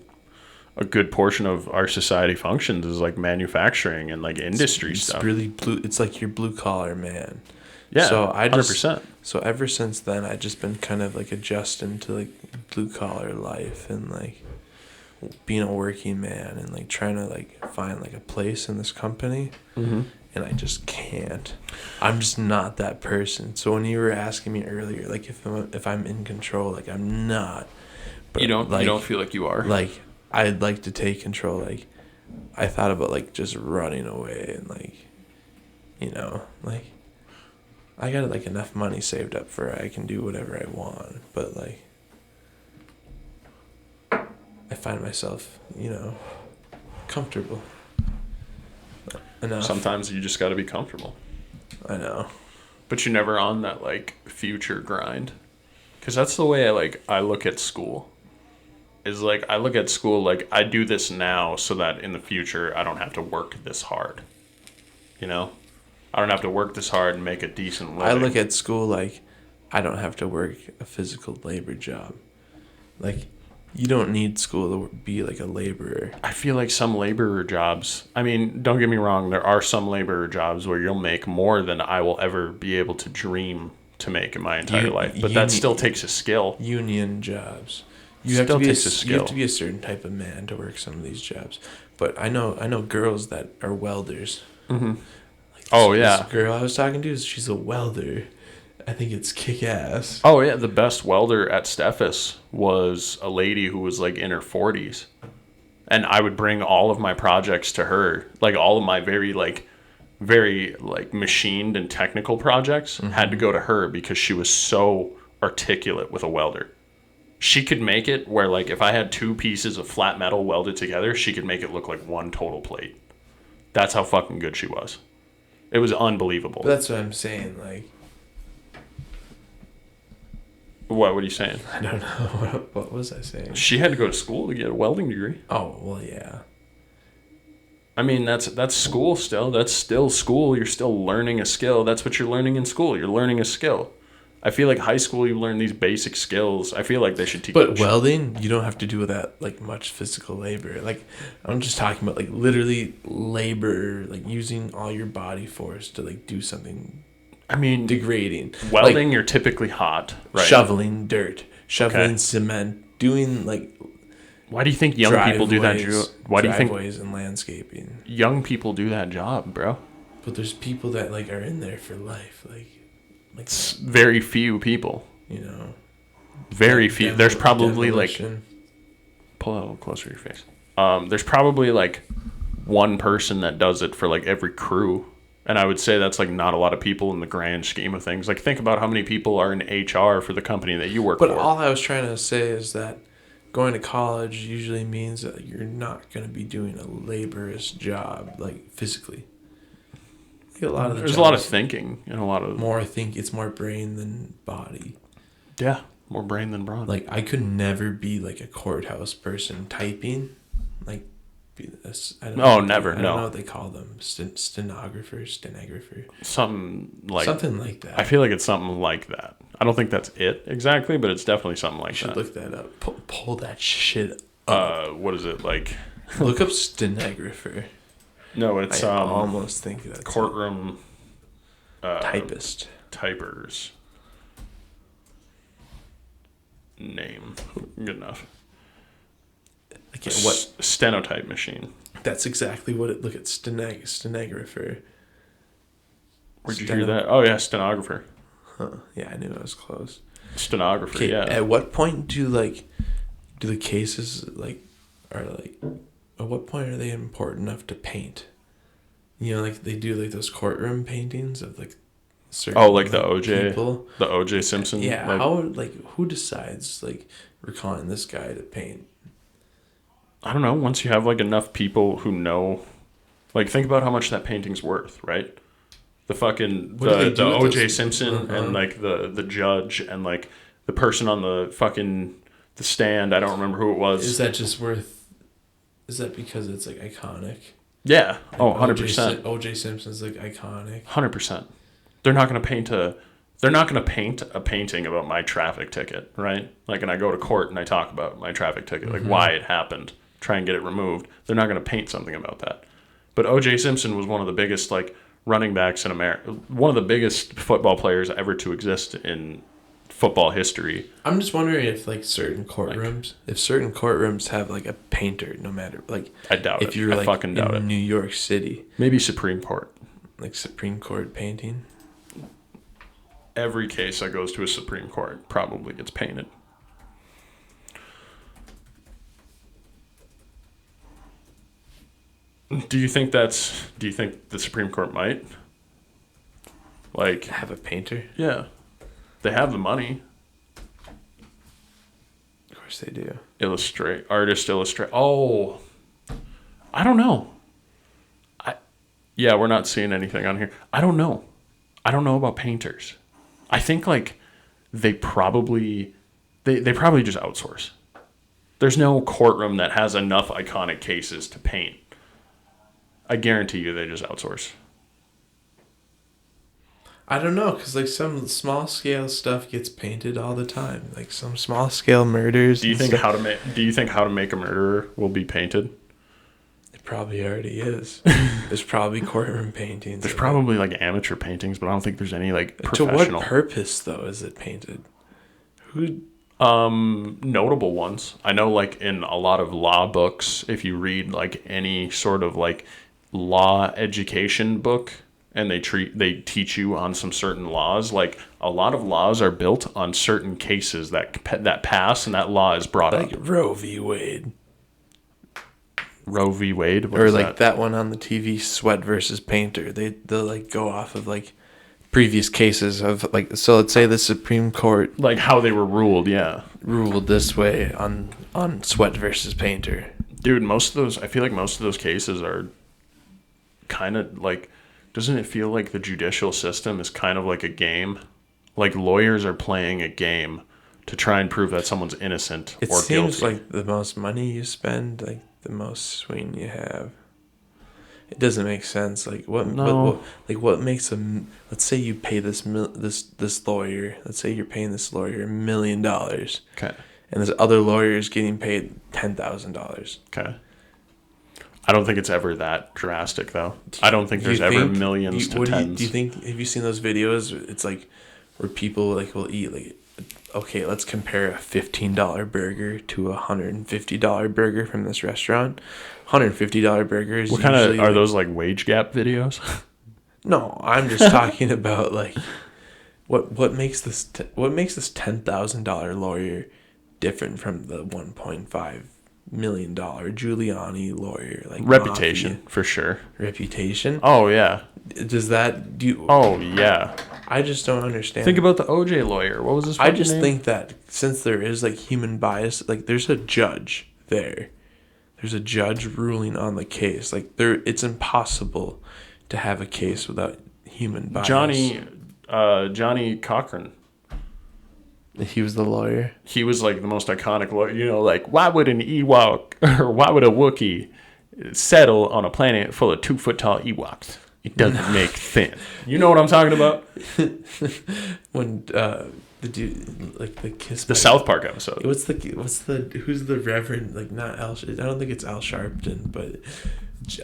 a good portion of our society functions is manufacturing and industry stuff. It's really blue. It's your blue collar man. Yeah, so 100%. So ever since then, I've just been kind of adjusting to blue collar life and being a working man and trying to find a place in this company. Mm-hmm. And I just can't. I'm just not that person. So when you were asking me earlier, if I'm in control, I'm not. But you don't feel like you are. I'd like to take control. I thought about just running away and I got enough money saved up for I can do whatever I want, but I find myself, comfortable enough. Sometimes you just got to be comfortable. I know. But you're never on that future grind. Cuz that's the way I look at school. Is I look at school I do this now so that in the future I don't have to work this hard. You know? I don't have to work this hard and make a decent living. I look at school I don't have to work a physical labor job. You don't need school to be a laborer. I feel some laborer jobs, I mean, don't get me wrong, there are some laborer jobs where you'll make more than I will ever be able to dream to make in my entire life. But that still takes a skill. Union jobs. You have to be a certain type of man to work some of these jobs. But I know girls that are welders. Mm-hmm. This girl I was talking to, she's a welder. I think it's kick-ass. Oh, yeah. The best welder at Steffes was a lady who was in her 40s. And I would bring all of my projects to her. All of my very machined and technical projects had to go to her because she was so articulate with a welder. She could make it where if I had 2 pieces of flat metal welded together, she could make it look like one total plate. That's how fucking good she was. It was unbelievable. But that's what I'm saying, What are you saying? I don't know. What was I saying? She had to go to school to get a welding degree. Oh, well, yeah. I mean, that's school still. That's still school. You're still learning a skill. That's what you're learning in school. You're learning a skill. I feel like high school you learn these basic skills. I feel like they should teach. But welding, you don't have to do that like much physical labor. Like I'm just talking about like literally labor, like using all your body force to like do something. I mean, degrading. Welding, like, you're typically hot, right? Shoveling dirt, shoveling cement, doing like. Why do you think young people do that job? Why do you think driveways and landscaping? Young people do that job, bro. But there's people that like are in there for life, like very few people. You know, very few. There's probably like pull that a little closer to your face. There's probably like one person that does it for like every crew, and I would say that's like not a lot of people in the grand scheme of things. Like think about how many people are in HR for the company that you work for. But all I was trying to say is that going to college usually means that you're not going to be doing a laborious job, like physically. Like there's a lot of thinking and a lot of more. I think it's more brain than body. Yeah, more brain than brawn. Like I could never be like a courthouse person typing, like be this. I don't know never. I don't know what they call them. Stenographer. Something like that. I feel like it's something like that. I don't think that's it exactly, but it's definitely something like that. You should look that up. Pull that shit up. What is it like? Look up stenographer. No, it's I almost think that's courtroom typist. Typers. Name. Good enough. What stenotype machine? That's exactly what it. Look at stenographer. Where'd you hear that? Oh yeah, stenographer. Huh. Yeah, I knew I was close. Stenographer. Yeah. At what point do the cases are at what point are they important enough to paint? You know, like they do like those courtroom paintings of like certain like the OJ people. The OJ Simpson. Yeah, how who decides like we're calling this guy to paint? I don't know. Once you have like enough people who know, like think about how much that painting's worth, right? The fucking the OJ Simpson and like the judge and like the person on the stand. I don't remember who it was. Is that just worth? Is that because it's like iconic? Yeah. Oh, 100%. OJ Simpson's like iconic. 100%. They're not going to paint a painting about my traffic ticket, right? Like, and I go to court and I talk about my traffic ticket, like why it happened, try and get it removed. They're not going to paint something about that. But OJ Simpson was one of the biggest like running backs in America, one of the biggest football players ever to exist in football history. I'm just wondering if like certain courtrooms have like a painter, no matter like. I doubt it. If you're like fucking doubt in New York City, maybe Supreme Court, like Supreme Court painting. Every case that goes to a Supreme Court probably gets painted. Do you think the Supreme Court might like have a painter? Yeah. They have the money. Of course they do. Artist illustrate. Oh, I don't know. We're not seeing anything on here. I don't know about painters. I think like they probably just outsource. There's no courtroom that has enough iconic cases to paint. I guarantee you they just outsource. I don't know, because like some small scale stuff gets painted all the time. Like some small scale murders. Do you think How to Make a Murderer will be painted? It probably already is. There's probably courtroom paintings. There's probably like amateur paintings, but I don't think there's any like professional. To what purpose though is it painted? Notable ones. I know like in a lot of law books, if you read like any sort of like law education book, and they teach you on some certain laws. Like a lot of laws are built on certain cases that pass, and that law is brought up. Like Roe v. Wade. Roe v. Wade, or like that one on the TV, Sweat versus Painter. They'll like go off of like previous cases of like. So let's say the Supreme Court, like how they were ruled, ruled this way on Sweat versus Painter. Dude, I feel like most of those cases are kind of like. Doesn't it feel like the judicial system is kind of like a game? Like lawyers are playing a game to try and prove that someone's innocent or guilty. It seems like the most money you spend, like the most swing you have. It doesn't make sense. Like what makes a let's say you pay this lawyer. Let's say you're paying this lawyer $1 million. Okay. And this other lawyer is getting paid $10,000. Okay. I don't think it's ever that drastic, though. I don't think there's ever millions to tens. Do you think? Have you seen those videos? It's like where people like will eat like. Okay, let's compare a $15 burger to a $150 burger from this restaurant. $150 burgers. What kind of are those like wage gap videos? No, I'm just talking about like what makes this $10,000 lawyer different from the $1.5 million Giuliani lawyer? Like reputation, mafia. For sure. Reputation. Oh yeah. Does that do? Oh yeah. I just don't understand. Think about the OJ lawyer. What was his fucking name? I just think that since there is like human bias, like there's a judge there. There's a judge ruling on the case. Like it's impossible to have a case without human bias. Johnny Cochran. He was the lawyer. He was like the most iconic lawyer. You know, like why would an Ewok or why would a Wookiee settle on a planet full of 2 foot tall Ewoks? It doesn't make sense. You know what I'm talking about? When the dude like the kiss. The South Park episode. Who's the Reverend? Like not Al. I don't think it's Al Sharpton, but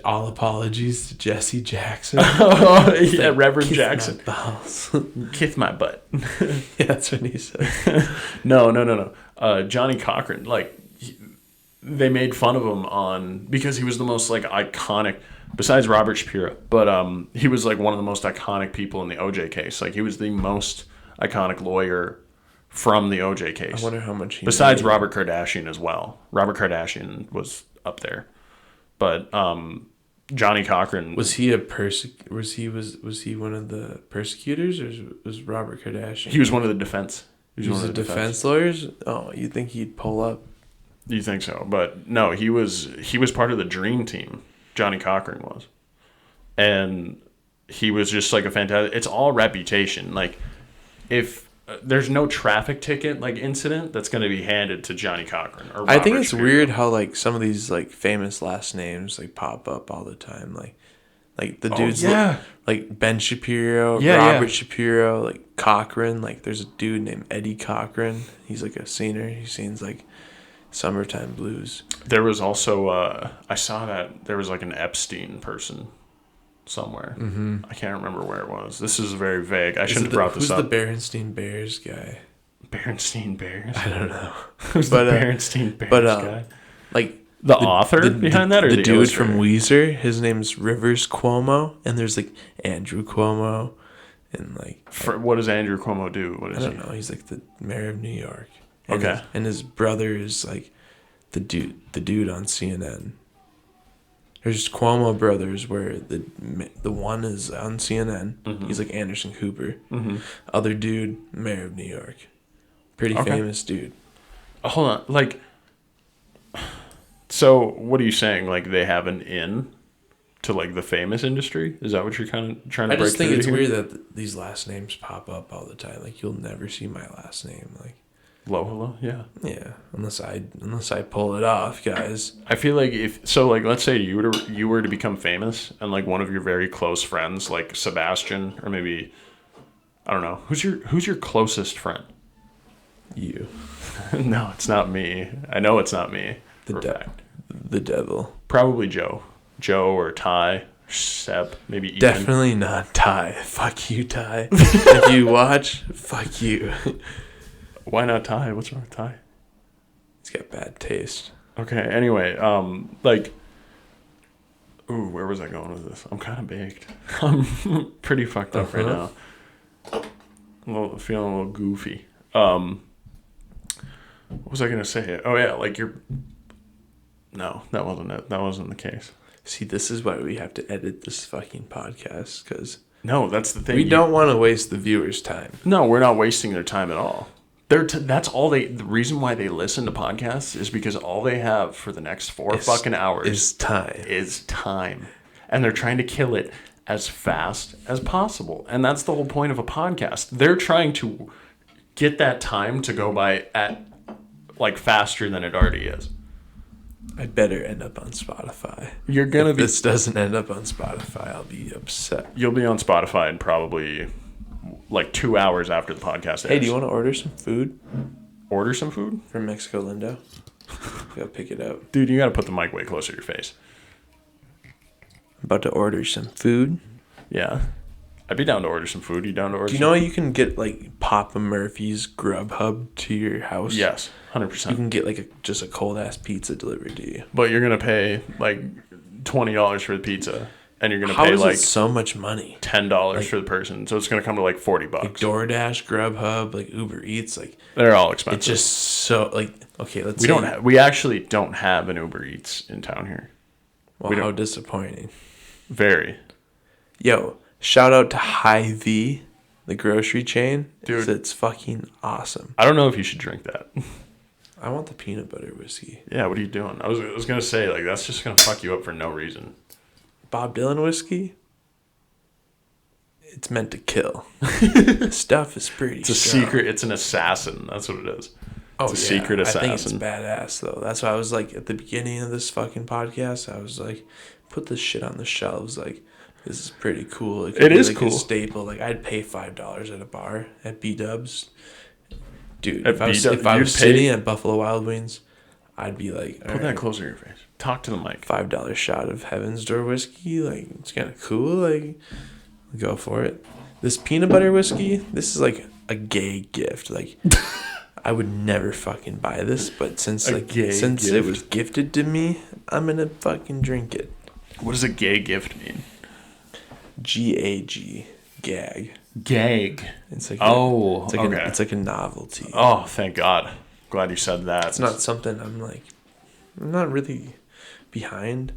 all apologies to Jesse Jackson. Oh yeah, like, Reverend kiss Jackson. My balls. Kiss my butt. Yeah, that's what he said. No. Johnny Cochran. Like they made fun of him because he was the most like iconic. Besides Robert Shapiro, but he was like one of the most iconic people in the OJ case. Like he was the most iconic lawyer from the OJ case. I wonder how much he besides made. Robert Kardashian as well. Robert Kardashian was up there, but Johnny Cochran was he was he one of the persecutors, or was Robert Kardashian? He was one of the defense. He was one of the defense lawyers. Oh, you think he'd pull up? You think so? But no, he was part of the Dream Team. Johnny Cochran was. And he was just like a fantastic... It's all reputation. Like, if there's no traffic ticket, like, incident that's going to be handed to Johnny Cochran. Or I think it's Shapiro. weird how, like, some of these, like, famous last names, like, pop up all the time. Like the dudes... like, Ben Shapiro, Robert Shapiro, like, Cochran. Like, there's a dude named Eddie Cochran. He's, like, a singer. He sings, like... Summertime Blues. There was also I saw that there was like an Epstein person somewhere. Mm-hmm. I can't remember where it was. This is very vague. I shouldn't have brought this up. Who's the Berenstein Bears guy? Berenstein Bears? I don't know. Who's the Berenstein Bears guy? Like the author behind that, or the the dude illustrator? from Weezer? His name's Rivers Cuomo, and there's like Andrew Cuomo, and like what does Andrew Cuomo do? What is I don't know. He's like the mayor of New York. And okay. His brother is like the dude on CNN. There's Cuomo brothers where the one is on CNN. Mm-hmm. He's like Anderson Cooper. Mm-hmm. Other dude, mayor of New York. Pretty famous dude. Hold on. Like, so what are you saying? Like they have an in to like the famous industry? Is that what you're kind of trying to break through? I just think it's here? weird that these last names pop up all the time. Like you'll never see my last name. Like Lohala, yeah. Yeah, unless I pull it off, guys. I feel like let's say you were to become famous and like one of your very close friends, like Sebastian, or maybe I don't know, who's your closest friend? You. No, it's not me. I know it's not me. The devil. Probably Joe or Ty, Seb, maybe Ethan. Definitely not Ty. Fuck you, Ty. If you watch, fuck you. Why not Ty? What's wrong with Ty? He's got bad taste. Okay, anyway, like... Ooh, where was I going with this? I'm kind of baked. I'm pretty fucked up right now. Feeling a little goofy. What was I going to say? Oh, yeah, like you're... No, that wasn't it. That wasn't the case. See, this is why we have to edit this fucking podcast, because... No, that's the thing. We don't want to waste the viewers' time. No, we're not wasting their time at all. That's all the reason why they listen to podcasts is because all they have for the next 4 fucking hours is time. And they're trying to kill it as fast as possible. And that's the whole point of a podcast. They're trying to get that time to go by at like faster than it already is. I better end up on Spotify. You're gonna If be. this doesn't end up on Spotify, I'll be upset. You'll be on Spotify in probably like 2 hours after the podcast airs. Hey, do you want to order some food order some food? from Mexico Lindo? Go pick it up. Dude, you gotta put the mic way closer to your face. I'm about to order some food. Yeah. I'd be down to order some food. You down to order Do you some know you can get like Papa Murphy's Grubhub to your house? Yes, You 100%. can get like just a cold ass pizza delivered to you. But you're gonna pay like $20 for the pizza, and you're gonna How pay is like it so much money? $10 for the person. So it's gonna come to like $40. Like DoorDash, Grubhub, like Uber Eats, like They're all expensive. it's just so like okay. Let's we say, don't have. We actually don't have an Uber Eats in town here. Well, we don't- how disappointing. Very. Yo, shout out to Hy-Vee, the grocery chain. Dude. It's fucking awesome. I don't know if you should drink that. I want the peanut butter whiskey. Yeah, what are you doing? I was gonna say like that's just gonna fuck you up for no reason. Bob Dylan whiskey. It's meant to kill. Stuff is pretty. It's a strong. secret. It's an assassin. That's what it is. Oh, It's a secret I think it's assassin. badass though. That's why I was like at the beginning of this fucking podcast. I was like, put this shit on the shelves. Like, this is pretty cool. It be is like cool. A staple. Like, I'd pay $5 at a bar at B Dubs. Dude, At if I was, B-Dubs, if I you'd was pay- sitting at Buffalo Wild Wings, I'd be like, all Put that right, closer to your face. Talk to the mic. $5 shot of Heaven's Door whiskey. Like, it's kind of cool. Like, go for it. This peanut butter whiskey, this is like a gay gift. Like, I would never fucking buy this, but since A like gay since it gift. was gifted to me, I'm gonna fucking drink it. What does a gay gift mean? GAG, gag. Gag. It's like Oh, it's like okay. it's like a novelty. Oh, thank God. Glad you said that. It's not something I'm not really behind.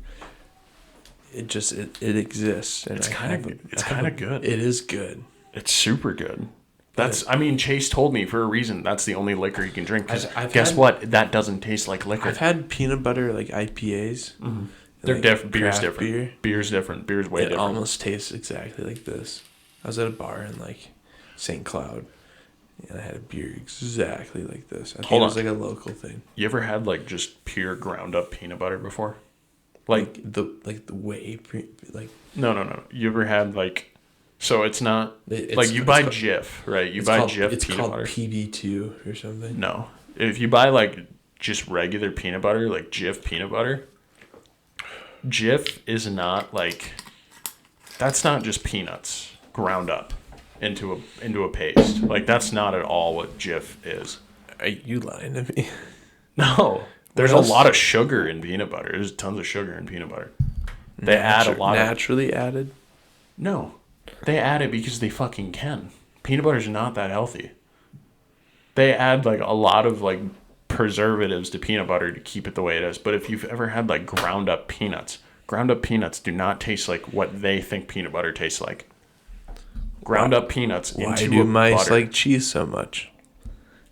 It just it exists, and It's I kind have of. a- It's I have kind a- of good. It is good. It's super good. That's. I mean, Chase told me for a reason. That's the only liquor you can drink. 'Cause I've guess had- what? That doesn't taste like liquor. I've had peanut butter like IPAs. Mhm. They're like different. Beer's craft different. beer. Beer's different. Beer's way It different. almost tastes exactly like this. I was at a bar in like St. Cloud, and I had a beer exactly like this. I think Hold it was on. like a local thing. You ever had like just pure ground up peanut butter before? Like the whey, like No. You ever had like, so it's not it's, like you it's buy called- Jif, right? You it's buy called- Jif It's peanut called butter. PB2 or something. No, if you buy like just regular peanut butter, like Jif peanut butter, Jif is not like, that's not just peanuts ground up into a paste. Like that's not at all what Jif is. Are you lying to me? No, there's a else? lot of sugar in peanut butter. There's tons of sugar in peanut butter. They add a lot of naturally added. No, they add it because they fucking can. Peanut butter's not that healthy. They add like a lot of like preservatives to peanut butter to keep it the way it is. But if you've ever had like ground up peanuts do not taste like what they think peanut butter tastes like. Ground up peanuts Why into do a mice butter. like cheese so much?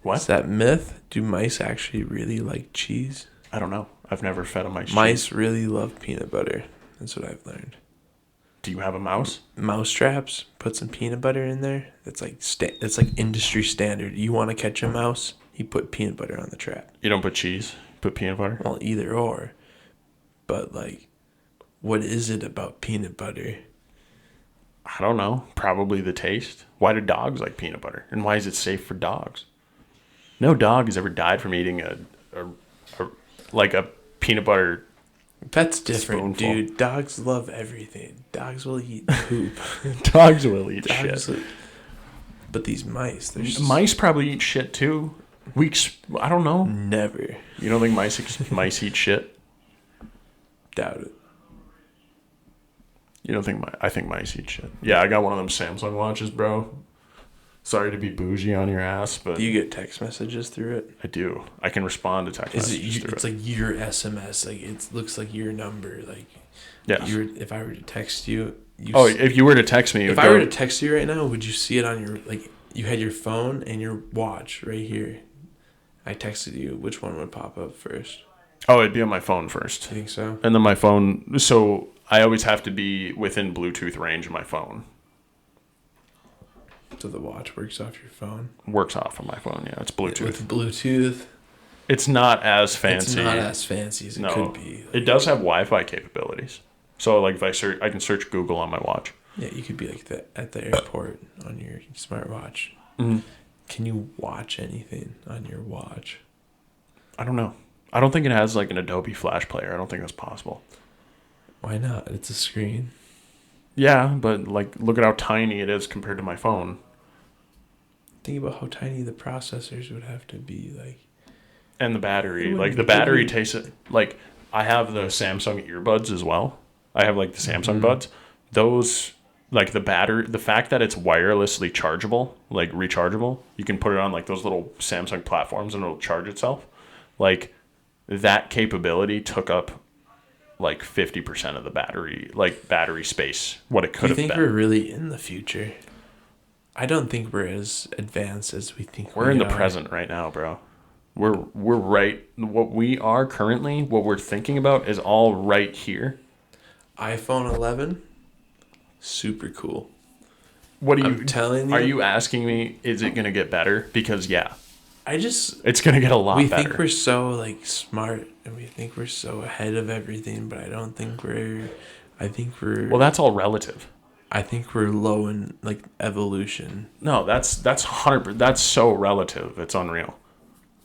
What? Is that myth? Do mice actually really like cheese? I don't know. I've never fed a mice. Mice cheese. really love peanut butter. That's what I've learned. Do you have a mouse? Mouse traps, put some peanut butter in there. That's like that's like industry standard. You want to catch a mouse, you put peanut butter on the trap. You don't put cheese. You put peanut butter. Well, either or. But like, what is it about peanut butter? I don't know. Probably the taste. Why do dogs like peanut butter? And why is it safe for dogs? No dog has ever died from eating a peanut butter. That's different, Spoonful. dude. Dogs love everything. Dogs will eat poop. Dogs will eat Dogs shit. will- But these mice, they're Mice probably eat shit too. I don't know. never You don't think mice eat shit? doubt it. You don't think I think mice eat shit. Yeah, I got one of them Samsung watches, bro. Sorry to be bougie on your ass, but Do you get text messages through it? I do. I can respond to text Is it? messages through It's it. like your SMS. Like it looks like your number. Like Yes. if I were to text you, Oh, if you were to text me, it if would I were go- to text you right now, would you see it on your like? You had your phone and your watch right here. I texted you. Which one would pop up first? Oh, it'd be on my phone first. You think so? And then my phone, so I always have to be within Bluetooth range of my phone. So the watch works off your phone. Works off on my phone, yeah. It's Bluetooth. With Bluetooth. It's not as fancy. It's not as fancy as it could be. It does have Wi-Fi capabilities. So like if I can search Google on my watch. Yeah, you could be like at the airport on your smartwatch. Mm-hmm. Can you watch anything on your watch? I don't know. I don't think it has like an Adobe Flash player. I don't think that's possible. Why not? It's a screen. Yeah, but like look at how tiny it is compared to my phone. Think about how tiny the processors would have to be, like. And the battery. Like the battery takes it. Like I have the Samsung earbuds as well. I have like the Samsung buds. Those, like the battery, the fact that it's wirelessly chargeable, like rechargeable, you can put it on like those little Samsung platforms and it'll charge itself. Like that capability took up like 50% of the battery space, what it could have been. Do you think we're really in the future? I don't think we're as advanced as we think we're in the present right now, bro. We're right. What we are currently, what we're thinking about is all right here. iPhone 11, super cool. What are you I'm telling you? Are you asking me, is it going to get better? Because yeah. It's going to get a lot better. We think we're so like smart and we think we're so ahead of everything, but I don't think we're. Well, that's all relative. I think we're low in like evolution. No, that's 100%. That's so relative. It's unreal.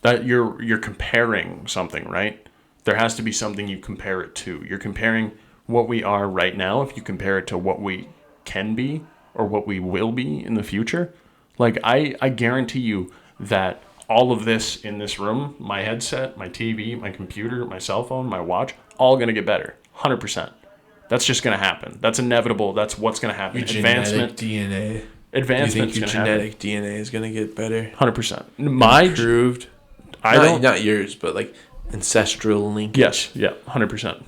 That you're comparing something, right? There has to be something you compare it to. You're comparing what we are right now. If you compare it to what we can be or what we will be in the future, like I guarantee you that all of this in this room, my headset, my TV, my computer, my cell phone, my watch, all going to get better. 100%. That's just going to happen. That's inevitable. That's what's going to happen. Your genetic DNA. Advancement. You think your genetic DNA is going to get better? 100%. My improved. Not yours, but like ancestral linkage. Yes. Yeah. 100%.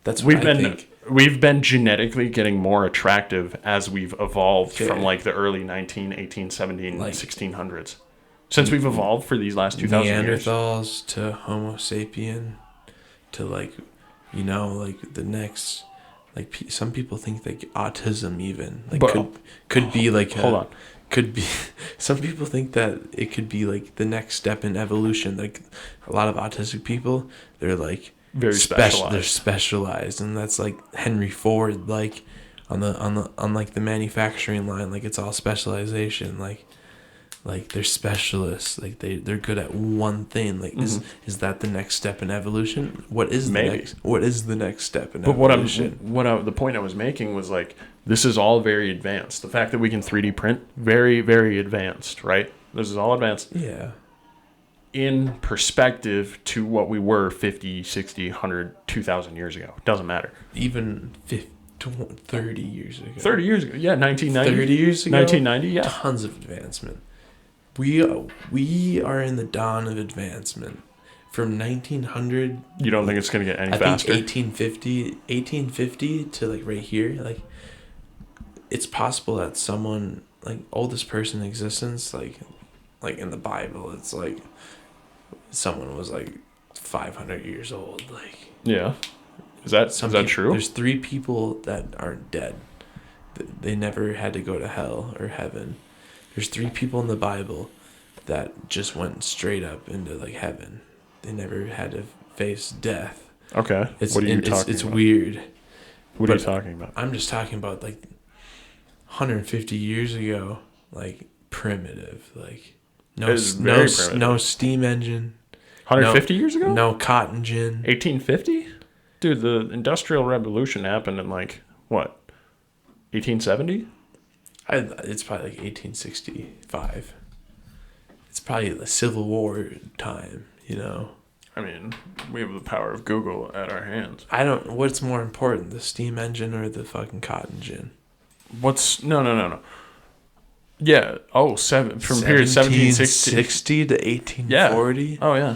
That's what I think. We've been genetically getting more attractive as we've evolved from like the early 19, 18, 17, like 1600s. Since we've evolved for these last 2,000 years. Neanderthals to Homo sapien to like, like the next, like some people think like autism even like could be like hold on. Could be some people think that it could be like the next step in evolution. Like a lot of autistic people, they're like very specialized. They're specialized, and that's like Henry Ford, like on like the manufacturing line, like it's all specialization. Like they're specialists, like they're good at one thing. Like is that the next step in evolution? What is the next step in evolution? The point I was making was like this is all very advanced. The fact that we can 3D print, very, very advanced, right? This is all advanced. Yeah. In perspective to what we were 50, 60, 100, 2,000 years ago. Doesn't matter. Even 30 years ago. 30 years ago. Yeah, 1990. 30 years ago. 1990, yeah. Tons of advancement. We are in the dawn of advancement. From 1900. You don't think it's going to get any faster? I think 1850 to like right here, like it's possible that someone like oldest person in existence, like in the Bible, it's like someone was like 500 years old. Like yeah, is that true? There's 3 people that aren't dead. They never had to go to hell or heaven. There's 3 people in the Bible that just went straight up into like heaven. They never had to face death. Okay. What are you talking about? It's weird. What are you talking about? I'm just talking about like 150 years ago, like primitive, like no steam engine. 150 years ago? No cotton gin. 1850? Dude, the Industrial Revolution happened in like what? 1870? It's probably like 1865. It's probably the Civil War time, I mean, we have the power of Google at our hands. What's more important, the steam engine or the fucking cotton gin? No. Yeah. Oh, from period 1760 to 1840. Yeah. Oh yeah.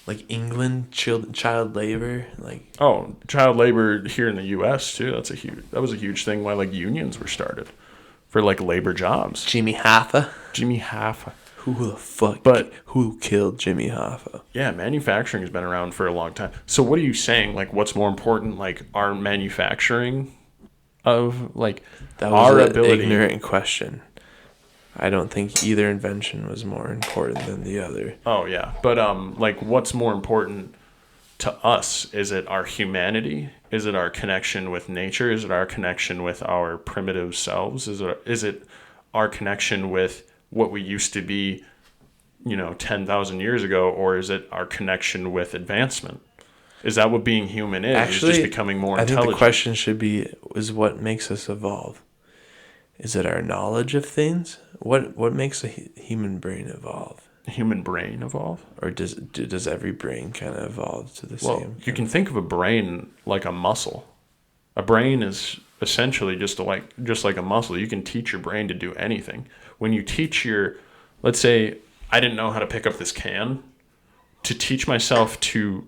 Like England, child labor, like. Oh, child labor here in the U.S. too. That was a huge thing. Why like unions were started for like labor jobs. Jimmy Hoffa. Who the fuck? But who killed Jimmy Hoffa? Yeah, manufacturing has been around for a long time. So what are you saying? Like, what's more important? Like our manufacturing of like that was our ability. Ignorant question. I don't think either invention was more important than the other. Oh yeah, but like what's more important to us? Is it our humanity? Is it our connection with nature? Is it our connection with our primitive selves? Is it our connection with what we used to be, 10,000 years ago, or is it our connection with advancement? Is that what being human is? Actually, is just becoming more intelligent? I think the question should be, is what makes us evolve? Is it our knowledge of things? What makes a human brain evolve? Human brain evolve? Or does every brain kind of evolve to the Well, same? you can think of a brain like a muscle. A brain is essentially just like a muscle. You can teach your brain to do anything. When you teach let's say I didn't know how to pick up this can, to teach myself to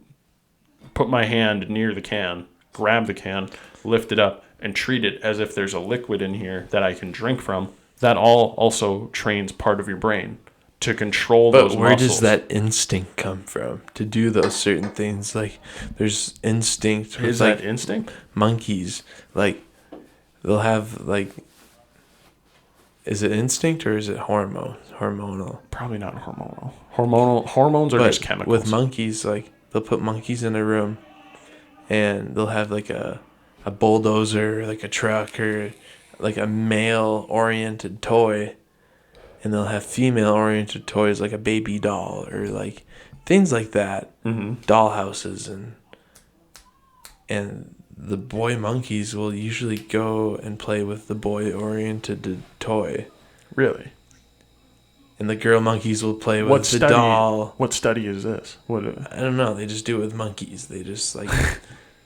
put my hand near the can, grab the can, lift it up, and treat it as if there's a liquid in here that I can drink from, that all also trains part of your brain to control those muscles. But where does that instinct come from to do those certain things? Like, there's instinct. Is that instinct? Monkeys, like, they'll have, like, is it instinct or is it hormonal? Probably not hormonal. Hormones are just chemicals. With monkeys, like, they'll put monkeys in a room and they'll have, like, a bulldozer, like a truck, or like a male-oriented toy, and they'll have female-oriented toys like a baby doll or like things like that, dollhouses, and the boy monkeys will usually go and play with the boy-oriented toy. Really? And the girl monkeys will play with the doll. What study is this? I don't know. They just do it with monkeys. They just like...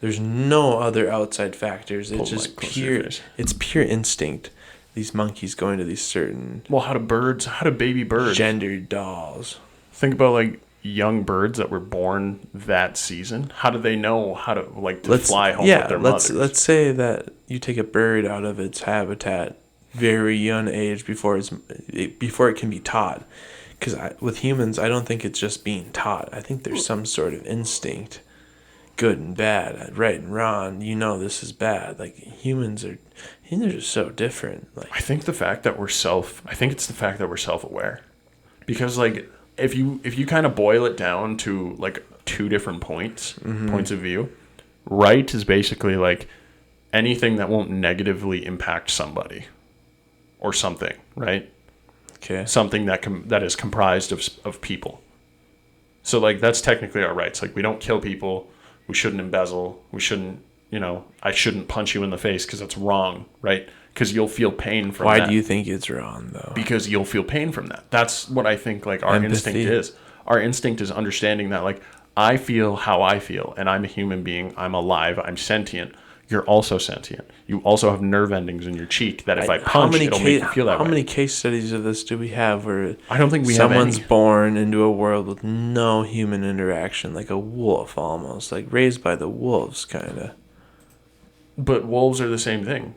There's no other outside factors. It's just pure. It's pure instinct. These monkeys going to these certain. Well, how do baby birds? Gendered dolls. Think about like young birds that were born that season. How do they know how to fly home with their mothers? Let's say that you take a bird out of its habitat, very young age before it can be taught. Because with humans, I don't think it's just being taught. I think there's some sort of instinct. Good and bad, right and wrong. This is bad. Like humans are just so different. Like I think it's the fact that we're self-aware, because like if you kind of boil it down to like two different points of view, right is basically like anything that won't negatively impact somebody or something, right? Okay. Something that is comprised of people. So like that's technically our rights. Like we don't kill people. We shouldn't embezzle. We shouldn't, I shouldn't punch you in the face because that's wrong, right? Because you'll feel pain from that. Why do you think it's wrong, though? Because you'll feel pain from that. That's what I think, like, our instinct is. Our instinct is understanding that, like, I feel how I feel, and I'm a human being. I'm alive. I'm sentient. You're also sentient. You also have nerve endings in your cheek that if I punch, it'll make you feel that way. How many case studies of this do we have where I don't think we have any. Someone's born into a world with no human interaction, like a wolf almost, like raised by the wolves, kind of. But wolves are the same thing.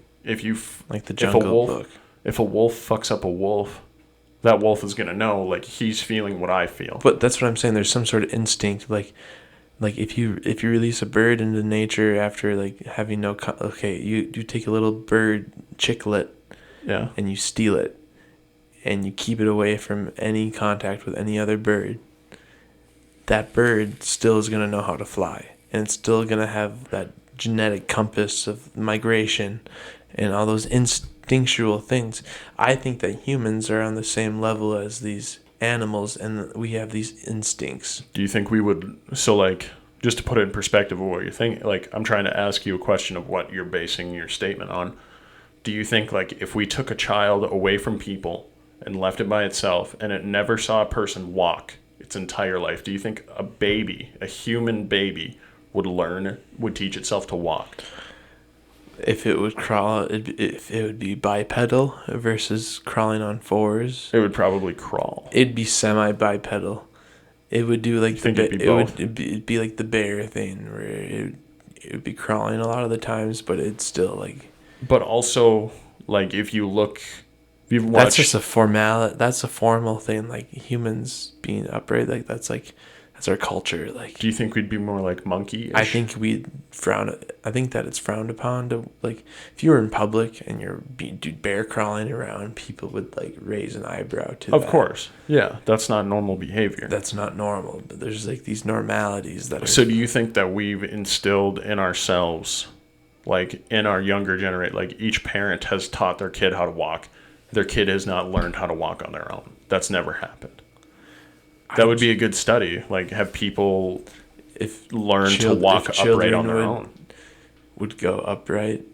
Like the Jungle Book. If a wolf fucks up a wolf, that wolf is going to know, like, he's feeling what I feel. But that's what I'm saying. There's some sort of instinct, like if you release a bird into nature after like having no you take a little bird chicklet, yeah, and you steal it and you keep it away from any contact with any other bird, that bird still is going to know how to fly, and it's still going to have that genetic compass of migration and all those instinctual things. I think that humans are on the same level as these animals, and we have these instincts. Do you think we would, so like, just to put it in perspective of what you're thinking, like, I'm trying to ask you a question of what you're basing your statement on. Do you think, like, if we took a child away from people and left it by itself and it never saw a person walk its entire life, do you think a human baby would teach itself to walk? If it would crawl, if it would be bipedal versus crawling on fours. It would probably crawl. It'd be semi-bipedal. It would do like it'd be like the bear thing, where it would be crawling a lot of the times, but it's still like. But also, like, if you've watched. That's a formal thing. Like humans being upright, like that's as our culture. Like, Do you think we'd be more like monkey? I think I think that it's frowned upon to, like, if you were in public and you're bear crawling around, people would like raise an eyebrow to that. Of course. Yeah, that's not normal behavior. That's not normal, but there's like these normalities that are. So do you think that we've instilled in ourselves, like in our younger generation, like each parent has taught their kid how to walk, their kid has not learned how to walk on their own? That's never happened. That would be a good study. Like, have people learn to walk upright on their own? Would go upright.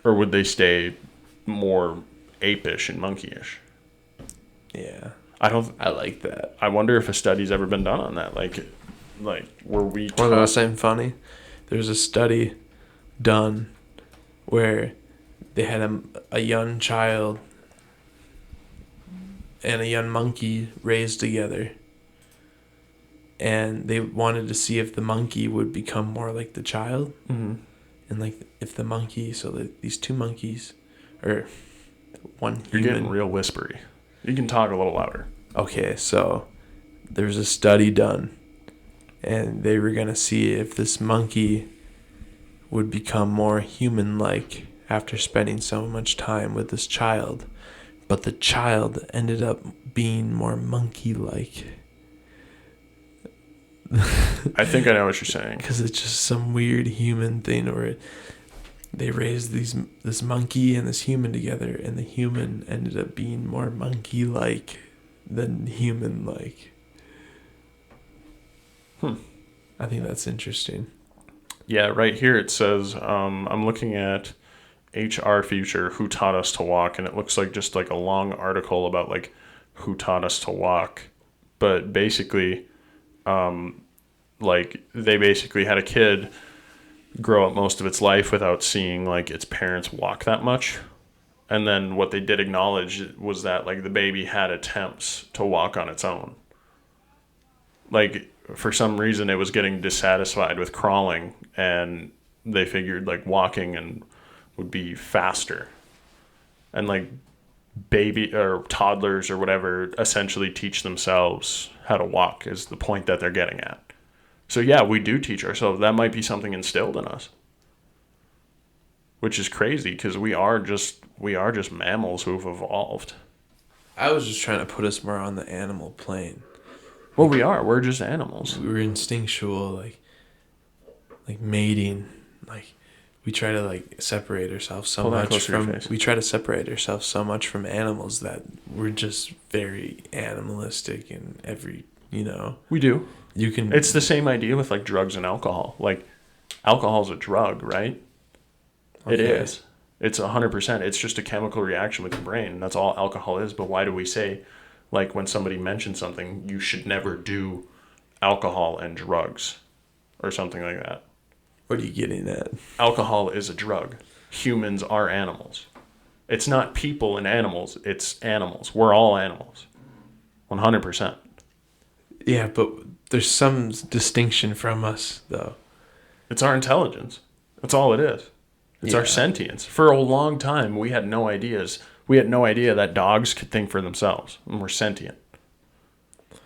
Or would they stay more apish and monkeyish? Yeah. I like that. I wonder if a study's ever been done on that. Like were we taught... Want to know something funny? There's a study done where they had a young child and a young monkey raised together. And they wanted to see if the monkey would become more like the child. Mm-hmm. And like if the monkey, these two monkeys, or one You're human. getting real whispery. You can talk a little louder. Okay, so there's a study done. And they were going to see if this monkey would become more human-like after spending so much time with this child. But the child ended up being more monkey-like. I think I know what you're saying. Because it's just some weird human thing where they raised this monkey and this human together, and the human ended up being more monkey-like than human-like. I think that's interesting. Yeah, right here it says, I'm looking at HR Future, Who Taught Us to Walk, and it looks like just like a long article about like who taught us to walk. But basically, like they basically had a kid grow up most of its life without seeing like its parents walk that much. And then what they did acknowledge was that like the baby had attempts to walk on its own. Like for some reason it was getting dissatisfied with crawling, and they figured like walking and would be faster. And like baby or toddlers or whatever essentially teach themselves how to walk is the point that they're getting at. So yeah, we do teach ourselves. That might be something instilled in us, which is crazy because we are just mammals who've evolved. I was just trying to put us more on the animal plane. Well, we are. We're just animals. We were instinctual, like mating. Like we try to like separate ourselves so much from. We try to separate ourselves so much from animals that we're just very animalistic in every. We do. You can. It's the same idea with like drugs and alcohol. Like, alcohol's a drug, right? Okay. It is. It's 100%. It's just a chemical reaction with your brain. That's all alcohol is. But why do we say, like, when somebody mentions something, you should never do alcohol and drugs or something like that? What are you getting at? Alcohol is a drug. Humans are animals. It's not people and animals. It's animals. We're all animals. 100%. Yeah, but there's some distinction from us, though. It's our intelligence. That's all it is. It's our sentience. For a long time, we had no ideas. We had no idea that dogs could think for themselves and were sentient.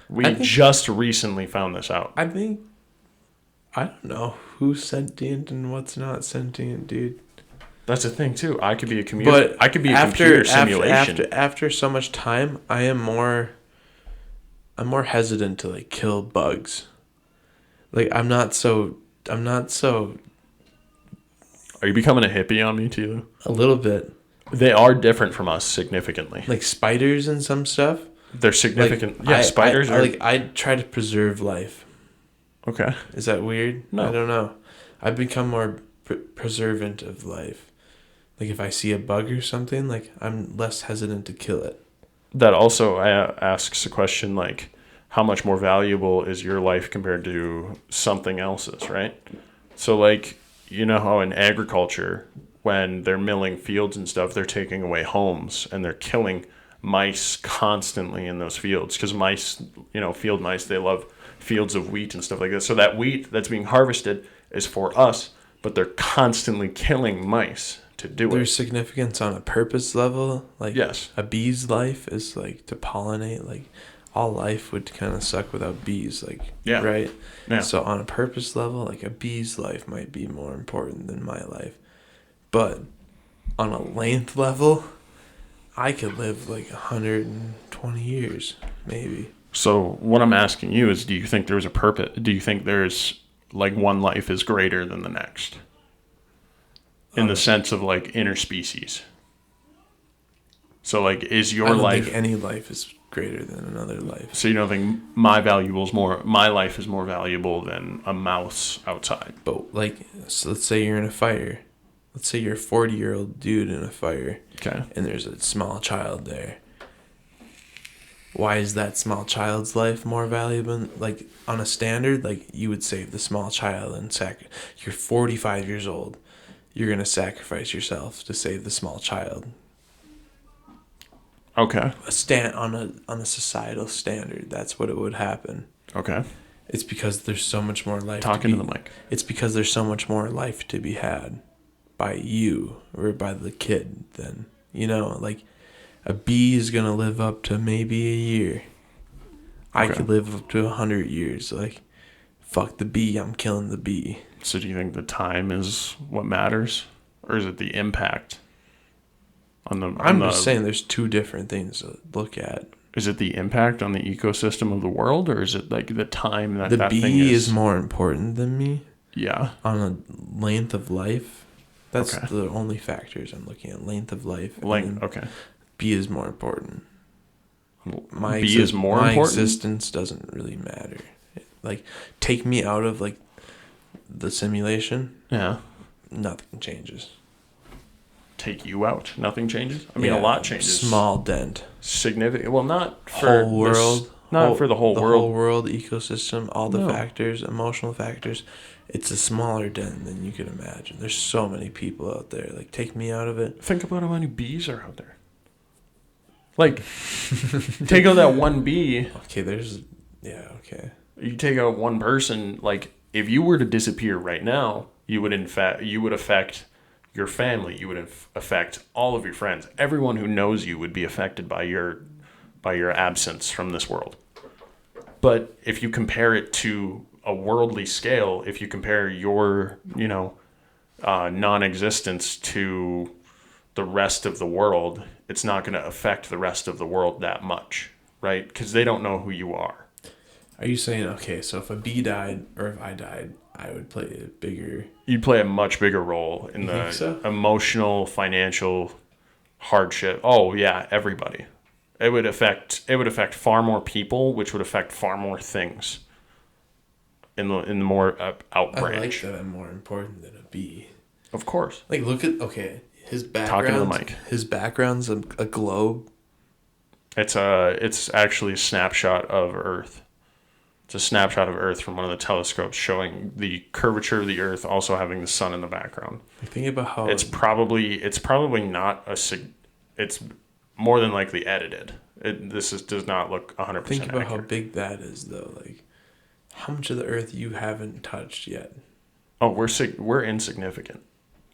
We just recently found this out. I don't know who's sentient and what's not sentient, dude. That's the thing too. I could be a computer. I could be a computer simulation. After so much time, I'm more hesitant to like kill bugs. Like I'm not so. Are you becoming a hippie on me too? A little bit. They are different from us significantly. Like spiders and some stuff. They're significant. Like, spiders are. I try to preserve life. Okay. Is that weird? No. I don't know. I've become more preservant of life. Like if I see a bug or something, like I'm less hesitant to kill it. That also asks a question like, how much more valuable is your life compared to something else's, right? So like, you know how in agriculture, when they're milling fields and stuff, they're taking away homes and they're killing mice constantly in those fields because mice, field mice, they love fields of wheat and stuff like that. So that wheat that's being harvested is for us, but they're constantly killing mice to do it. There's significance on a purpose level. Like yes. A bee's life is like to pollinate. Like all life would kind of suck without bees, like, Yeah. right? Yeah. So on a purpose level, like a bee's life might be more important than my life. But on a length level, I could live like 120 years, maybe. So what I'm asking you is, do you think there's a purpose? Do you think there's like one life is greater than the next? In the sense of like interspecies. So like, is your I don't life? think any life is greater than another life. So you don't think my life is more valuable than a mouse outside? But like, so let's say you're in a fire. Let's say you're a 40-year-old dude in a fire. Okay. And there's a small child there. Why is that small child's life more valuable? Like, on a standard, like, you would save the small child and you're 45 years old. You're going to sacrifice yourself to save the small child. Okay. On a societal standard, that's what it would happen. Okay. It's because there's so much more life. Talking to the mic. It's because there's so much more life to be had by you or by the kid than, like, a bee is going to live up to maybe a year. I Okay. could live up to 100 years. Like, fuck the bee, I'm killing the bee. So do you think the time is what matters? Or is it the impact I'm just saying there's two different things to look at. Is it the impact on the ecosystem of the world, or is it like the time that The that thing bee is? is more important than me Yeah. on a length of life. That's Okay. the only factors I'm looking at. Length of life. Okay. Bee is more important. My important? existence doesn't really matter. Like, take me out of like the simulation, Yeah. nothing changes. Take you out. Nothing changes. I mean, a lot changes. Small dent. Significant. Well, not for Whole world. For the whole the world. whole world, ecosystem, all the No. factors, emotional factors. It's a smaller dent than you could imagine. There's so many people out there. Like, take me out of it. Think about how many bees are out there. Like, take out that one bee. Okay, okay. You take out one person. Like, if you were to disappear right now, you would affect your family. You would affect all of your friends. Everyone who knows you would be affected by your absence from this world. But if you compare it to a worldly scale, if you compare your non-existence to the rest of the world, it's not going to affect the rest of the world that much, right? Because they don't know who you are. Are you saying, okay, so if a bee died or if I died, I would play a bigger... You'd play a much bigger role in the emotional, financial hardship. Oh yeah, everybody. It would affect far more people, which would affect far more things in the more out branch. I like that I'm more important than a bee. Of course. Like, look at, his background. Talking to the mic. His background's a globe. It's actually a snapshot of Earth. It's a snapshot of Earth from one of the telescopes showing the curvature of the Earth, also having the sun in the background. Think about how it's probably not it's more than likely edited. Does not look 100% Think about accurate. how big that is, though. Like, how much of the Earth you haven't touched yet? Oh, we're insignificant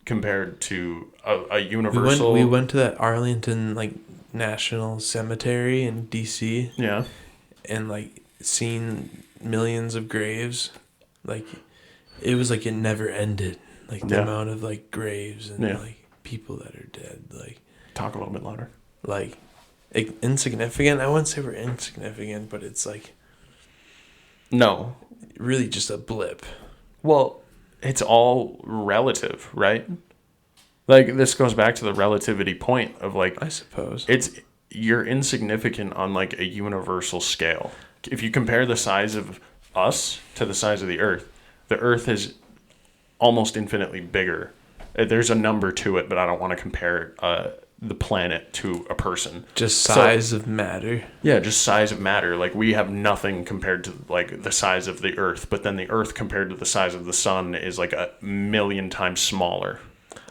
compared to a universal. We went to that Arlington National Cemetery in DC. Yeah. And seen millions of graves. It was it never ended. The amount of graves and people that are dead. Talk a little bit louder. Insignificant. I wouldn't say we're insignificant, but it's no, really just a blip. Well, it's all relative, right? This goes back to the relativity point of I suppose you're insignificant on a universal scale. If you compare the size of us to the size of the Earth is almost infinitely bigger. There's a number to it, but I don't want to compare the planet to a person. Just size of matter. Yeah, just size of matter. We have nothing compared to the size of the Earth, but then the Earth compared to the size of the sun is a million times smaller,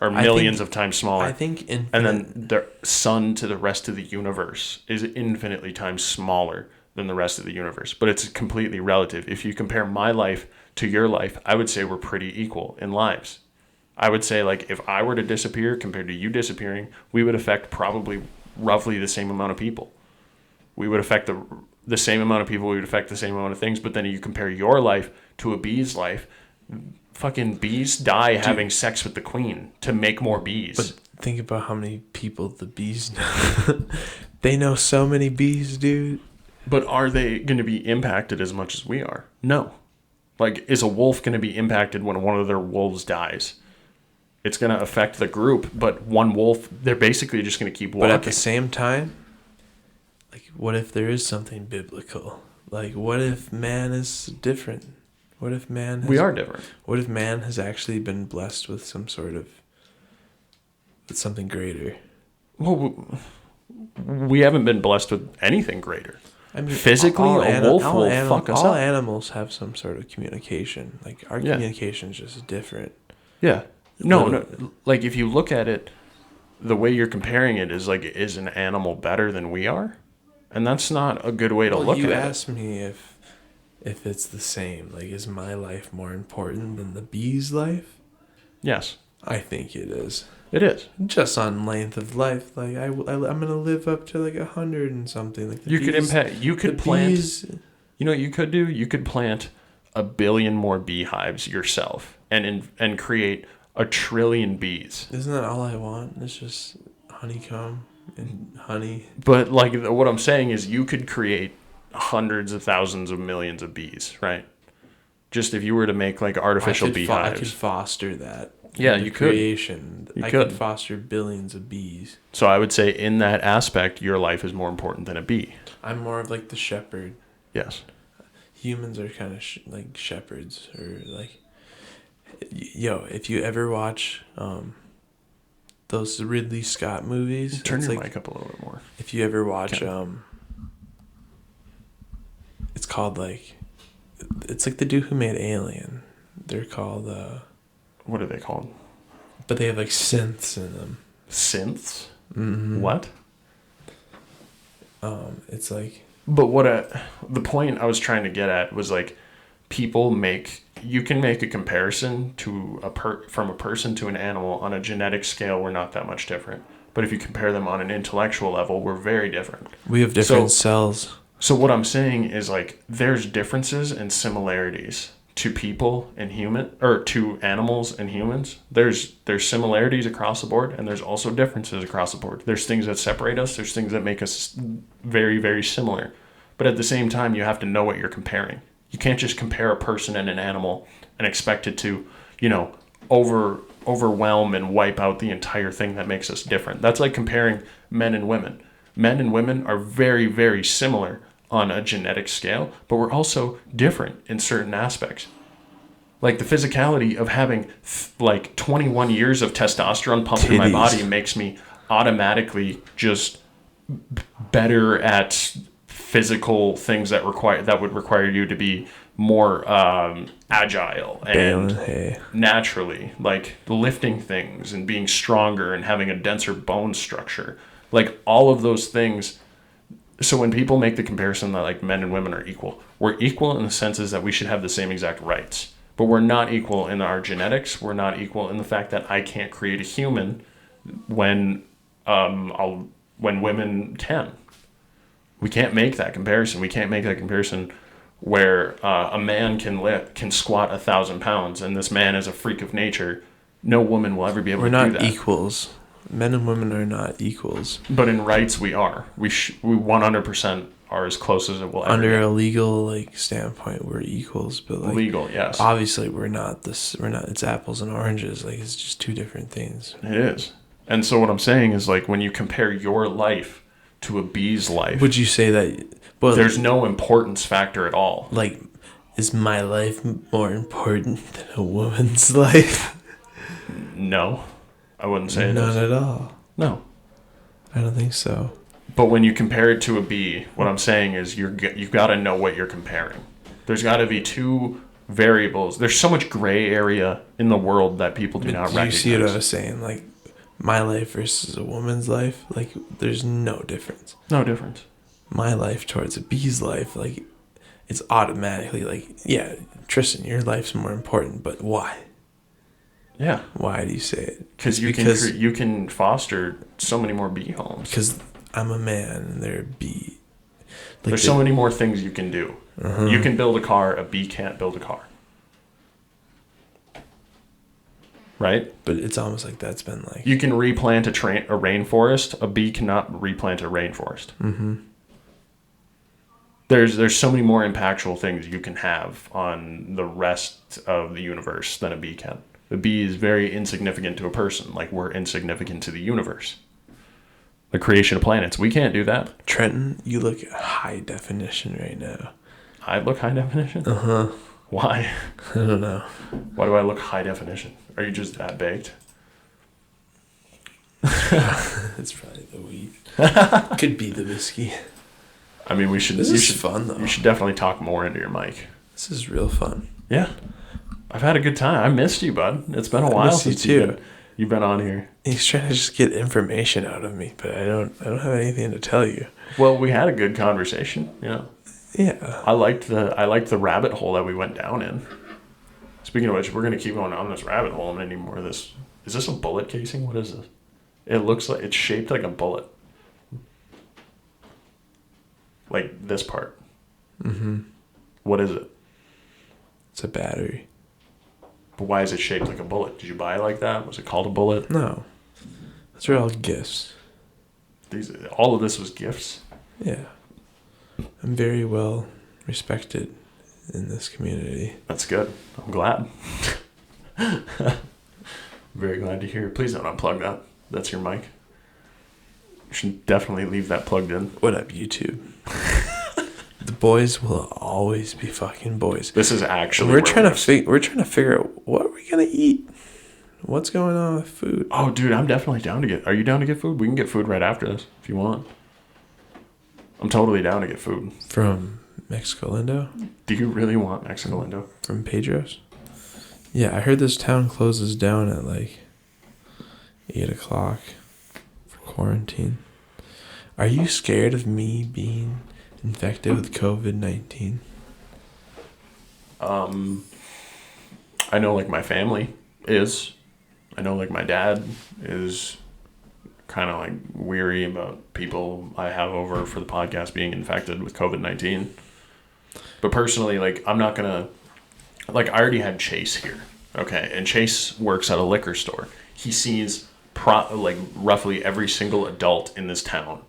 or millions of times smaller. I think and then the sun to the rest of the universe is infinitely times smaller than the rest of the universe. But it's completely relative. If you compare my life to your life, I would say we're pretty equal in lives. I would say if I were to disappear compared to you disappearing, we would affect probably roughly the same amount of people. We would affect the same amount of people, we would affect the same amount of things. But then you compare your life to a bee's life. Fucking bees die having sex with the queen to make more bees. But think about how many people the bees know. They know so many bees, dude. But are they going to be impacted as much as we are? No. Like, is a wolf going to be impacted when one of their wolves dies? It's going to affect the group, but one wolf, they're basically just going to keep walking. But at the same time, like, what if there is something biblical? Like, what if man is different? What if man has, we are different. What if man has actually been blessed with some sort of, with something greater? Well, we haven't been blessed with anything greater. I mean, physically, a wolf will fuck us up. All animals have some sort of communication. Like, our communication is just different. Yeah. No. Like, if you look at it, the way you're comparing it is like, is an animal better than we are? And that's not a good way to look at it. You asked me if it's the same. Like, is my life more important than the bee's life? Yes. I think it is. It is. Just on length of life. Like, I'm going to live up to like 100 and something. Like, you could plant, you know what you could do? You could plant 1 billion more beehives yourself and create 1 trillion bees. Isn't that all I want? It's just honeycomb and honey. But like, what I'm saying is you could create hundreds of thousands of millions of bees, right? Just if you were to make like artificial beehives. I could foster that. Yeah, you could. I could foster billions of bees. So I would say in that aspect, your life is more important than a bee. I'm more of like the shepherd. Yes. Humans are kind of like shepherds, or like, if you ever watch those Ridley Scott movies. Turn your mic up a little bit more. If you ever watch, it's called like, it's like the dude who made Alien. They're called, what are they called? But they have like synths in them. Synths? Mm-hmm. What? It's like. But the point I was trying to get at was like, you can make a comparison to from a person to an animal on a genetic scale. We're not that much different. But if you compare them on an intellectual level, we're very different. We have different cells. So what I'm saying is like, there's differences and similarities to people and to animals and humans. There's similarities across the board, and there's also differences across the board. There's things that separate us. There's things that make us very, very similar. But at the same time, you have to know what you're comparing. You can't just compare a person and an animal and expect it to, overwhelm and wipe out the entire thing that makes us different. That's like comparing men and women. Men and women are very, very similar on a genetic scale, but we're also different in certain aspects. Like the physicality of having 21 years of testosterone pumped in my body makes me automatically just better at physical things that would require you to be more agile and naturally, like lifting things and being stronger and having a denser bone structure. Like all of those things. So when people make the comparison that like men and women are equal, we're equal in the senses that we should have the same exact rights, but we're not equal in our genetics. We're not equal in the fact that I can't create a human when women can. We can't make that comparison. We can't make that comparison where a man can squat 1,000 pounds and this man is a freak of nature. No woman will ever be able to do that. We're not equals. Men and women are not equals. But in rights, we are. We 100% are as close as it will ever Under get. a legal standpoint, we're equals. But legal, yes. Obviously, we're not. It's apples and oranges. Like, it's just two different things. It is. And so what I'm saying is like when you compare your life to a bee's life, would you say that? Well, there's no importance factor at all. Like, is my life more important than a woman's life? No. I wouldn't say it is. Not at all. No. I don't think so. But when you compare it to a bee, what I'm saying is you've got to know what you're comparing. There's got to be two variables. There's so much gray area in the world that people do not recognize. You see what I was saying? Like, my life versus a woman's life, like, there's no difference. No difference. My life towards a bee's life, like, it's automatically like, yeah, Tristan, your life's more important, but why? Yeah. Why do you say it? Because you can foster so many more bee homes. Because I'm a man and they're a bee. There's so many more things you can do. You can build a car, a bee can't build a car. Right? But it's almost like that's been like... You can replant a rainforest. A bee cannot replant a rainforest. Mm-hmm. There's so many more impactful things you can have on the rest of the universe than a bee can. The bee is very insignificant to a person, like we're insignificant to the universe. The creation of planets. We can't do that. Trenton, you look high definition right now. I look high definition? Uh-huh. Why? I don't know. Why do I look high definition? Are you just that baked? It's probably the weed. Could be the whiskey. I mean, we should. This is fun, though. You should definitely talk more into your mic. This is real fun. Yeah. I've had a good time. I missed you, bud. It's been a while since you've been on here. He's trying to just get information out of me, but I don't have anything to tell you. Well, we had a good conversation, you know. Yeah. I liked the rabbit hole that we went down in. Speaking of which, we're gonna keep going down this rabbit hole. I'm gonna need more of this. Is this a bullet casing? What is this? It looks like it's shaped like a bullet. Like this part. Mm-hmm. What is it? It's a battery. But why is it shaped like a bullet? Did you buy it like that? Was it called a bullet? No. Those are all gifts. All of this was gifts? Yeah. I'm very well respected in this community. That's good. I'm glad. Very glad to hear. Please don't unplug that. That's your mic. You should definitely leave that plugged in. What up, YouTube? The boys will always be fucking boys. This is actually we're trying to figure out what we're gonna eat. What's going on with food? Oh, dude, I'm definitely down to get. Are you down to get food? We can get food right after this if you want. I'm totally down to get food from Mexico Lindo. Do you really want Mexico Lindo? From Pedro's? Yeah, I heard this town closes down at like 8:00 for quarantine. Are you scared of me being infected with COVID-19? I know like my family is. I know like my dad is kind of like weary about people I have over for the podcast being infected with COVID-19. But personally, like I'm not gonna, like I already had Chase here, okay? And Chase works at a liquor store. He sees like roughly every single adult in this town.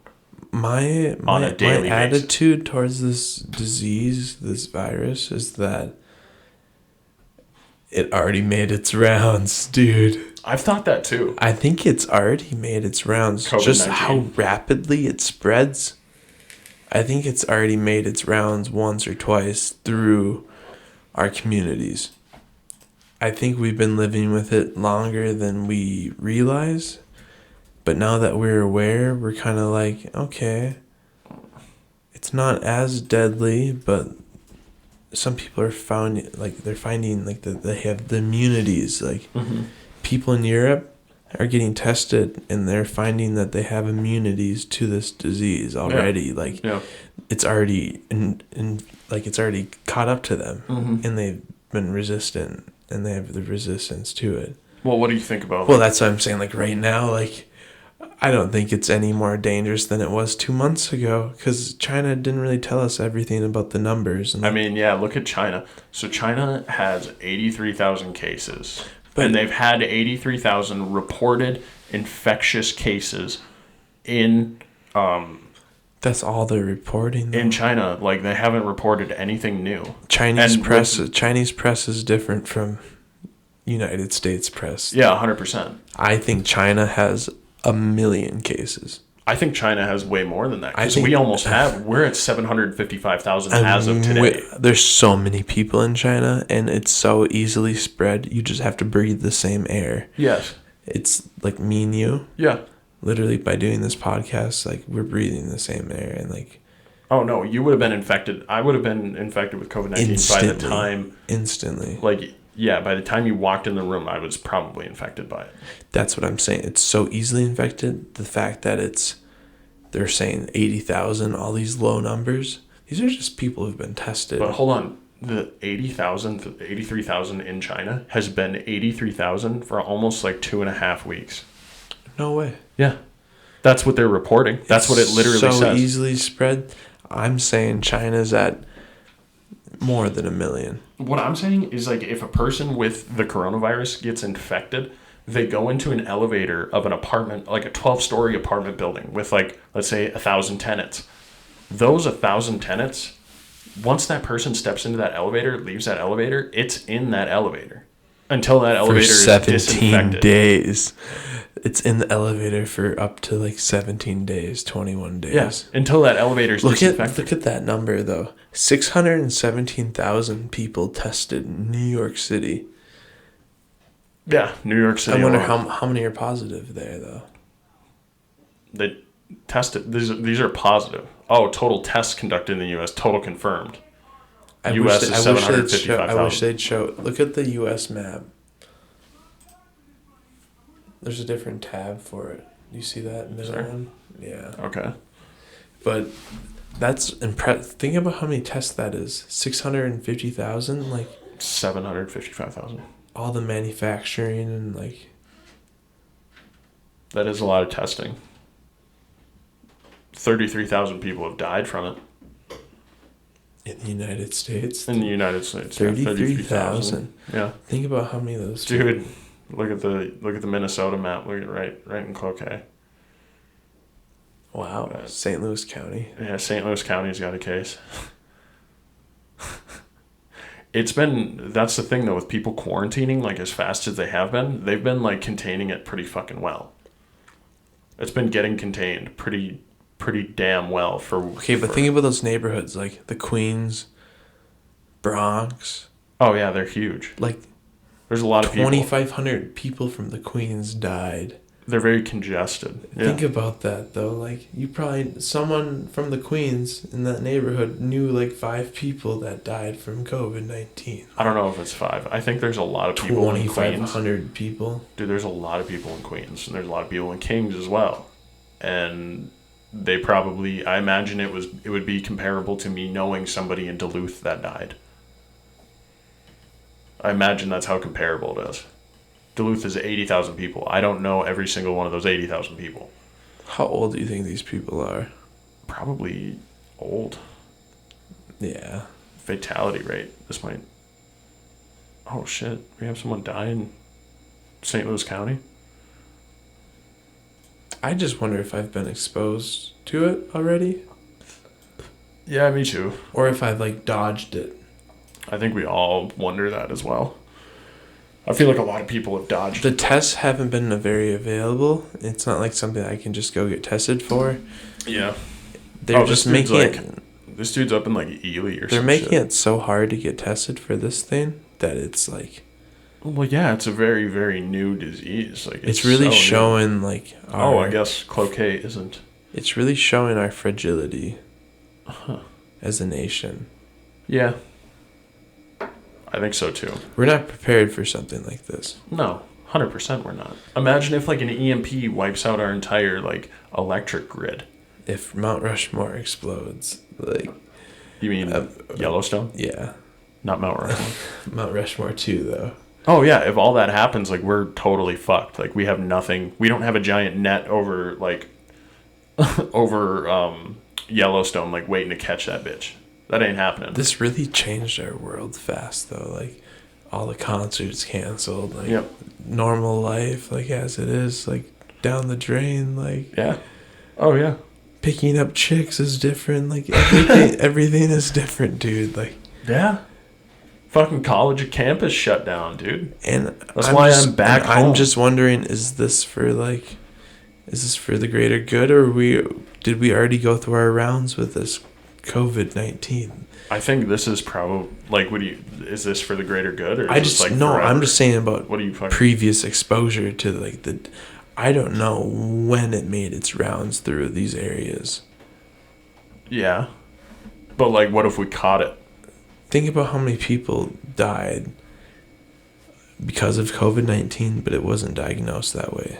My attitude towards this disease, this virus, is that it already made its rounds, dude. I've thought that too. I think it's already made its rounds. COVID-19. Just how rapidly it spreads. I think it's already made its rounds once or twice through our communities. I think we've been living with it longer than we realize. But now that we're aware, we're kind of like, okay, it's not as deadly, but some people are finding that they have the immunities. Like people in Europe are getting tested and they're finding that they have immunities to this disease already. It's already it's already caught up to them, and they've been resistant, and they have the resistance to it. Well, what do you think about? Well, that's what I'm saying. Like right now, I don't think it's any more dangerous than it was 2 months ago, because China didn't really tell us everything about the numbers. And look at China. So China has 83,000 cases, and they've had 83,000 reported infectious cases in. That's all they're reporting, though. In China. Like they haven't reported anything new. Chinese press is different from United States press. Yeah, 100%. I think China has 1 million cases. I think China has way more than that, because we're at 755,000 as of today. There's so many people in China, and it's so easily spread. You just have to breathe the same air. Yes. It's like me and you. Yeah. Literally, by doing this podcast, like we're breathing the same air, and like. Oh no, you would have been infected. I would have been infected with COVID-19 by the time. Instantly. Yeah, by the time you walked in the room, I was probably infected by it. That's what I'm saying. It's so easily infected. The fact that they're saying 80,000, all these low numbers, these are just people who've been tested. But hold on. The 83,000 in China has been 83,000 for almost like 2.5 weeks. No way. Yeah. That's what they're reporting. That's what it literally says. So easily spread. I'm saying China's at more than 1 million. What I'm saying is, like, if a person with the coronavirus gets infected, they go into an elevator of an apartment, like a 12-story apartment building with, like, let's say 1,000 tenants. Those 1,000 tenants, once that person steps into that elevator, leaves that elevator, it's in that elevator until that elevator is disinfected. 17 days. It's in the elevator for up to like 17 days, 21 days. Yes, until that elevator is disinfected. Look at that number, though. 617,000 people tested in New York City. Yeah, New York City. I wonder how many are positive there, though. They tested. These are positive. Oh, total tests conducted in the U.S. Total confirmed. U.S. is 755,000. I wish they'd show. Look at the U.S. map. There's a different tab for it. You see that middle one? Yeah. Okay. But that's impressive. Think about how many tests that is. 650,000? Like 755,000. All the manufacturing and like... That is a lot of testing. 33,000 people have died from it. In the United States? In the United States. 33,000. Yeah. Think about how many of those... Dude, look at the Minnesota map. Look at right in Cloquet. Wow. St. Louis County. Yeah, St. Louis County's got a case. That's the thing though, with people quarantining like as fast as they have been, they've been like containing it pretty fucking well. It's been getting contained pretty damn well for... Okay, but think about those neighborhoods like the Queens, Bronx. Oh yeah, they're huge. Like there's a lot of people. 2,500 people from the Queens died. They're very congested. Yeah. Think about that though. Like someone from the Queens in that neighborhood knew like 5 people that died from COVID-19. I don't know if it's 5. I think there's a lot of people in Queens. 2,500 people. Dude, there's a lot of people in Queens, and there's a lot of people in Kings as well. And they probably, I imagine it would be comparable to me knowing somebody in Duluth that died. I imagine that's how comparable it is. Duluth is 80,000 people. I don't know every single one of those 80,000 people. How old do you think these people are? Probably old. Yeah. Fatality rate. This might... Oh, shit. We have someone die in St. Louis County? I just wonder if I've been exposed to it already. Yeah, me too. Or if I've, like, dodged it. I think we all wonder that as well. I feel like a lot of people have dodged. The tests haven't been very available. It's not like something I can just go get tested for. Yeah. They're just making it... This dude's up in, like, Ely or something. They're making it so hard to get tested for this thing that it's, like... Well, yeah, it's a very, very new disease. Like it's really so showing, like... I guess Cloquet isn't. It's really showing our fragility as a nation. Yeah. I think so, too. We're not prepared for something like this. No, 100% we're not. Imagine if, like, an EMP wipes out our entire, like, electric grid. If Mount Rushmore explodes, like... You mean Yellowstone? Yeah. Not Mount Rushmore. Mount Rushmore, too, though. Oh, yeah, if all that happens, like, we're totally fucked. Like, we have nothing. We don't have a giant net over, like, Yellowstone, like, waiting to catch that bitch. That ain't happening. This really changed our world fast, though. Like, all the concerts canceled. Like, yep. Normal life, like, as it is, like, down the drain. Like, yeah. Oh, yeah. Picking up chicks is different. Like, everything is different, dude. Like, yeah. Fucking college campus shut down, dude. And that's why I'm back home. I'm just wondering, is this for the greater good, or did we already go through our rounds with this COVID-19? I think this is probably like, is this for the greater good, or I'm just saying about previous exposure to like I don't know when it made its rounds through these areas. Yeah, but like, what if we caught it? Think about how many people died because of COVID-19, but it wasn't diagnosed that way.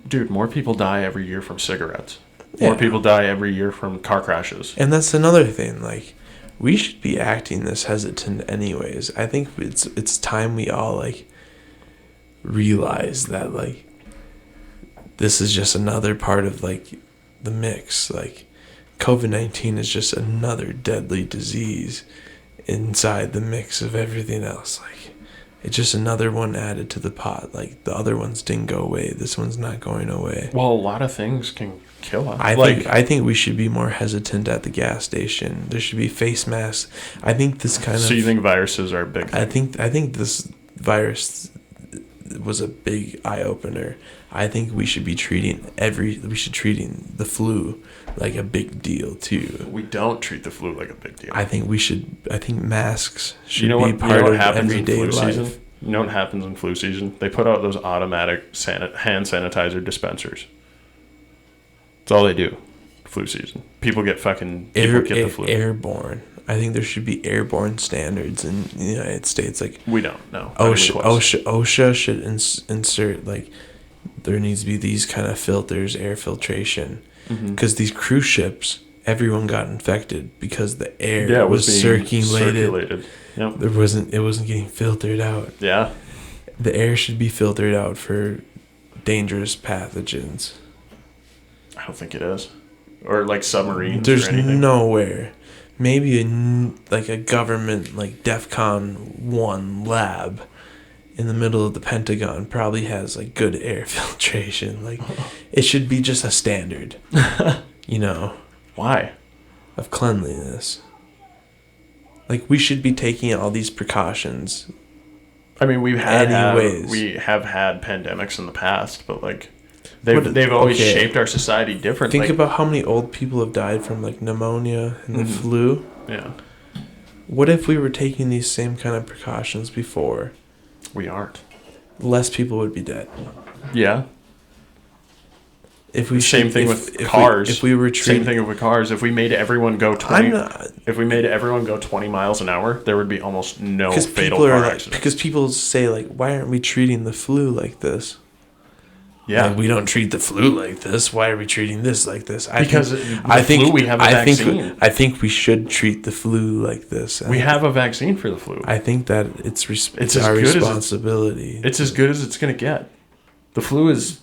Dude, more people die every year from cigarettes. More people die every year from car crashes. And that's another thing. Like, we should be acting this hesitant anyways. I think it's time we all, like, realize that, like, this is just another part of, like, the mix. Like, COVID-19 is just another deadly disease inside the mix of everything else. Like, it's just another one added to the pot. Like, the other ones didn't go away. This one's not going away. Well, a lot of things can kill us. I think we should be more hesitant at the gas station. There should be face masks. I think this kind of... So you think viruses are a big thing? I think this virus was a big eye-opener. I think we should be treating the flu like a big deal too. We don't treat the flu like a big deal. I think masks should be part of everyday life. Season? You know what happens in flu season? They put out those automatic hand sanitizer dispensers. That's all they do. Flu season. People get the flu. Airborne. I think there should be airborne standards in the United States. Like, we don't know. OSHA should insert, like, there needs to be these kind of filters, air filtration, because these cruise ships, everyone got infected because the air was circulated. Yep. It wasn't getting filtered out. Yeah. The air should be filtered out for dangerous pathogens. I don't think it is. Or like submarines. There's or anything. nowhere. Maybe a government, like DEFCON 1 lab in the middle of the Pentagon probably has like good air filtration. Like, it should be just a standard, Why? of cleanliness. Like, we should be taking all these precautions. I mean, we have had pandemics in the past, but like they've always shaped our society differently. Think about how many old people have died from like pneumonia and the flu. Yeah. What if we were taking these same kind of precautions before? We aren't. Less people would be dead. Yeah. If we same thing with cars. If we were same thing with cars. If we made everyone go 20 miles an hour, there would be almost no fatal car accidents. Because people say, like, why aren't we treating the flu like this? Yeah, like, we don't treat the flu like this. Why are we treating this like this? We have a vaccine. I think we should treat the flu like this. We have a vaccine for the flu. I think that it's our responsibility. It's as good as it's going to get. The flu is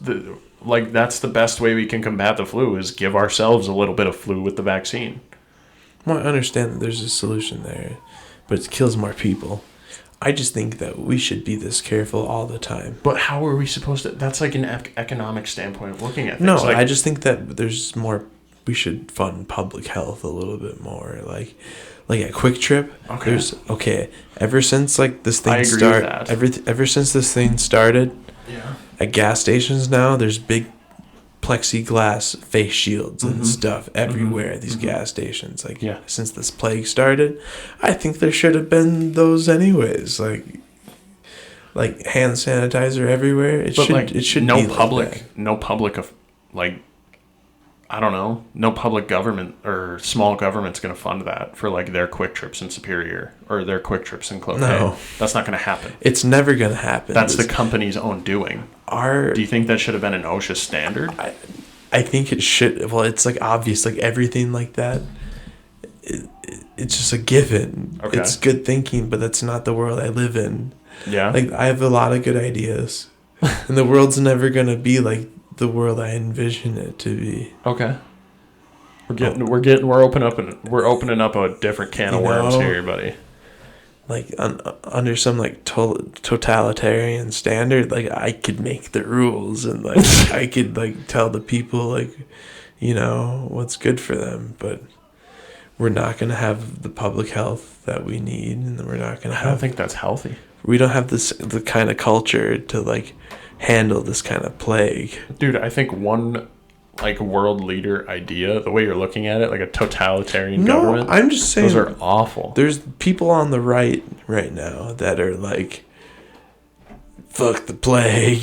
that's the best way we can combat the flu is give ourselves a little bit of flu with the vaccine. Well, I understand that there's a solution there, but it kills more people. I just think that we should be this careful all the time. But how are we supposed to? That's like an economic standpoint of looking at things. No, I just think that there's more. We should fund public health a little bit more. Like at Quick Trip. Okay. Ever since this thing started. Ever since this thing started. Yeah. At gas stations now, there's big plexiglass face shields and stuff everywhere at these gas stations. Since this plague started, I think there should have been those anyways. Like hand sanitizer everywhere. It should no be public, no public of I don't know, no public government or small government's going to fund that for their Quick Trips in Superior or their Quick Trips in Cloquet. No. That's not going to happen. It's never going to happen. That's the company's own doing. Do you think that should have been an OSHA standard? I think it should. Well, it's obvious, everything like that. It's just a given. Okay. It's good thinking, but that's not the world I live in. Yeah. I have a lot of good ideas, and the world's never going to be like the world I envision it to be. Okay. We're opening up a different can of worms here, buddy. Under some totalitarian standard, I could make the rules and I could tell the people what's good for them, but we're not gonna have the public health that we need, and we're not gonna. I don't think that's healthy. We don't have the kind of culture to handle this kind of plague. Dude, I think one world leader idea, the way you're looking at it, a totalitarian government. I'm just saying those are awful. There's people on the right now that are fuck the plague.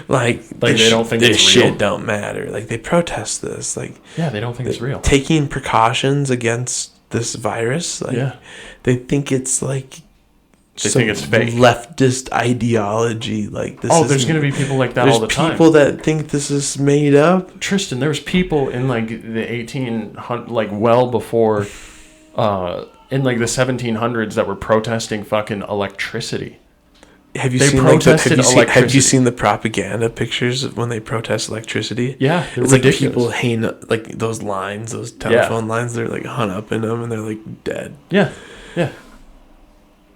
They don't think this shit real. Don't matter. They protest this. Yeah, they don't think it's real. Taking precautions against this virus. They think it's they think it's fake. Leftist ideology. There's going to be people like that all the time. There's people that think this is made up. Tristan, there was people in the 1800s, well before, in the 1700s that were protesting fucking electricity. Have you They seen protested have you electricity. seen the propaganda pictures of when they protest electricity? Yeah, they're It's ridiculous. like people hang like those lines, those telephone lines. They're like hung up in them, and they're like dead. Yeah, yeah.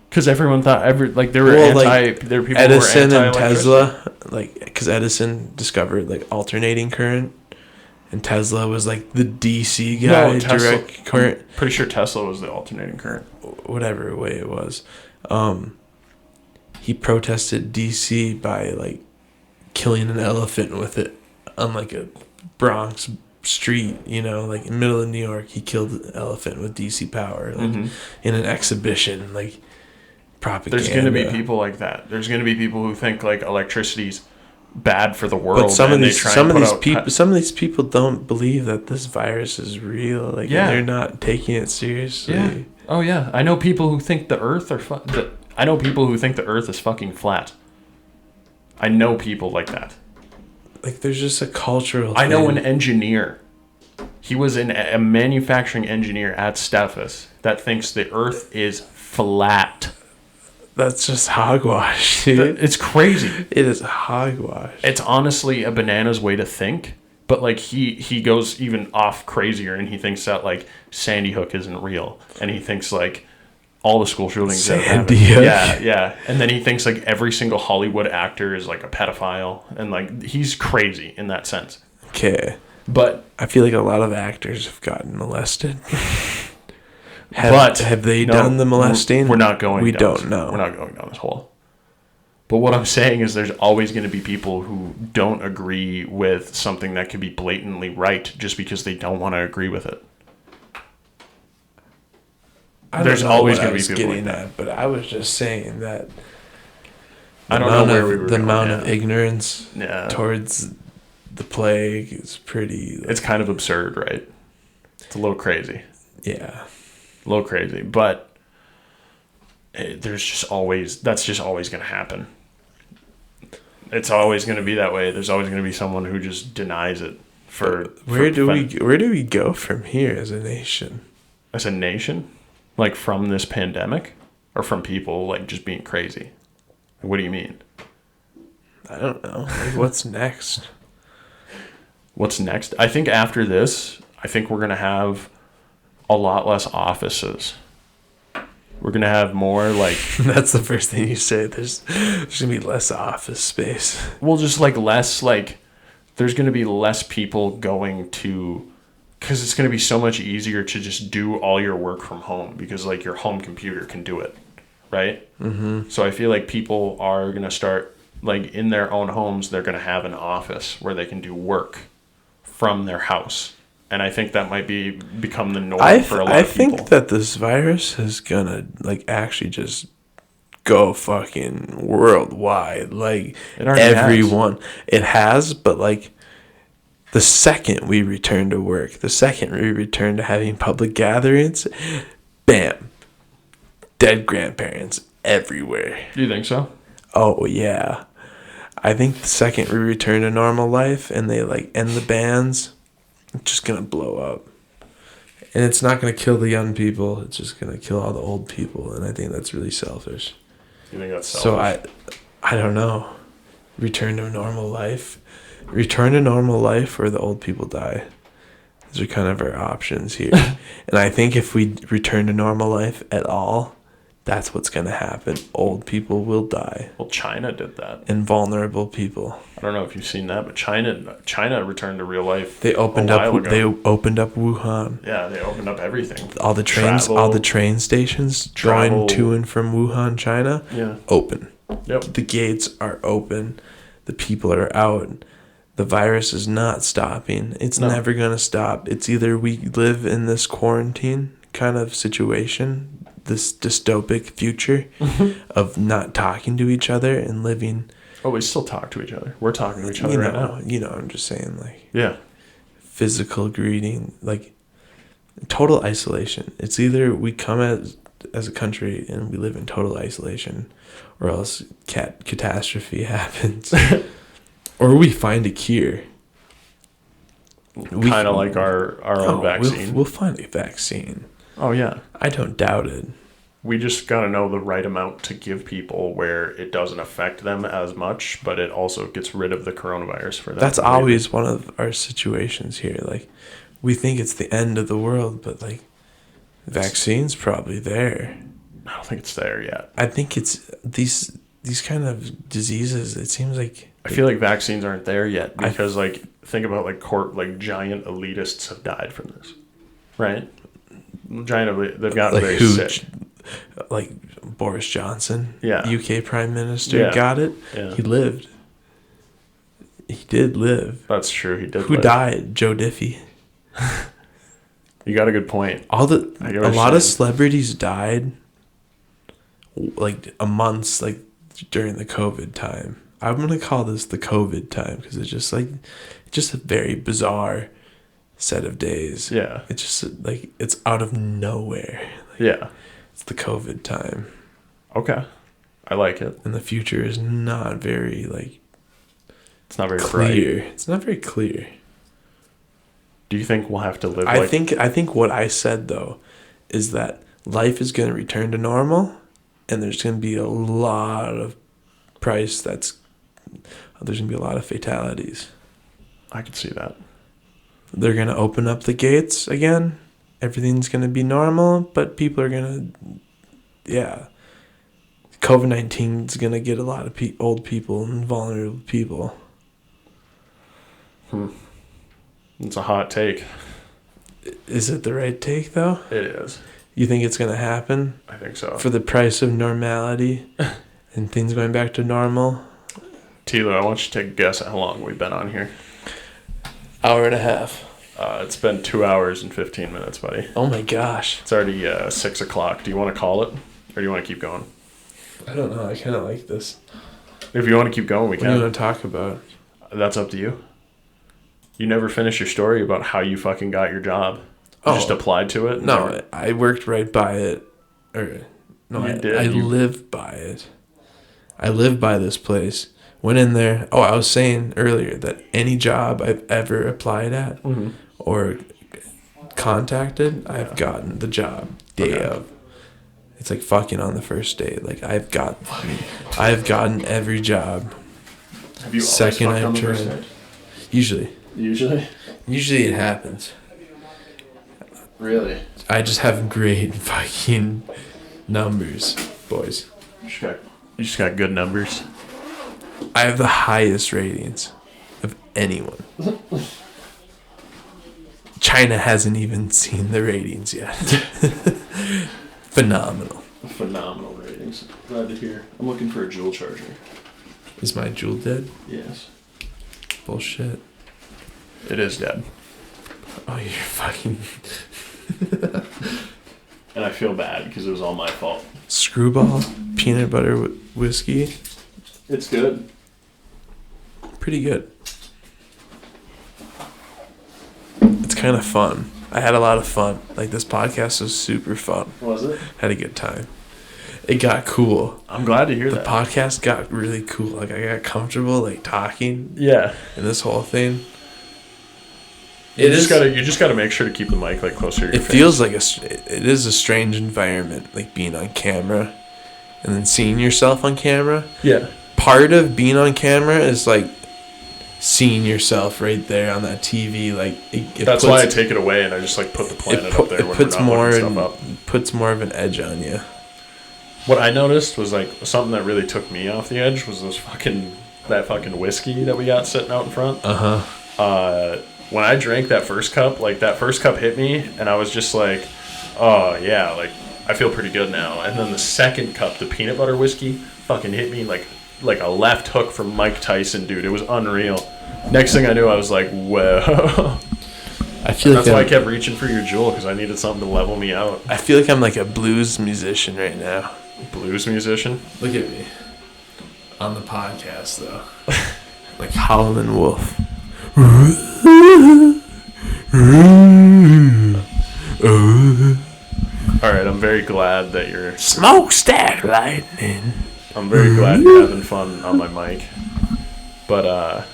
Because everyone thought there were Well, there were people Edison who were and Tesla, because Edison discovered like alternating current, and Tesla was like the DC guy, No, Tesla, direct current, pretty sure Tesla was the alternating current. whatever way it was. He protested DC by like killing an elephant with it on like a Bronx street, like in the middle of New York. He killed an elephant with DC power, like in an exhibition, like propaganda. There's going to be people like that. There's going to be people who think like electricity's bad for the world. But some of these people don't believe that this virus is real. Like they're not taking it seriously. Yeah. Oh yeah. I know people who think the Earth I know people who think the Earth is fucking flat. I know people like that. Like there's just a cultural I know thing. an engineer. He was a manufacturing engineer at Steffes that thinks the Earth is flat. That's just hogwash, dude. It's crazy. It is hogwash. It's honestly a bananas way to think, but like he goes even off crazier, and he thinks that like Sandy Hook isn't real, and he thinks like all the school shootings that Sandy happened. Hook. Yeah, and then he thinks like every single Hollywood actor is like a pedophile, and like he's crazy in that sense. Okay, but I feel like a lot of actors have gotten molested. But have they done the molesting? We're not going. We don't know. We're not going down this hole. But what I'm saying is, there's always going to be people who don't agree with something that could be blatantly right, just because they don't want to agree with it. There's always going to be people like that. But I was just saying that. I don't know where we were. The amount of ignorance Yeah. towards the plague is pretty. It's kind of absurd, right? It's a little crazy. Yeah. A little crazy, but that's just always going to happen. It's always going to be that way. There's always going to be someone who just denies it. Where do we go from here as a nation? As a nation, like from this pandemic, or from people like just being crazy? What do you mean? I don't know. Like, what's next? What's next? I think after this, we're going to have a lot less offices. We're going to have more like... That's the first thing you say. There's going to be less office space. Well, just like less, like there's going to be less people going to... Because it's going to be so much easier to just do all your work from home, because like your home computer can do it, right? Mm-hmm. So I feel like people are going to start, like in their own homes, they're going to have an office where they can do work from their house. And I think that might become the norm for a lot of people. I think that this virus is gonna like actually just go fucking worldwide. Like everyone, it has. But like the second we return to work, the second we return to having public gatherings, bam, dead grandparents everywhere. Do you think so? Oh yeah, I think the second we return to normal life and they like end the bans, it's just gonna blow up, and it's not gonna kill the young people. It's just gonna kill all the old people, and I think that's really selfish. You think that's selfish? So I don't know. Return to normal life, or the old people die. Those are kind of our options here, and I think if we return to normal life at all, that's what's gonna happen. Old people will die. Well, China did that. And vulnerable people. I don't know if you've seen that, but China returned to real life. They opened up Wuhan. Yeah, they opened up everything. All the train stations going to and from Wuhan, China. Yeah. Open. Yep. The gates are open. The people are out. The virus is not stopping. It's never going to stop. It's either we live in this quarantine kind of situation, this dystopic future of not talking to each other and living. Oh, we still talk to each other. We're talking to each other right now. I'm just saying, like, yeah, physical greeting, like total isolation. It's either we come as a country and we live in total isolation, or else catastrophe happens, or we find a cure. Kind of like our own vaccine. We'll find a vaccine. Oh yeah, I don't doubt it. we just got to know the right amount to give people where it doesn't affect them as much, but it also gets rid of the coronavirus for them. That's always one of our situations here. Like, we think it's the end of the world, but like, vaccine's probably there. I don't think it's there yet. I think it's these kind of diseases. It seems like I feel like vaccines aren't there yet because like think about like giant elitists have died from this, right? They've gotten very sick. Like Boris Johnson, yeah, UK Prime Minister, got it. Yeah. He lived. He did live. That's true. He did. Who died? Joe Diffie. You got a good point. A lot of celebrities died like a month like during the COVID time. I'm gonna call this the COVID time because it's just a very bizarre set of days. Yeah. It's just like it's out of nowhere. Yeah. It's the COVID time. Okay. I like it. And the future is not very it's not very clear. bright. It's not very clear. Do you think we'll have to live I think what I said though is that life is going to return to normal and there's going to be a lot of there's going to be a lot of fatalities. I could see that. They're going to open up the gates again. Everything's going to be normal, but people are going to, COVID-19 is going to get a lot of old people and vulnerable people. It's a hot take. Is it the right take, though? It is. You think it's going to happen? I think so. For the price of normality and things going back to normal? Tilo, I want you to take a guess at how long we've been on here. Hour and a half. It's been 2 hours and 15 minutes, buddy. Oh my gosh. It's already 6 o'clock. Do you want to call it? Or do you want to keep going? I don't know. I kind of like this. If you want to keep going, we can. What do you want to talk about? That's up to you. You never finished your story about how you fucking got your job. You just applied to it? No, I worked right by it. I lived by it. I live by this place. Went in there. Oh, I was saying earlier that any job I've ever applied at or contacted, I've gotten the job day of. It's like fucking on the first day. Like I've gotten every job. Have you second I've tried. Usually it happens. Really? I just have great fucking numbers, boys. You just got good numbers. I have the highest ratings of anyone. China hasn't even seen the ratings yet. Phenomenal ratings. Glad to hear. I'm looking for a Juul charger. Is my Juul dead? Yes. Bullshit. It is dead. Oh, you're fucking... And I feel bad because it was all my fault. Screwball peanut butter whiskey. It's good. Pretty good. It's kind of fun. I had a lot of fun. Like, this podcast was super fun. Was it? Had a good time. It got cool. I'm glad to hear that. The podcast got really cool. Like, I got comfortable, like, talking. Yeah. And this whole thing. You just gotta make sure to keep the mic, like, closer to your face. It feels like it is a strange environment, like, being on camera and then seeing yourself on camera. Yeah. Part of being on camera is, like, seeing yourself right there on that TV. Like, that's why I take it away and I just, like, put the planet up there when we're not putting stuff up. It puts more of an edge on you. What I noticed was, like, something that really took me off the edge was that fucking whiskey that we got sitting out in front. When I drank that first cup, like, that first cup hit me, and I was just like, oh, yeah, like, I feel pretty good now. And then the second cup, the peanut butter whiskey, fucking hit me like a left hook from Mike Tyson, dude. It was unreal. Next thing I knew, I was like, whoa. I feel like that's why I kept reaching for your Juul, because I needed something to level me out. I feel like I'm like a blues musician right now. Blues musician? Look at me. On the podcast, though. Like Howlin' Wolf. Alright, I'm very glad that you're... Smokestack lightning. I'm very glad you're having fun on my mic. But,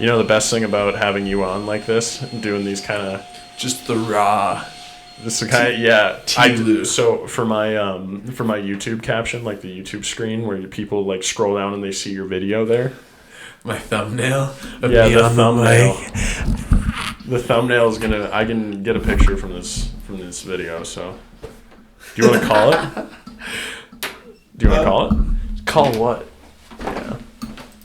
you know the best thing about having you on like this, doing these kind of... Just the raw This guy, yeah. T-Lou. So for my YouTube caption, like the YouTube screen where people like scroll down and they see your video there. My thumbnail. Yeah, the thumbnail. The thumbnail is gonna. I can get a picture from this video. So, do you want to call it? Do you want to call it? Call what?